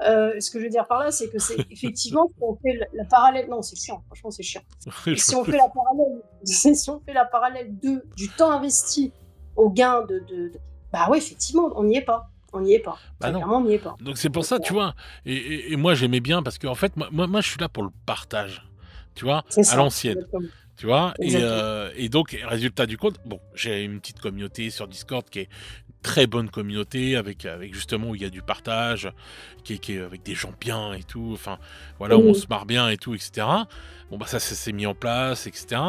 ce que je veux dire par là, c'est que c'est effectivement, si on fait la parallèle, non, c'est chiant, franchement, c'est chiant. Et si on fait la parallèle, si on fait la parallèle du temps investi au gain bah ouais, effectivement, on n'y est pas. On n'y est pas. bah Très non. clairement, on n'y est pas. Donc c'est pour Donc, ça, tu vois. Et moi j'aimais bien parce que en fait, moi je suis là pour le partage, tu vois, c'est à ça, l'ancienne, exactement. tu vois. Exactement. Et donc résultat du compte, bon, j'ai une petite communauté sur Discord qui est une très bonne communauté avec justement où il y a du partage, qui est avec des gens bien et tout. Enfin voilà, où on Mhm. se marre bien et tout, etc. Bon bah ça s'est mis en place, etc.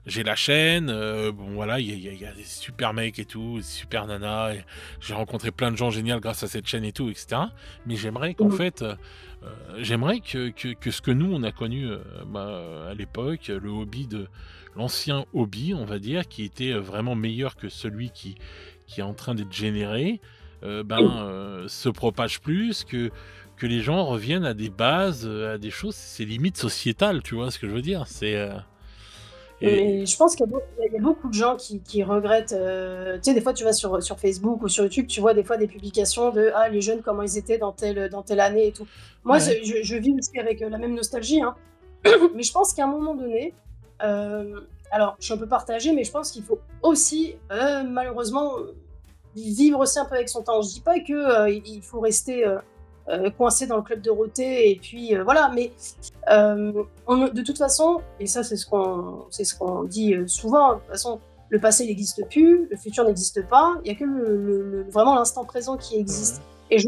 J'ai la chaîne, bon voilà, il y a des super mecs et tout, des super nanas. J'ai rencontré plein de gens géniaux grâce à cette chaîne et tout, etc. Mais j'aimerais qu'en Mhm. fait, j'aimerais que ce que nous on a connu à l'époque, le hobby de l'ancien hobby, on va dire, qui était vraiment meilleur que celui qui est en train d'être généré, se propage plus, que les gens reviennent à des bases, à des choses, c'est limite sociétal, tu vois ce que je veux dire. Et Mais je pense qu'il y a beaucoup de gens qui regrettent. Tu sais, des fois, tu vas sur Facebook ou sur YouTube, tu vois des fois des publications de ah, les jeunes, comment ils étaient dans telle année et tout. Moi, ouais, je vis aussi avec la même nostalgie, hein. Mais je pense qu'à un moment donné, euh, alors je suis un peu partagée, mais je pense qu'il faut aussi, malheureusement, vivre aussi un peu avec son temps. Je dis pas que il faut rester coincé dans le club de Dorothée et puis voilà, mais de toute façon, et ça c'est ce qu'on dit souvent, de toute façon, le passé n'existe plus, le futur n'existe pas, il y a que vraiment l'instant présent qui ouais. existe. Et je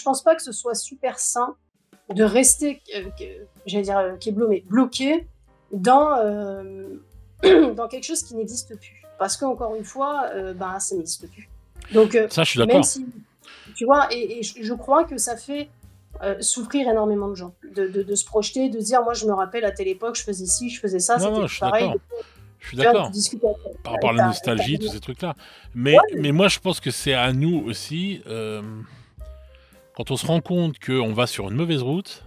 pense pas que ce soit super sain de rester, j'allais dire Keblo, mais bloqué dans, dans quelque chose qui n'existe plus. Parce qu'encore une fois, ben, ça n'existe plus. Donc, Ça je suis même d'accord. si, tu vois, et je crois que ça fait souffrir énormément de gens, de se projeter, de se dire, moi je me rappelle à telle époque, je faisais ci, je faisais ça, Non, c'était non, plus je suis pareil. d'accord. Je suis Tu vois, tu d'accord. discutes Par rapport à avec la ta nostalgie, tous maman. ces trucs-là. Ouais, Mais moi, je pense que c'est à nous aussi, quand on se rend compte qu'on va sur une mauvaise route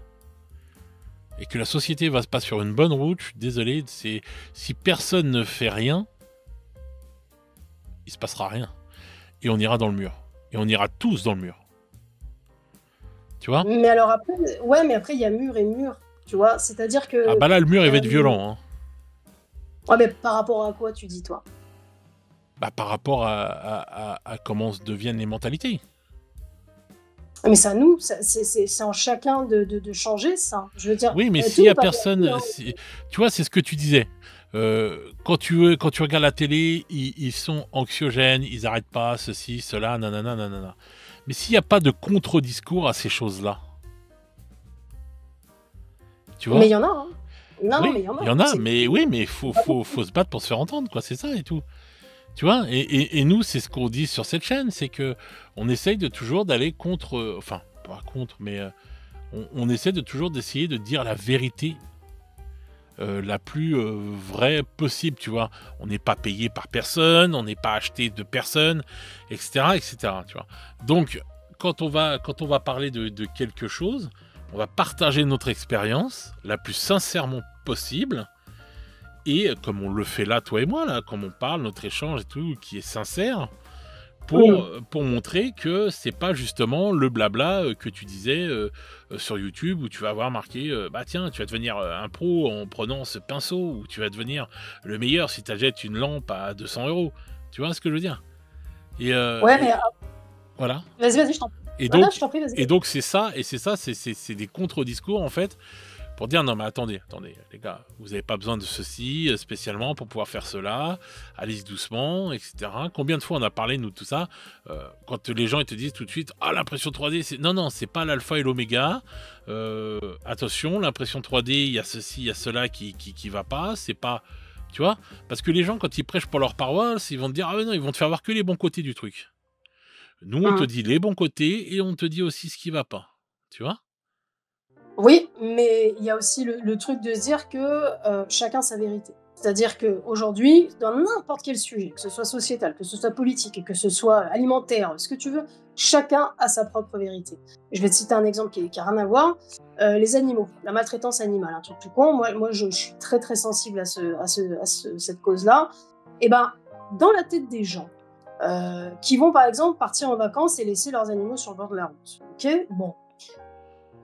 et que la société va pas sur une bonne route, je suis désolé, si personne ne fait rien, il se passera rien. Et on ira dans le mur. Et on ira tous dans le mur. Tu vois. mais alors après, ouais, mais après, il y a mur et mur, tu vois, c'est-à-dire Ah que, bah là, le mur, il va être euh, violent. Hein. ouais, mais par rapport à quoi tu dis, toi? Bah, par rapport à comment se deviennent les mentalités. Mais c'est à nous, c'est en chacun de changer ça. Je veux dire, Oui, mais s'il tout y n'est a pas perdu, personne, hein. tu vois, c'est ce que tu disais. Quand tu regardes la télé, ils sont anxiogènes, ils n'arrêtent pas, ceci, cela, nanana, nanana. Mais s'il n'y a pas de contre-discours à ces choses-là, tu Mais vois. il y en a, hein. Non, non, mais Oui, il y en il a. y en a, C'est mais oui, mais faut se battre pour se faire entendre, quoi, c'est ça et tout. Tu vois, et nous, c'est ce qu'on dit sur cette chaîne, c'est que on essaye de toujours d'aller contre, enfin, pas contre, mais on essaie de toujours d'essayer de dire la vérité la plus vraie possible, tu vois. On n'est pas payé par personne, on n'est pas acheté de personne, etc., etc., tu vois. Donc, quand on va parler de quelque chose, on va partager notre expérience la plus sincèrement possible, et comme on le fait là, toi et moi, là, comme on parle, notre échange et tout, qui est sincère, pour montrer que c'est pas justement le blabla que tu disais sur YouTube, où tu vas avoir marqué bah tiens, tu vas devenir un pro en prenant ce pinceau, ou tu vas devenir le meilleur si tu achètes une lampe à 200 €. Tu vois ce que je veux dire? Et Ouais, mais voilà. vas-y, je t'en prie. Et Non, donc, je t'en prie, vas-y. et donc c'est ça, c'est des contre-discours en fait, pour dire non mais attendez les gars, vous n'avez pas besoin de ceci spécialement pour pouvoir faire cela, allez doucement, etc. Combien de fois on a parlé nous de tout ça, quand les gens ils te disent tout de suite ah l'impression 3D c'est non c'est pas l'alpha et l'oméga, attention l'impression 3D il y a ceci il y a cela qui va pas, c'est pas, tu vois, parce que les gens quand ils prêchent pour leur paroisse ils vont te dire ah mais non, ils vont te faire voir que les bons côtés du truc. Nous on te dit les bons côtés et on te dit aussi ce qui va pas, tu vois. Oui, mais il y a aussi le truc de se dire que chacun sa vérité. C'est-à-dire qu'aujourd'hui, dans n'importe quel sujet, que ce soit sociétal, que ce soit politique, que ce soit alimentaire, ce que tu veux, chacun a sa propre vérité. Je vais te citer un exemple qui n'a rien à voir. Les animaux, la maltraitance animale, un truc tout con. Moi je suis très très sensible à cette cause-là. Et ben, dans la tête des gens qui vont par exemple partir en vacances et laisser leurs animaux sur le bord de la route. Ok, bon.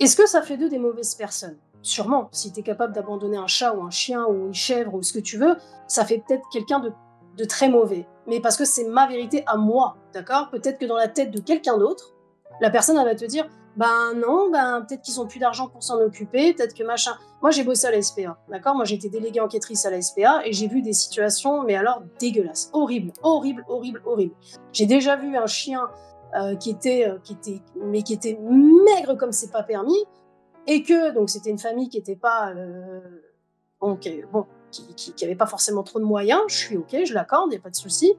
Est-ce que ça fait d'eux des mauvaises personnes? Sûrement. Si tu es capable d'abandonner un chat ou un chien ou une chèvre ou ce que tu veux, ça fait peut-être quelqu'un de très mauvais. Mais parce que c'est ma vérité à moi, d'accord? Peut-être que dans la tête de quelqu'un d'autre, la personne elle va te dire ben non, peut-être qu'ils ont plus d'argent pour s'en occuper, peut-être que machin. Moi j'ai bossé à la SPA, d'accord? Moi j'étais déléguée enquêtrice à la SPA et j'ai vu des situations, mais alors dégueulasses, horribles. J'ai déjà vu un chien qui était maigre comme c'est pas permis, et que donc c'était une famille qui était pas qui avait pas forcément trop de moyens. Je suis ok, je l'accorde, y a pas de souci.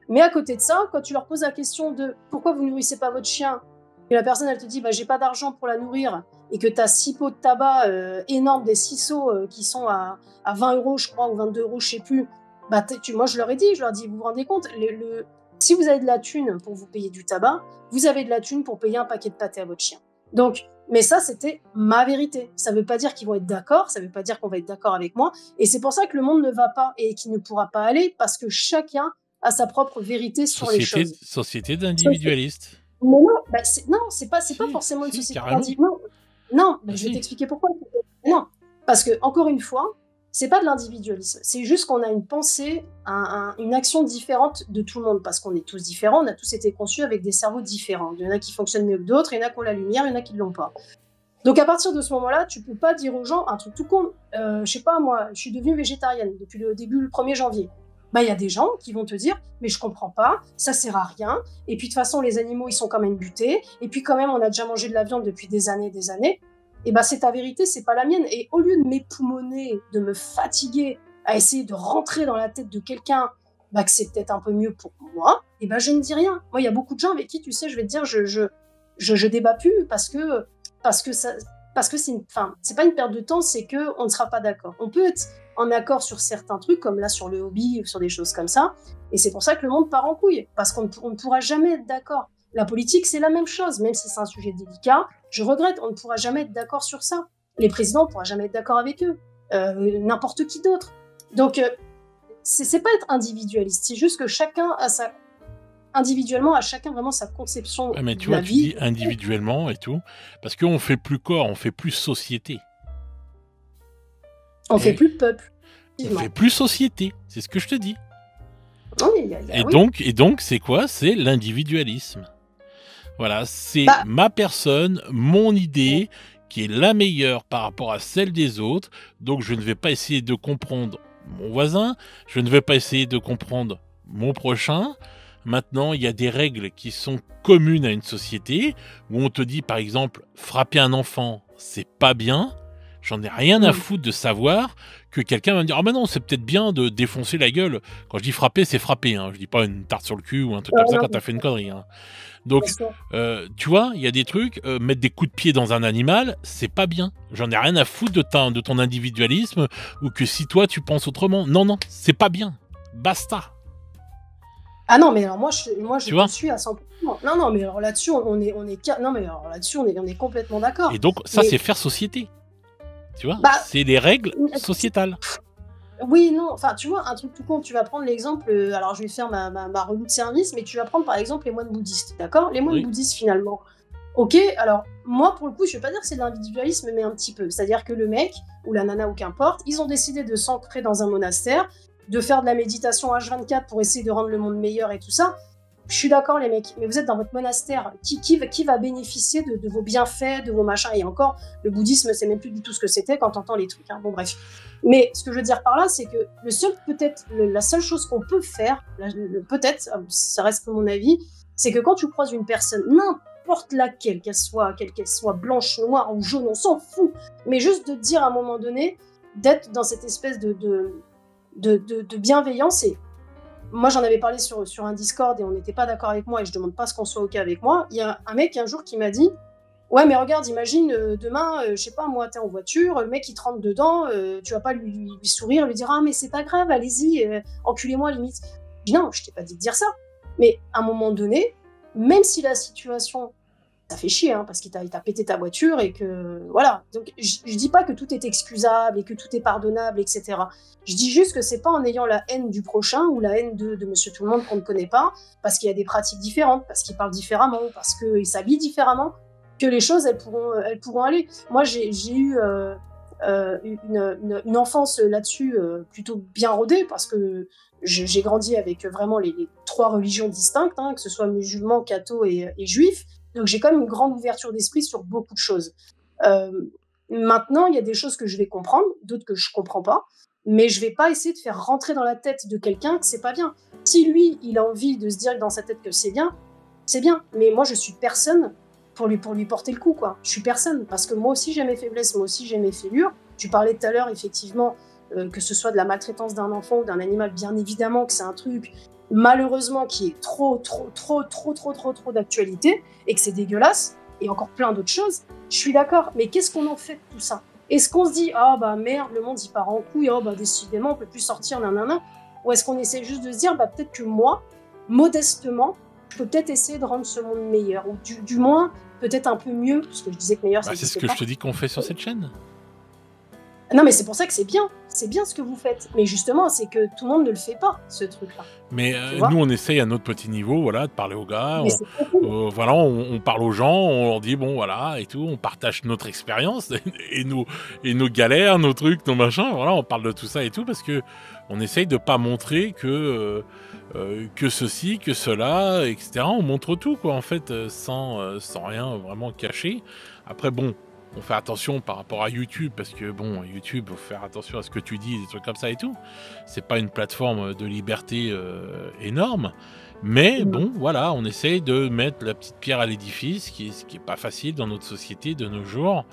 Mais à côté de ça, quand tu leur poses la question de pourquoi vous nourrissez pas votre chien, et la personne elle te dit bah j'ai pas d'argent pour la nourrir, et que tu as 6 pots de tabac énormes, des 6 seaux qui sont à 20 € je crois, ou 22 €, je sais plus, bah moi je leur dis vous vous rendez compte, si vous avez de la thune pour vous payer du tabac, vous avez de la thune pour payer un paquet de pâté à votre chien. Donc, mais ça, c'était ma vérité. Ça ne veut pas dire qu'ils vont être d'accord, ça ne veut pas dire qu'on va être d'accord avec moi. Et c'est pour ça que le monde ne va pas et qu'il ne pourra pas aller, parce que chacun a sa propre vérité sur les choses. Société d'individualistes. Non, c'est pas forcément une société d'individualistes. Non, je vais t'expliquer pourquoi. Non, parce que, encore une fois, c'est pas de l'individualisme, c'est juste qu'on a une pensée, une action différente de tout le monde, parce qu'on est tous différents, on a tous été conçus avec des cerveaux différents. Il y en a qui fonctionnent mieux que d'autres, il y en a qui ont la lumière, il y en a qui ne l'ont pas. Donc à partir de ce moment-là, tu peux pas dire aux gens un truc tout con. Je sais pas, moi, je suis devenue végétarienne depuis le 1er janvier. Bah, il y a des gens qui vont te dire « mais je comprends pas, ça sert à rien, et puis de toute façon, les animaux, ils sont quand même butés, et puis quand même, on a déjà mangé de la viande depuis des années, et bah c'est ta vérité, c'est pas la mienne. » Et au lieu de m'époumoner, de me fatiguer à essayer de rentrer dans la tête de quelqu'un que c'est peut-être un peu mieux pour moi, et bah je ne dis rien. Moi, il y a beaucoup de gens avec qui, tu sais, je vais te dire, je débat plus parce que c'est pas une perte de temps, c'est que on ne sera pas d'accord. On peut être en accord sur certains trucs, comme là sur le hobby ou sur des choses comme ça, et c'est pour ça que le monde part en couille, parce qu'on ne pourra jamais être d'accord. La politique, c'est la même chose, même si c'est un sujet délicat. Je regrette, on ne pourra jamais être d'accord sur ça. Les présidents, on ne pourra jamais être d'accord avec eux. N'importe qui d'autre. Donc, c'est pas être individualiste, c'est juste que chacun a individuellement, à chacun vraiment sa conception mais tu vois, tu dis individuellement et tout, parce qu'on fait plus corps, on fait plus société. On fait plus peuple. On fait plus société, c'est ce que je te dis. Oui, et donc, c'est quoi? C'est l'individualisme. Voilà, c'est ma personne, mon idée, qui est la meilleure par rapport à celle des autres. Donc, je ne vais pas essayer de comprendre mon voisin, je ne vais pas essayer de comprendre mon prochain. Maintenant, il y a des règles qui sont communes à une société, où on te dit, par exemple, frapper un enfant, c'est pas bien. J'en ai rien à Mmh. foutre de savoir que quelqu'un va me dire: «Ah, bah, non, c'est peut-être bien de défoncer la gueule». Quand je dis frapper, c'est frapper, hein. Je dis pas une tarte sur le cul ou un truc comme ça Non, quand tu bien as fait une sûr, connerie, hein. bien Donc, sûr. tu vois, il y a des trucs, mettre des coups de pied dans un animal, c'est pas bien. J'en ai rien à foutre de ton individualisme ou que si toi tu penses autrement. Non, non, c'est pas bien. Basta, Ah non, mais alors moi je tu te vois? suis à 100. Non, non, mais alors là-dessus, non, mais alors là-dessus, on est complètement Et d'accord. donc ça, Mais c'est faire société, tu vois? bah, C'est les règles sociétales. oui, non, enfin, tu vois, un truc tout con, tu vas prendre l'exemple, alors je vais faire ma relou de service, mais tu vas prendre par exemple les moines bouddhistes, d'accord? Les moines Oui. bouddhistes, finalement, OK, alors moi, pour le coup, je vais pas dire que c'est de l'individualisme, mais un petit peu. C'est-à-dire que le mec ou la nana ou qu'importe, ils ont décidé de s'ancrer dans un monastère, de faire de la méditation H24 pour essayer de rendre le monde meilleur et tout ça. Je suis d'accord, les mecs, mais vous êtes dans votre monastère. Qui va bénéficier de vos bienfaits, de vos machins? Et encore, le bouddhisme, c'est même plus du tout ce que c'était quand t'entends les trucs, hein. Bon, bref. Mais ce que je veux dire par là, c'est que la seule chose qu'on peut faire, peut-être, ça reste que mon avis, c'est que quand tu croises une personne, n'importe laquelle, qu'elle soit blanche, noire ou jaune, on s'en fout, mais juste de te dire à un moment donné, d'être dans cette espèce de bienveillance. Et moi, j'en avais parlé sur un Discord et on n'était pas d'accord avec moi et je demande pas ce qu'on soit OK avec moi. Il y a un mec un jour qui m'a dit: ouais, mais regarde, imagine demain, je sais pas, moi, t'es en voiture, le mec il te rentre dedans, tu vas pas lui sourire, lui dire: ah, mais c'est pas grave, allez-y, enculez-moi limite. Je dis: non, je t'ai pas dit de dire ça. Mais à un moment donné, même si la situation, ça fait chier, hein, parce il t'a pété ta voiture et que. Voilà. Donc, je dis pas que tout est excusable et que tout est pardonnable, etc. Je dis juste que c'est pas en ayant la haine du prochain ou la haine de Monsieur Tout-le-Monde qu'on ne connaît pas, parce qu'il y a des pratiques différentes, parce qu'il parle différemment, parce qu'il s'habille différemment, que les choses, elles pourront aller. Moi, j'ai eu une enfance là-dessus plutôt bien rodée, parce que j'ai grandi avec vraiment les trois religions distinctes, hein, que ce soit musulman, catho et juif. Donc j'ai quand même une grande ouverture d'esprit sur beaucoup de choses. Euh, Maintenant, il y a des choses que je vais comprendre, d'autres que je comprends pas, mais je vais pas essayer de faire rentrer dans la tête de quelqu'un que c'est pas bien. Si lui, il a envie de se dire dans sa tête que c'est bien, c'est bien. Mais moi, je suis personne pour lui porter le coup, quoi. Je suis personne, parce que moi aussi j'ai mes faiblesses, moi aussi j'ai mes fêlures. Tu parlais tout à l'heure, effectivement, que ce soit de la maltraitance d'un enfant ou d'un animal, bien évidemment que c'est un truc, malheureusement, qui est trop d'actualité, et que c'est dégueulasse, et encore plein d'autres choses. Je suis d'accord, mais qu'est-ce qu'on en fait de tout ça? Est-ce qu'on se dit: ah bah merde, le monde il part en couille, oh bah décidément on peut plus sortir, nanana? Ou est-ce qu'on essaie juste de se dire: bah peut-être que moi, modestement, je peux peut-être essayer de rendre ce monde meilleur, ou du moins peut-être un peu mieux, parce que je disais que meilleur ça Bah, c'est ce n'existe que je pas. te dis qu'on fait sur cette chaîne. Non, mais c'est pour ça que c'est bien ce que vous faites. Mais justement, c'est que tout le monde ne le fait pas, ce truc-là. Mais Tu nous, vois? on essaye à notre petit niveau, voilà, de parler aux gars. Mais c'est trop cool. Voilà, on parle aux gens, on leur dit bon, voilà, et tout. On partage notre expérience et nos galères, nos trucs, nos machins. Voilà, on parle de tout ça et tout parce que on essaye de pas montrer que ceci, que cela, etc. On montre tout, quoi, en fait, sans rien vraiment cacher. Après, bon. On fait attention par rapport à YouTube, parce que bon, YouTube, faut faire attention à ce que tu dis, des trucs comme ça et tout. C'est pas une plateforme de liberté énorme, mais Mm. bon, voilà, on essaye de mettre la petite pierre à l'édifice, ce qui est pas facile dans notre société de nos jours.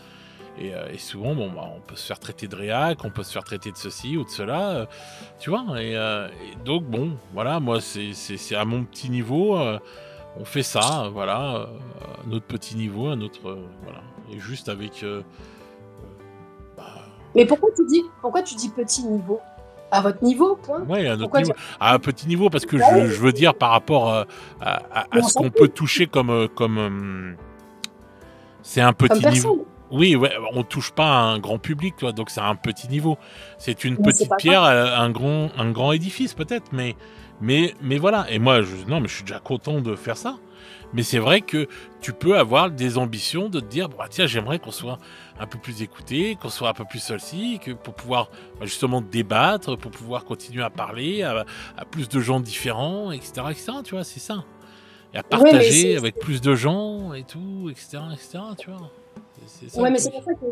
Et souvent, bon, bah, on peut se faire traiter de réac, on peut se faire traiter de ceci ou de cela, tu vois. Et donc, bon, voilà, moi, c'est à mon petit niveau, on fait ça, voilà, à notre petit niveau, à notre, voilà, et juste avec, bah, Mais pourquoi tu dis petit niveau? À votre niveau, point? ouais, à notre Pourquoi niveau, dire à un petit niveau, parce que bah oui, je veux dire par rapport mais à on ce s'en qu'on peut fout, toucher c'est un comme petit niveau. personne. Oui, ouais, on touche pas à un grand public, toi, donc c'est un petit niveau. C'est une Mais c'est petite pas grave. pierre à un grand édifice, peut-être, mais voilà. Et moi, non, mais je suis déjà content de faire ça. Mais c'est vrai que tu peux avoir des ambitions de te dire, bah, tiens, j'aimerais qu'on soit un peu plus écouté, qu'on soit un peu plus seul-ci, que pour pouvoir justement débattre, pour pouvoir continuer à parler à plus de gens différents, etc., etc., tu vois, c'est ça. Et à Oui, mais partager avec plus de gens et tout, etc., tu vois. C'est ça ouais, le mais c'est truc. pour ça que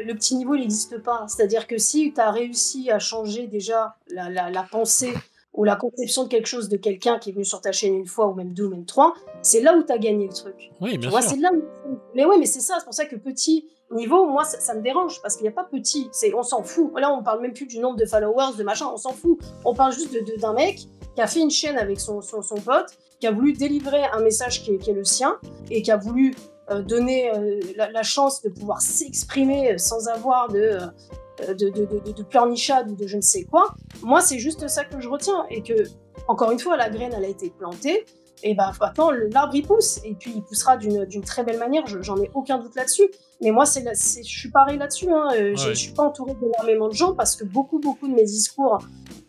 le petit niveau, il n'existe pas. C'est-à-dire que si tu as réussi à changer déjà la pensée ou la conception de quelque chose de quelqu'un qui est venu sur ta chaîne une fois, ou même deux, ou même trois, c'est là où tu as gagné le truc. Oui, Tu bien vois, sûr. c'est là où. Mais ouais, mais c'est ça, c'est pour ça que petit. niveau, moi, ça me dérange parce qu'il n'y a pas petit. On s'en fout. Là, on parle même plus du nombre de followers, de machin, on s'en fout. On parle juste d'un mec qui a fait une chaîne avec son pote, qui a voulu délivrer un message qui est le sien et qui a voulu donner la chance de pouvoir s'exprimer sans avoir de pleurnichade ou de je ne sais quoi. Moi, c'est juste ça que je retiens. Et que, encore une fois, la graine, elle a été plantée. Et ben maintenant, l'arbre, il pousse. Et puis, il poussera d'une très belle manière. J'en ai aucun doute là-dessus. Mais moi, je suis pareil là-dessus. Hein. Je ne suis pas entourée d'énormément de gens parce que beaucoup de mes discours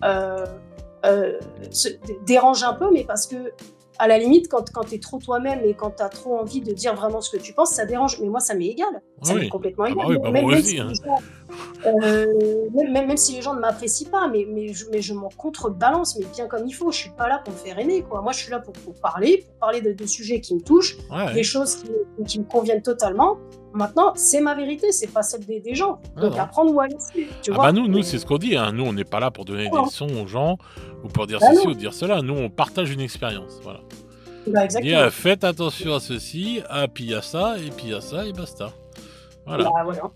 se dérangent un peu, mais parce que à la limite, quand tu es trop toi-même et quand tu as trop envie de dire vraiment ce que tu penses, ça dérange. Mais moi, ça m'est égal. Ça m'est complètement égal. Même si les gens ne m'apprécient pas, mais je m'en contrebalance, mais bien comme il faut. Je suis pas là pour me faire aimer, quoi. Moi, je suis là pour parler de sujets qui me touchent, des choses qui me conviennent totalement. Maintenant, c'est ma vérité, c'est pas celle des gens. Donc, apprendre ou à laisser. Nous, c'est ce qu'on dit. Hein. Nous, on n'est pas là pour donner des leçons aux gens ou pour dire ceci ou dire cela. Nous, on partage une expérience. Voilà. Exactement. Faites attention à ceci, puis il y a ça, et puis il y a ça, et basta. Voilà. Voilà.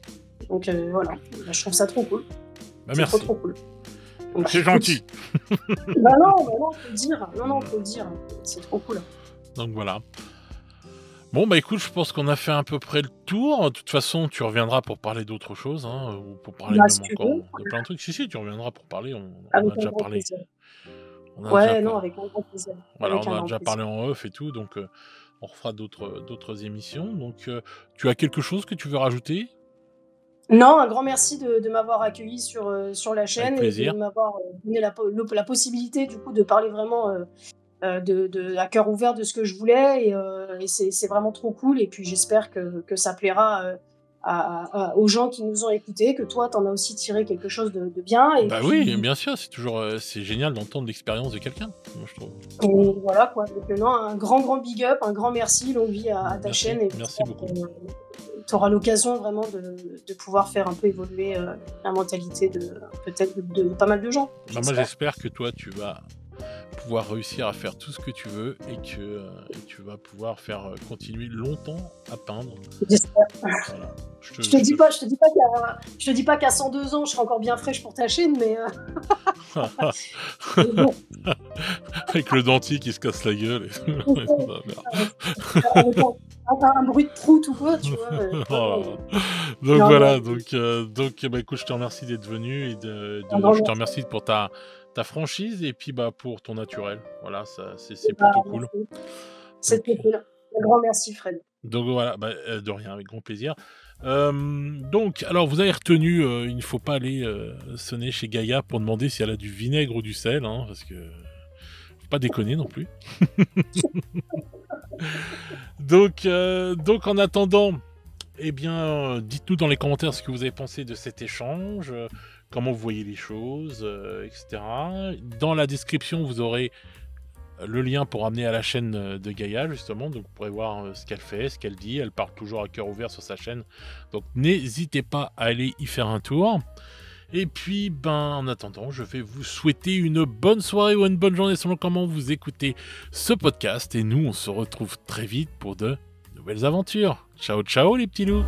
Donc, voilà. Je trouve ça trop cool. Merci. Trop cool. C'est gentil. non, faut le dire. Non, faut le dire. C'est trop cool. Donc voilà. Bon, bah écoute, je pense qu'on a fait à peu près le tour. De toute façon, tu reviendras pour parler d'autre chose, hein, ou pour parler même encore de plein de trucs. Si, tu reviendras pour parler. On a déjà parlé. Avec un grand plaisir. Voilà, on a déjà parlé en off et tout, donc on refera d'autres émissions. Donc, tu as quelque chose que tu veux rajouter ? Non, un grand merci de m'avoir accueilli sur la chaîne et de m'avoir donné la possibilité du coup de parler vraiment à cœur ouvert de ce que je voulais et c'est vraiment trop cool et puis j'espère que ça plaira aux gens qui nous ont écoutés, que toi t'en as aussi tiré quelque chose de bien. Et oui, bien sûr, c'est génial d'entendre l'expérience de quelqu'un, moi je trouve. Et voilà quoi, donc un grand big up, un grand merci, longue vie à ta chaîne. Et merci beaucoup. Tu auras l'occasion vraiment de pouvoir faire un peu évoluer la mentalité peut-être de pas mal de gens. Moi j'espère que toi tu vas pouvoir réussir à faire tout ce que tu veux et que tu vas pouvoir faire continuer longtemps à peindre. J'espère. Voilà. Je te dis pas qu'à 102 ans je serai encore bien fraîche pour ta chaîne, mais bon. Avec le dentier qui se casse la gueule. Un bruit de prout ou quoi, tu vois. Donc voilà, donc bah, écoute, je te remercie d'être venu et je te remercie pour ta franchise et puis pour ton naturel. Voilà, c'est plutôt cool. C'était cool. Un grand merci, Fred. Donc voilà, de rien, avec grand plaisir. Donc, alors vous avez retenu, il ne faut pas aller sonner chez Gaïa pour demander si elle a du vinaigre ou du sel, hein, parce que faut pas déconner non plus. donc en attendant, dites-nous dans les commentaires ce que vous avez pensé de cet échange. Comment vous voyez les choses, etc. Dans la description, vous aurez le lien pour amener à la chaîne de Gaïa, justement. Donc, vous pourrez voir ce qu'elle fait, ce qu'elle dit. Elle parle toujours à cœur ouvert sur sa chaîne. Donc, n'hésitez pas à aller y faire un tour. Et puis, en attendant, je vais vous souhaiter une bonne soirée ou une bonne journée selon comment vous écoutez ce podcast. Et nous, on se retrouve très vite pour de nouvelles aventures. Ciao, ciao les petits loups!